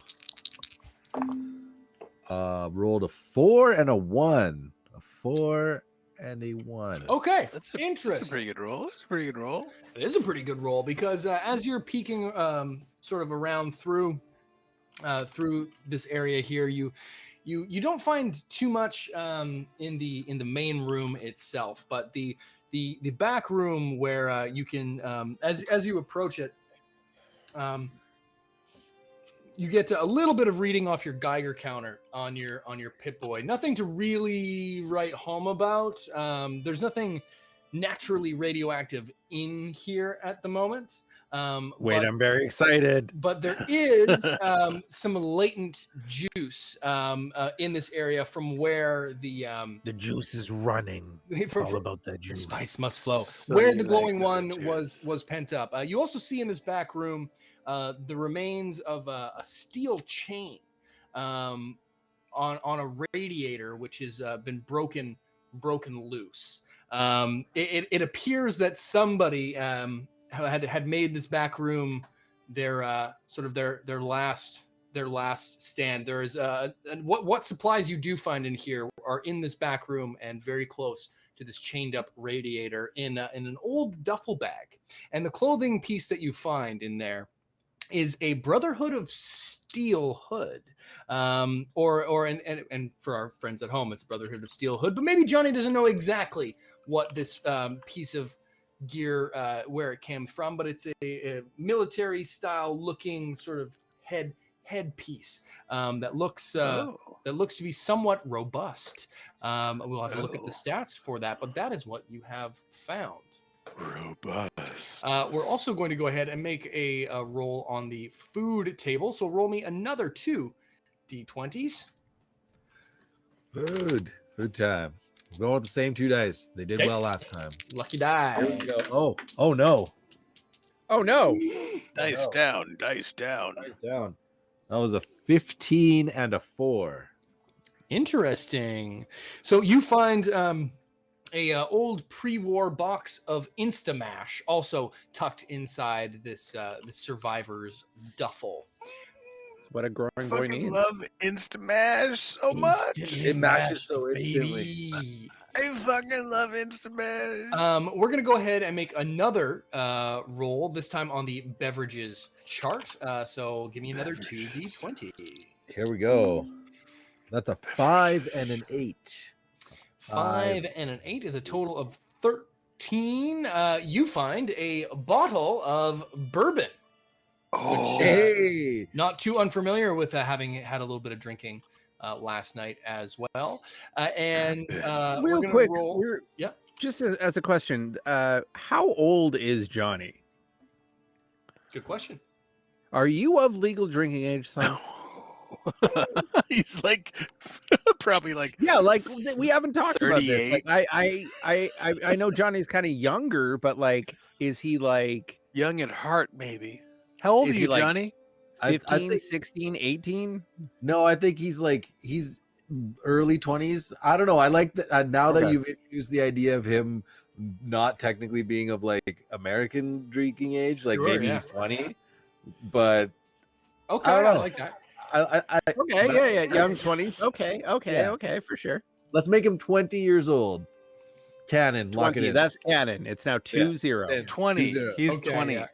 Rolled a 4 and a 1. A 4 and a 1. Okay, That's a interesting. pretty good roll. That's a pretty good roll. It is a pretty good roll because as you're peeking sort of around through this area here, you don't find too much in the main room itself, but the back room where you can as you approach it, you get a little bit of reading off your Geiger counter on your Pip-Boy. Nothing to really write home about. There's nothing naturally radioactive in here at the moment. Wait, but, I'm very excited. but there is some latent juice in this area from where the juice is running. It's for- all for- about that the juice. spice must flow. So Where you the like glowing the one juice. was pent up. You also see in this back room the remains of a steel chain on a radiator, which has been broken loose. It appears that somebody had made this back room their sort of their last stand. There is what supplies you do find in here are in this back room and very close to this chained up radiator in an old duffel bag. And the clothing piece that you find in there is a Brotherhood of Steel hood, and for our friends at home, it's Brotherhood of Steel hood. But maybe Johnny doesn't know exactly what this piece of gear where it came from, but it's a military style looking sort of headpiece that looks to be somewhat robust. We'll have to look at the stats for that, but that is what you have found. Robust. We're also going to go ahead and make a roll on the food table. So roll me another 2 d20s. Food time. We're going with the same 2 dice. They did well last time. Lucky die. Oh no. Oh no! Dice down. Dice down. Dice down. That was a 15 and a 4. Interesting. So you find a old pre-war box of Instamash also tucked inside this survivor's duffel. What a growing boy Fucking needs. love Instamash so much. It mashes so instantly. Baby. I fucking love Instamash. We're gonna go ahead and make another roll, this time on the beverages chart. So give me another 2d20. Here we go. That's a 5 and an 8. 5 and an 8 is a total of 13. You find a bottle of bourbon. Oh, Hey. Not too unfamiliar with having had a little bit of drinking last night as well. And Real we're quick, roll. Yeah. just as a question, how old is Johnny? Good question. Are you of legal drinking age, son? he's like probably like Yeah, like we haven't talked about this. 38. Like I know Johnny's kind of younger, but like, is he like young at heart, maybe. How old Is are he you, like- Johnny? 15, think, 16, 18? no, I think he's early 20s. I don't know. I like that now that Okay. you've introduced the idea of him not technically being of like American drinking age. Like Sure, maybe yeah. he's 20, but Okay, I I, don't know. like that. I Okay, yeah, young 20s. Okay, for sure. let's make him 20 years old. Canon, lock it 20, in. that's canon. It's now 2-0. And 20. 2-0. He's Okay, 20. yeah.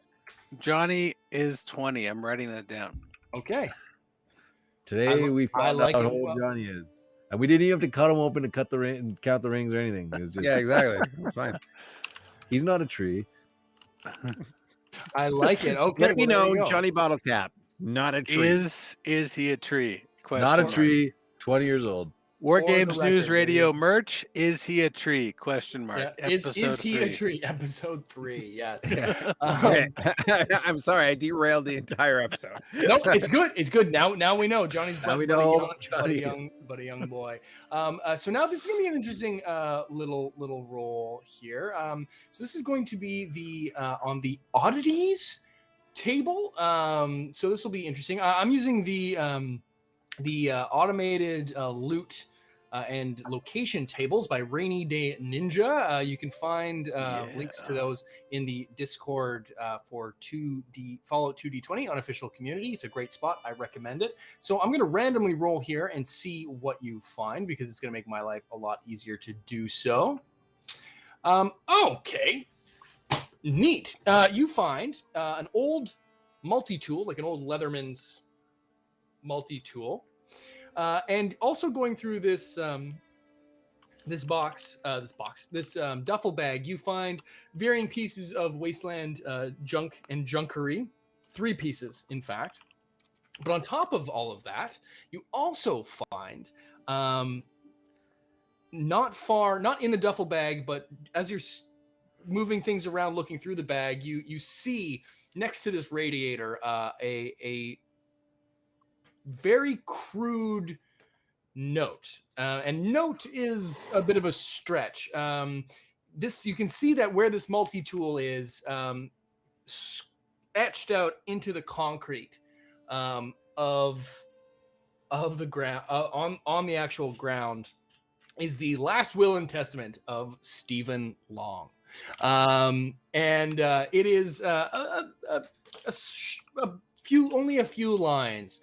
Johnny is 20. I'm writing that down. Okay. Today we I found like out it. how old Well- Johnny is, and we didn't even have to cut him open to cut the ring and count the rings or anything. It was just, Yeah, exactly. That's fine. he's not a tree. I like it. Okay. Let me well, there you know, go. Johnny Bottle Cap, not a tree. Is he a tree? Question Not a mark. tree. 20 years old. War For the Games News record, Radio ladies. merch. Is he a tree? Question mark. Yeah. Is he a 3. tree? Episode 3. Yes. Okay. I'm sorry, I derailed the entire episode. No, it's good. It's good. Now we know Johnny's Now we but a know young, Johnny. but a young boy. So now this is gonna be an interesting little roll here. So this is going to be the on the oddities table. So this will be interesting. I'm using the automated loot and location tables by Rainy Day Ninja. You can find links to those in the Discord for Fallout 2D20 unofficial community. It's a great spot. I recommend it. So I'm going to randomly roll here and see what you find because it's going to make my life a lot easier to do so. Okay. Neat. You find an old multi-tool, like an old Leatherman's multi-tool. And also going through this this duffel bag, you find varying pieces of Wasteland junk and junkery, 3 pieces, in fact. But on top of all of that, you also find not in the duffel bag, but as you're moving things around, looking through the bag, you see next to this radiator a very crude note, and note is a bit of a stretch. This you can see that where this multi-tool is etched out into the concrete of the ground on the actual ground is the last will and testament of Stephen Long. It is only a few lines.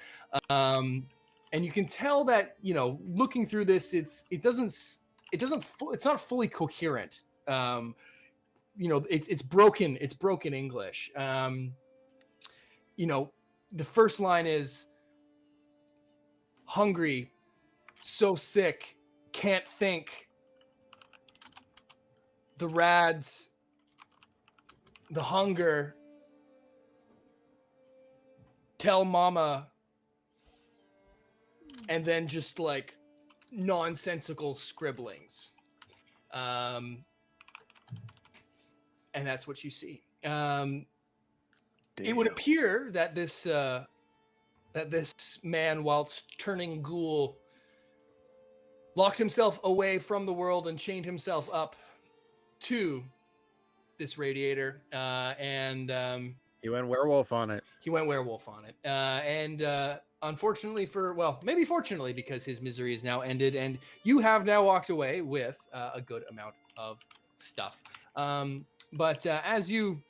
And you can tell that, looking through this, it's not fully coherent. It's broken English. The first line is hungry, so sick, can't think. The rads, the hunger. Tell mama. And then just like nonsensical scribblings. And that's what you see. It would appear that this man, whilst turning ghoul, locked himself away from the world and chained himself up to this radiator. He went werewolf on it. Unfortunately maybe fortunately, because his misery is now ended, and you have now walked away with a good amount of stuff. But as you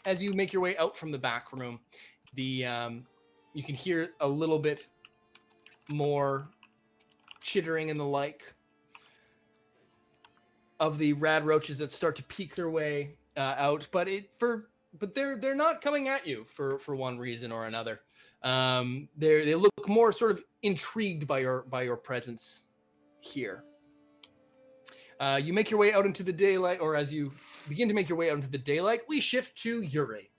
make your way out from the back room, you can hear a little bit more chittering and the like of the rad roaches that start to peek their way out. But they're not coming at you for one reason or another. They look more sort of intrigued by your presence here. You make your way out into the daylight, or as you begin to make your way out into the daylight, we shift to Yuri,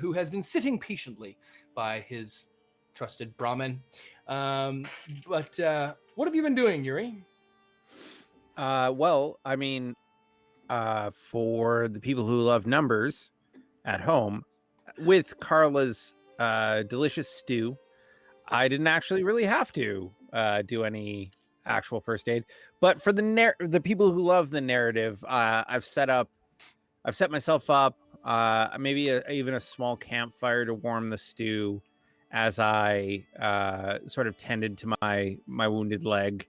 who has been sitting patiently by his trusted Brahmin. What have you been doing, Yuri? Well, I mean, for the people who love numbers at home, with Carla's delicious stew, I didn't actually really have to do any actual first aid. But for the people who love the narrative, I've set myself up, maybe even a small campfire to warm the stew as I sort of tended to my wounded leg.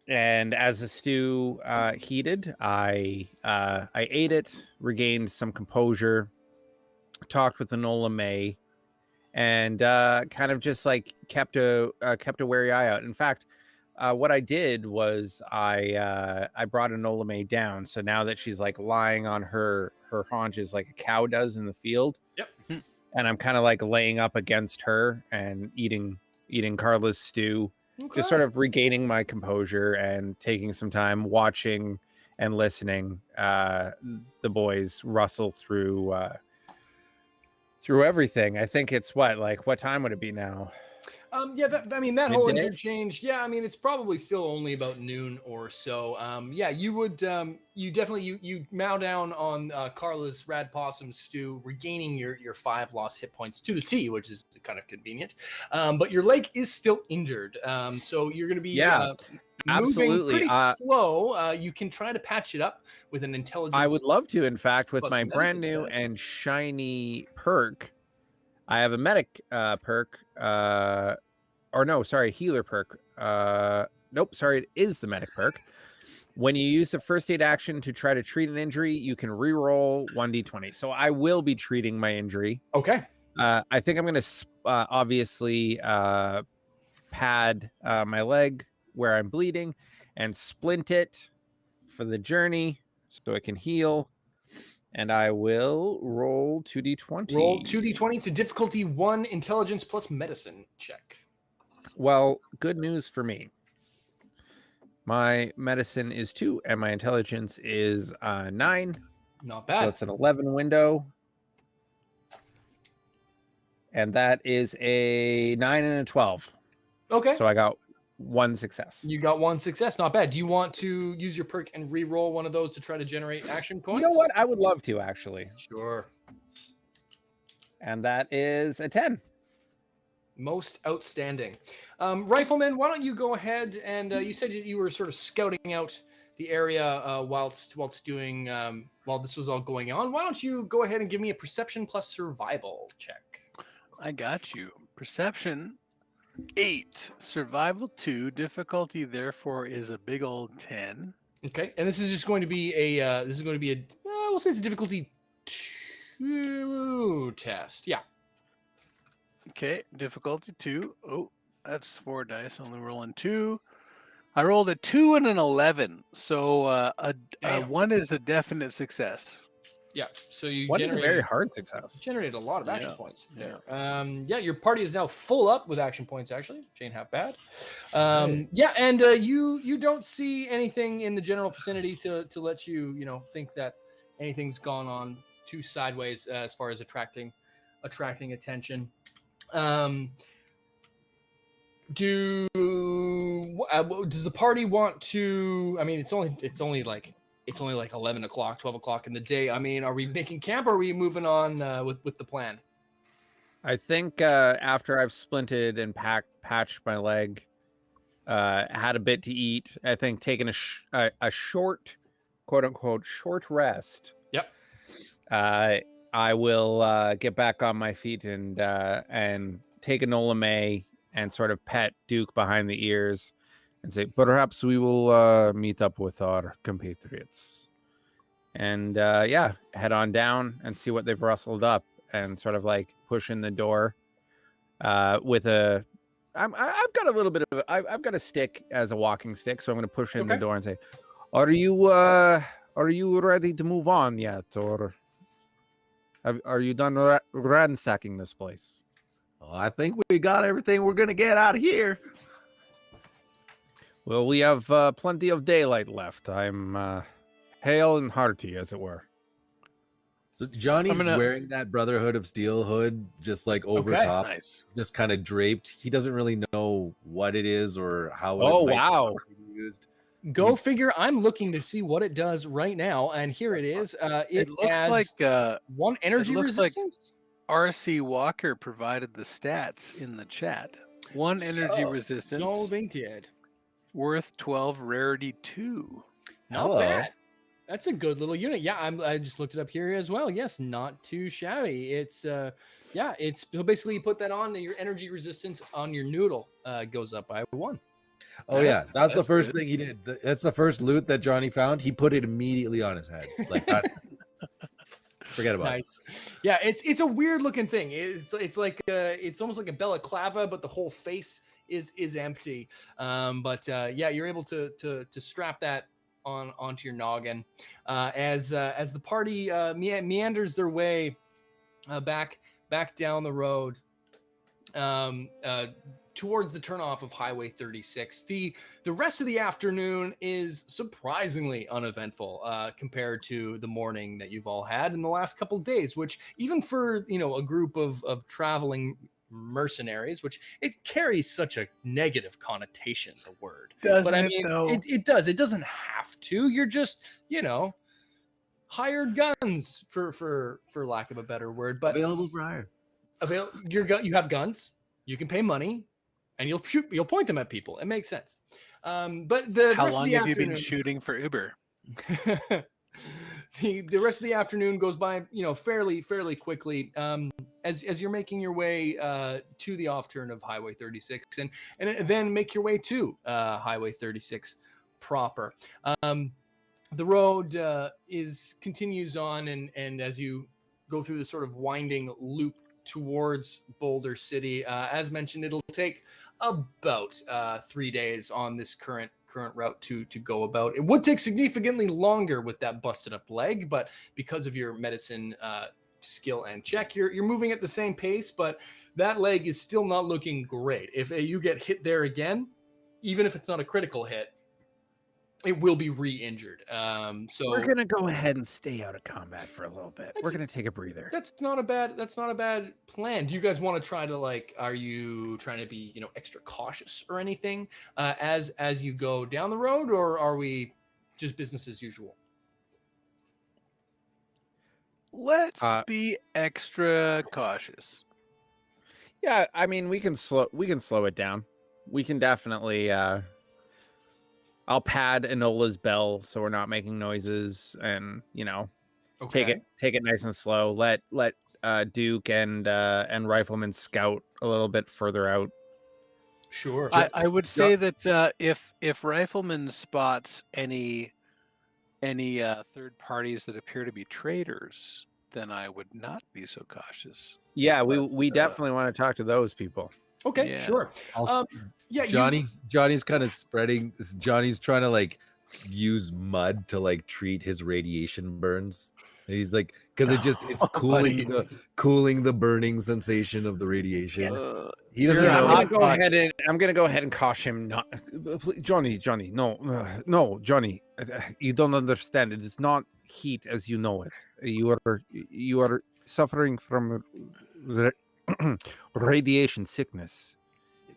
And as the stew heated, I ate it, regained some composure, talked with Enola May, and kind of just like kept a wary eye out. In fact, what I did was I brought Enola May down. So now that she's like lying on her haunches like a cow does in the field. Yep. And I'm kind of like laying up against her and eating Carla's stew. Okay. Just sort of regaining my composure and taking some time watching and listening the boys rustle through everything. I think it's what time would it be now? That whole interchange. Yeah, I mean, it's probably still only about noon or so. You would, you mow down on Carla's rad possum stew, regaining your 5 lost hit points to the T, which is kind of convenient. But your leg is still injured. So you're going to be moving pretty slow. You can try to patch it up with an intelligence. I would love to, in fact, with my medicine brand new and shiny perk. I have a medic perk, healer perk. It is the medic perk. When you use the first aid action to try to treat an injury, you can reroll 1d20. So I will be treating my injury. Okay. I think I'm going to obviously pad my leg where I'm bleeding and splint it for the journey so it can heal. And I will roll 2d20. Roll 2d20. It's a difficulty 1 intelligence plus medicine check. Well, good news for me. My medicine is 2 and my intelligence is 9. Not bad. So it's an 11 window. And that is a 9 and a 12. Okay. So I got 1 success. You got 1 success. Not bad. Do you want to use your perk and re-roll one of those to try to generate action points? You know what? I would love to, actually. Sure. And that is a 10. Most outstanding. Rifleman, why don't you go ahead and you said you were sort of scouting out the area whilst doing while this was all going on. Why don't you go ahead and give me a perception plus survival check? I got you. Perception 8. Survival 2. Difficulty therefore is a big old 10. Okay, and this is just going to be a we'll say it's a difficulty 2 test. Yeah. Okay, difficulty 2. Oh, that's 4 dice. Only rolling 2. I rolled a 2 and an 11, so a Damn. 1 is a definite success. Yeah. So you What is a generated, very hard success? generated a lot of action Yeah, points there. Yeah, your party is now full up with action points. Actually, which ain't half bad. Yeah, and you don't see anything in the general vicinity to let you think that anything's gone on too sideways as far as attracting attention. Does the party want to? I mean, it's only like 11 o'clock, 12 o'clock in the day. I mean, are we making camp or are we moving on with the plan? I think after I've splinted and patched my leg, had a bit to eat, I think taking a short, quote unquote, short rest. Yep. I will get back on my feet and take Enola May and sort of pet Duke behind the ears and say, perhaps we will meet up with our compatriots. And yeah, head on down and see what they've rustled up and sort of like push in the door with a... I've got a little bit of... I've got a stick as a walking stick, so I'm going to push in the door and say, are you ready to move on yet? Or are you done ransacking this place? Well, I think we got everything we're gonna get out of here. Well, we have plenty of daylight left. I'm hale and hearty, as it were. So Johnny's wearing that Brotherhood of Steel hood, just like over top, Nice. just kind of draped. He doesn't really know what it is or how. Oh, it might wow. be used. Go figure. I'm looking to see what it does right now, and here it is. It looks adds like 1 energy looks like- resistance. RC Walker provided the stats in the chat. 1 energy resistance, So they did. worth 12, rarity 2. Not Hello. bad. That's a good little unit. Yeah, I just looked it up here as well. Yes, not too shabby. It's he'll basically put that on, and your energy resistance on your noodle goes up by 1. Oh yeah, that's the first good. thing he did. That's the first loot that Johnny found. He put it immediately on his head. Like that's forget about it. Nice. Yeah, it's a weird looking thing. It's like it's almost like a balaclava, but the whole face is empty. But yeah, you're able to strap that onto your noggin as the party meanders their way back down the road towards the turnoff of Highway 36. The rest of the afternoon is surprisingly uneventful compared to the morning that you've all had in the last couple of days, which even for a group of traveling mercenaries, which it carries such a negative connotation, the word. Doesn't But I it, mean, though? it does. It doesn't have to. You're just, hired guns for lack of a better word. But Available for hire. you have guns, you can pay money, and you'll point them at people. It makes sense. But the How rest long of the have you been afternoon- shooting for Uber? the rest of the afternoon goes by, fairly quickly. As you're making your way to the off turn of Highway 36, and then make your way to Highway 36 proper. The road continues on, and as you go through this sort of winding loop towards Boulder City, as mentioned, it'll take about 3 days on this current route to go about. It would take significantly longer with that busted up leg, but because of your medicine skill and check, you're moving at the same pace, but that leg is still not looking great. If you get hit there again, even if it's not a critical hit, it will be re-injured. So We're gonna go ahead and stay out of combat for a little bit. We're gonna take a breather. that's not a bad plan. Do you guys want to try to are you trying to be extra cautious or anything as you go down the road, or are we just business as usual? Let's be extra cautious. Yeah, I mean we can slow it down. We can definitely I'll pad Enola's bell so we're not making noises, and Okay. take it nice and slow. Let Duke and Rifleman scout a little bit further out. Sure. I would say that if Rifleman spots any third parties that appear to be traitors, then I would not be so cautious. Yeah, we But, definitely want to talk to those people. Okay, yeah. sure. Also, Yeah, Johnny's kind of spreading. Johnny's trying to like use mud to like treat his radiation burns. He's like, because it's Buddy. cooling the burning sensation of the radiation. He You're doesn't not I'm know. gonna go ahead and caution him. Not, Johnny, no, Johnny, you don't understand. It is not heat as you know it. You are suffering from radiation sickness.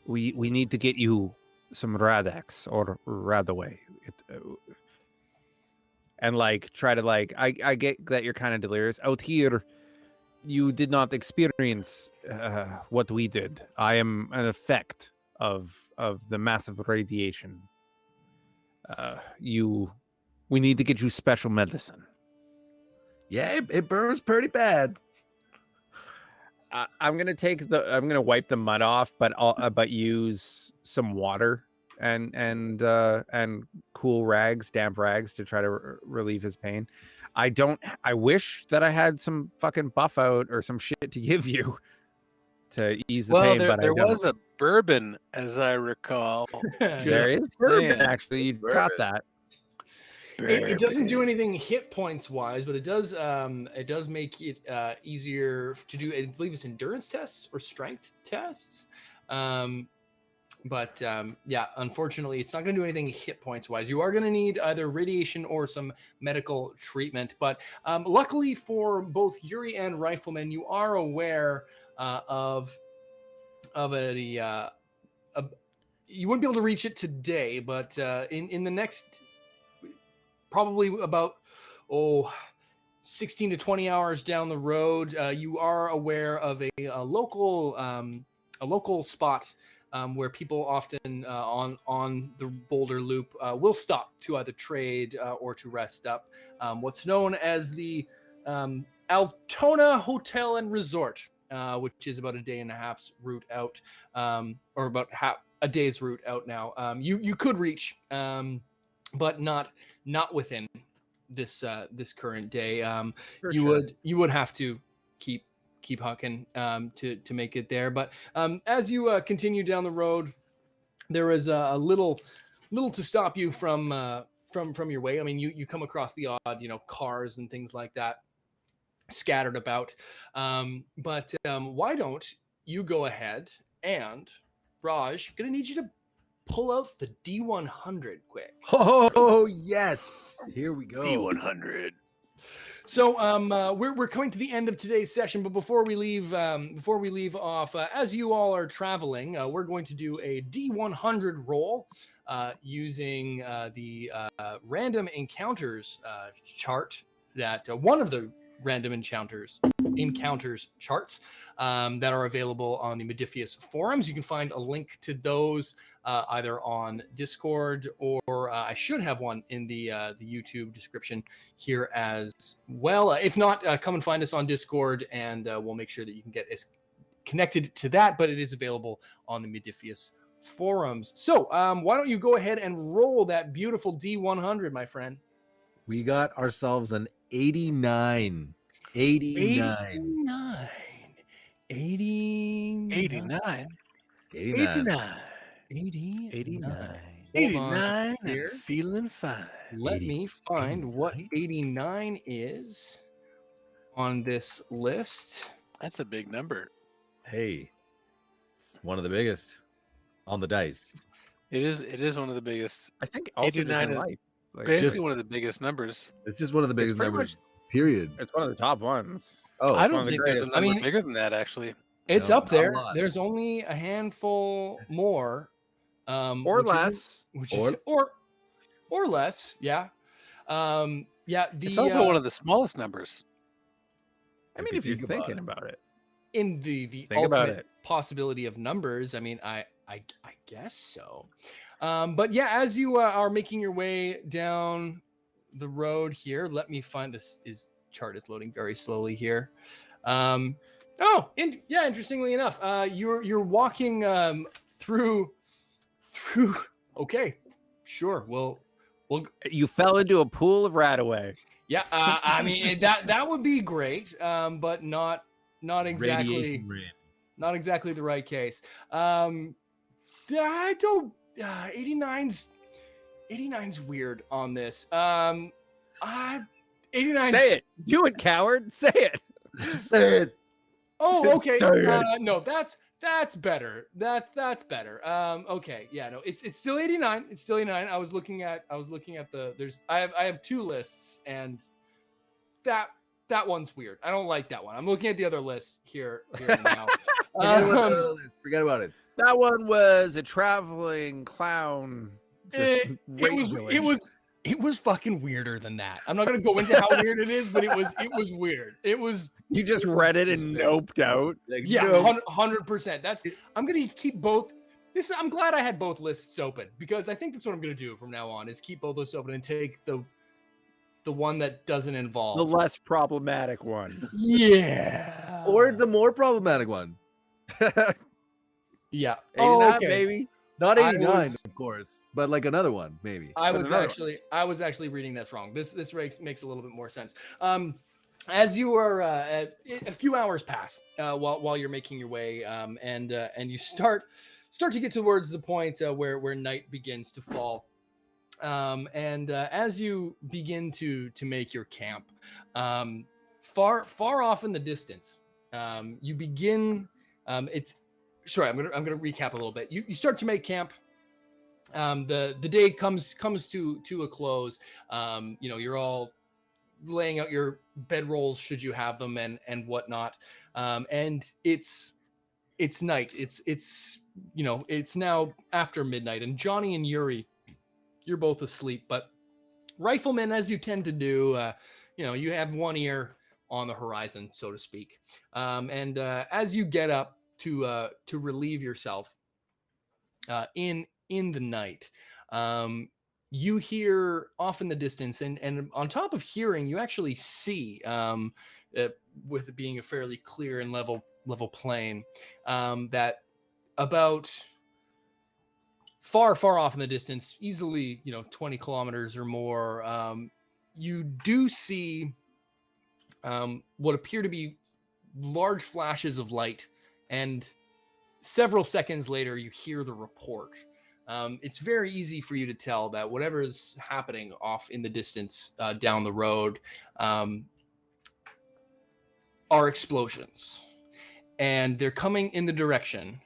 We need to get you some Radax or Radaway. And like try to like I get that you're kind of delirious out here. You did not experience what we did. I am an effect of the massive radiation. We need to get you special medicine. Yeah, it burns pretty bad. I'm gonna wipe the mud off, but use some water and cool rags, damp rags to try to relieve his pain. I wish that I had some fucking buff out or some shit to give you to ease the pain, but there I don't. was a bourbon, as I recall. There Just is bourbon, saying. actually. You got that. It doesn't do anything hit points wise, but it does make it easier to do. I believe it's endurance tests or strength tests. But yeah, unfortunately, it's not going to do anything hit points wise. You are going to need either radiation or some medical treatment. But luckily for both Yuri and Rifleman, you are aware of a you wouldn't be able to reach it today, but in the next probably about 16 to 20 hours down the road, you are aware of a local spot where people often on the Boulder Loop will stop to either trade or to rest up. What's known as the Altona Hotel and Resort, which is about a day and a half's route out, or about a day's route out now. You could reach, but not within this current day. You would have to keep hucking to make it there. But as you continue down the road, there is a little to stop you from your way. I mean, you come across the odd cars and things like that scattered about. But why don't you go ahead and Raj, I'm gonna need you to pull out the D100 quick. Oh yes, here we go. D100. So we're coming to the end of today's session, but before we leave off, as you all are traveling, we're going to do a D100 roll using the random encounters chart that one of the random encounters charts that are available on the Modiphius forums. You can find a link to those either on Discord or I should have one in the YouTube description here as well. If not, come and find us on Discord and we'll make sure that you can get connected to that, but it is available on the Modiphius forums. So why don't you go ahead and roll that beautiful D100, my friend? We got ourselves an 89. 89. 89. 89. Here. Feeling fine. Let me find what 89 is on this list. That's a big number. Hey, it's one of the biggest on the dice. It is one of the biggest. I think also 89 is basically one of the biggest numbers. It's just one of the biggest pretty numbers. Period. It's one of the top ones. Oh, I one don't of the think there's a greatest. number I mean, bigger than that, actually. It's No, up there. not a lot. There's only a handful more, Or less. or less. Yeah, yeah. It's also one of the smallest numbers. I mean, if you're thinking about it. in the Think about ultimate it. possibility of numbers. I mean, I guess so. But yeah, as you are making your way down the road here, let me find this. Chart is loading very slowly here. Interestingly enough, you're walking through Okay, sure. We'll You fell into a pool of Radaway. yeah. I mean that would be great, but not exactly Radiation rain. not exactly the right case. I don't. 89's weird on this. 89. Say it. Do it, coward. Say it. Say it. Oh, okay. Say it. No, that's better. That's better. Okay. Yeah. No, it's still 89. It's still 89. I was looking at the. I have two lists, and that one's weird. I don't like that one. I'm looking at the other list here now. Forget about it. That one was a traveling clown. It was fucking weirder than that. I'm not gonna go into how weird it is, but it was weird. It was. You just read it and noped out. Like, Yeah, no. 100%. I'm gonna keep both. I'm glad I had both lists open, because I think that's what I'm gonna do from now on, is keep both lists open and take the one that doesn't involve The less problematic one. Yeah. Or the more problematic one. Yeah. 89, okay. maybe. Not I 89, was- of course, but like another one, maybe. I was another actually reading this wrong. This makes a little bit more sense. As you are a few hours pass while you're making your way, and you start to get towards the point where night begins to fall. And as you begin to make your camp, far off in the distance, you begin. I'm gonna recap a little bit. You start to make camp. The day comes to a close. You're all laying out your bedrolls should you have them and whatnot. And it's night. It's now after midnight, and Johnny and Yuri, you're both asleep, but Rifleman, as you tend to do, you have one ear on the horizon, so to speak. And as you get up to relieve yourself in the night, you hear off in the distance, and on top of hearing, you actually see, with it being a fairly clear and level plain, that about far off in the distance, easily 20 kilometers or more, you do see what appear to be large flashes of light, and several seconds later you hear the report. It's very easy for you to tell that whatever is happening off in the distance down the road are explosions, and they're coming in the direction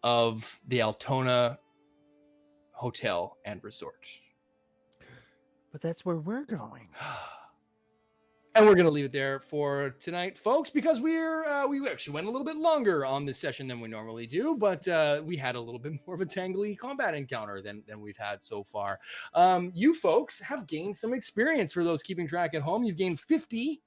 of the Altona Hotel and Resort. But that's where we're going. And we're going to leave it there for tonight, folks, because we actually went a little bit longer on this session than we normally do, but we had a little bit more of a tangly combat encounter than we've had so far. You folks have gained some experience. For those keeping track at home, you've gained 50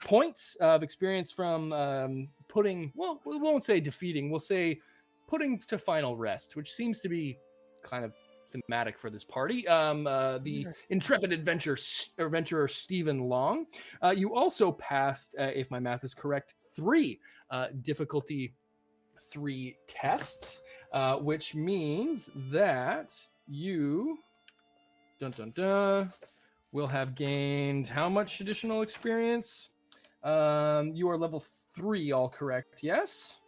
points of experience from putting, well, we won't say defeating, we'll say putting to final rest, which seems to be kind of thematic for this party. The intrepid adventurer Stephen Long. You also passed, if my math is correct, 3 difficulty 3 tests, which means that you will have gained how much additional experience? You are level 3, all correct, yes?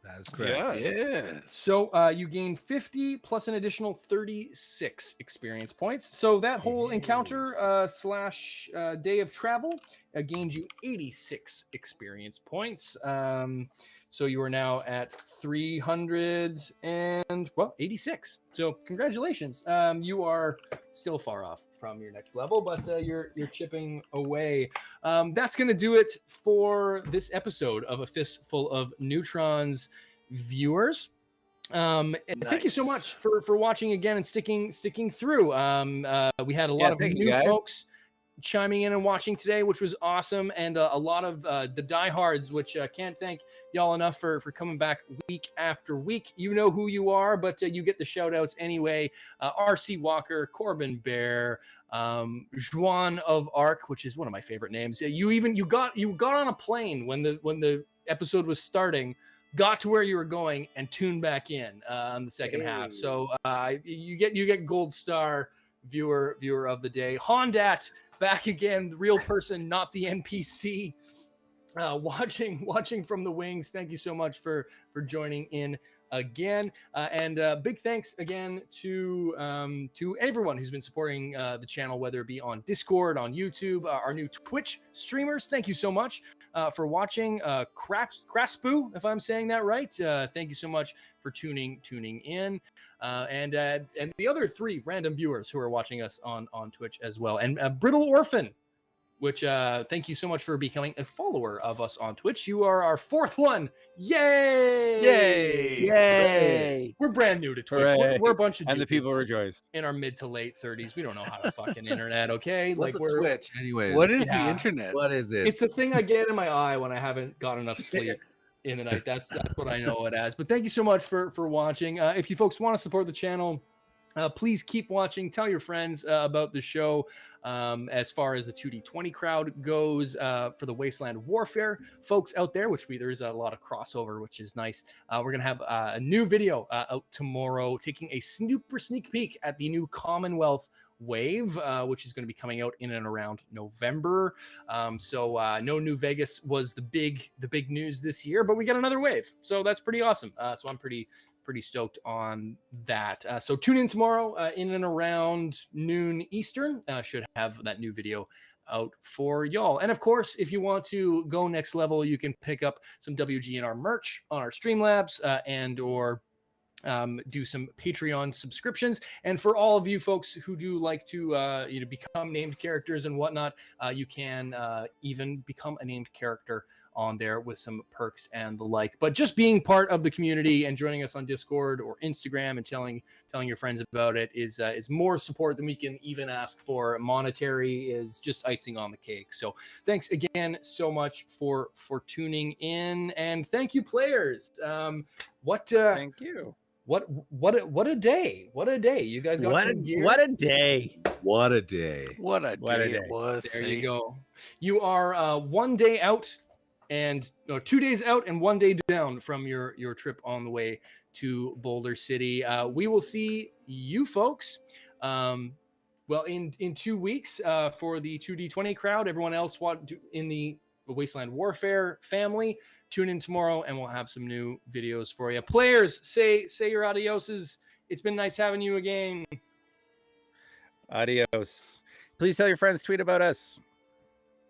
That is correct. Yeah. So you gain 50 plus an additional 36 experience points. So that whole encounter slash day of travel gained you 86 experience points. So you are now at 386. So congratulations. You are still far off from your next level, but you're chipping away. That's going to do it for this episode of A Fistful of Neutrons, viewers. And thank you so much for watching again and sticking through. We had a lot of new folks chiming in and watching today, which was awesome, and a lot of the diehards, which can't thank y'all enough for coming back week after week. You know who you are, but you get the shout outs anyway. RC Walker, Corbin Bear, Juan of Arc, which is one of my favorite names. You got on a plane when the episode was starting, got to where you were going and tuned back in on the second half. So you get gold star viewer of the day. Hondat back again, the real person, not the NPC. Watching from the wings. Thank you so much for joining in again, and big thanks again to everyone who's been supporting the channel, whether it be on Discord, on YouTube, our new Twitch streamers. Thank you so much for watching. Craspu, if I'm saying that right. Thank you so much for tuning in, and the other 3 random viewers who are watching us on Twitch as well, and Brittle Orphan, which thank you so much for becoming a follower of us on Twitch. You are our 4th one. Yay! We're brand new to Twitch. We're a bunch of and the people dudes rejoice. in our mid to late 30s. We don't know how to fucking internet, okay? What's we're Twitch, anyways? What is Yeah. the internet? What is it? It's a thing I get in my eye when I haven't got enough sleep in the night. That's what I know it as. But thank you so much for watching. If you folks want to support the channel, please keep watching. Tell your friends about the show. As far as the 2D20 crowd goes, for the Wasteland Warfare folks out there, there is a lot of crossover, which is nice. We're going to have a new video out tomorrow, taking a super sneak peek at the new Commonwealth wave, which is going to be coming out in and around November. So no New Vegas was the big news this year, but we got another wave. So that's pretty awesome. So I'm pretty stoked on that. So tune in tomorrow in and around noon Eastern. Should have that new video out for y'all. And of course, if you want to go next level, you can pick up some WGNR merch on our Streamlabs and or do some Patreon subscriptions. And for all of you folks who do like to become named characters and whatnot, you can even become a named character on there with some perks and the like. But just being part of the community and joining us on Discord or Instagram and telling your friends about it is more support than we can even ask for. Monetary is just icing on the cake. So thanks again so much for tuning in, and thank you, players. Thank you. What a day! What a day! You guys got some gear. What a day! What a day! What a day it was. There you go. You are 1 day out and 2 days out and 1 day down from your trip on the way to Boulder City. We will see you folks in 2 weeks for the 2D20 crowd. Everyone else in the Wasteland Warfare family, tune in tomorrow and we'll have some new videos for you. Players, say your adioses. It's been nice having you again. Adios. Please tell your friends, tweet about us.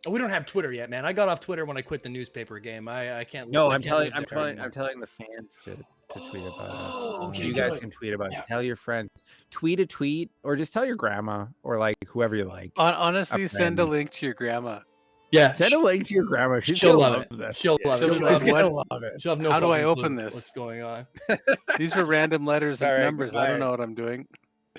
We don't have Twitter yet, man. I got off Twitter when I quit the newspaper game. I can't. No, I'm telling the fans to tweet about us. Okay, you guys can tweet about it. Tell your friends. Tweet a tweet, or just tell your grandma, or like whoever you like. Honestly, send a link to your grandma. Yeah, send a link to your grandma. She'll love it. This. She'll love it. She's gonna love it. She'll have no. How do I fucking open clue this? What's going on? These are random letters and All right, numbers. I don't goodbye. know what I'm doing.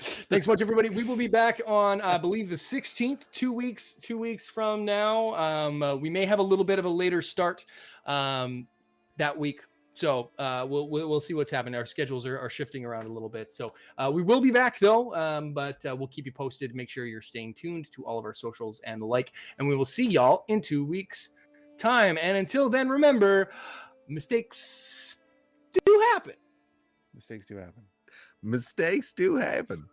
Thanks much, everybody. We will be back on, I believe, the 16th. 2 weeks from now. We may have a little bit of a later start that week. So we'll see what's happening. Our schedules are shifting around a little bit. So we will be back though, but we'll keep you posted. Make sure you're staying tuned to all of our socials and the like. And we will see y'all in 2 weeks' time. And until then, remember, mistakes do happen. Mistakes do happen. Mistakes do happen.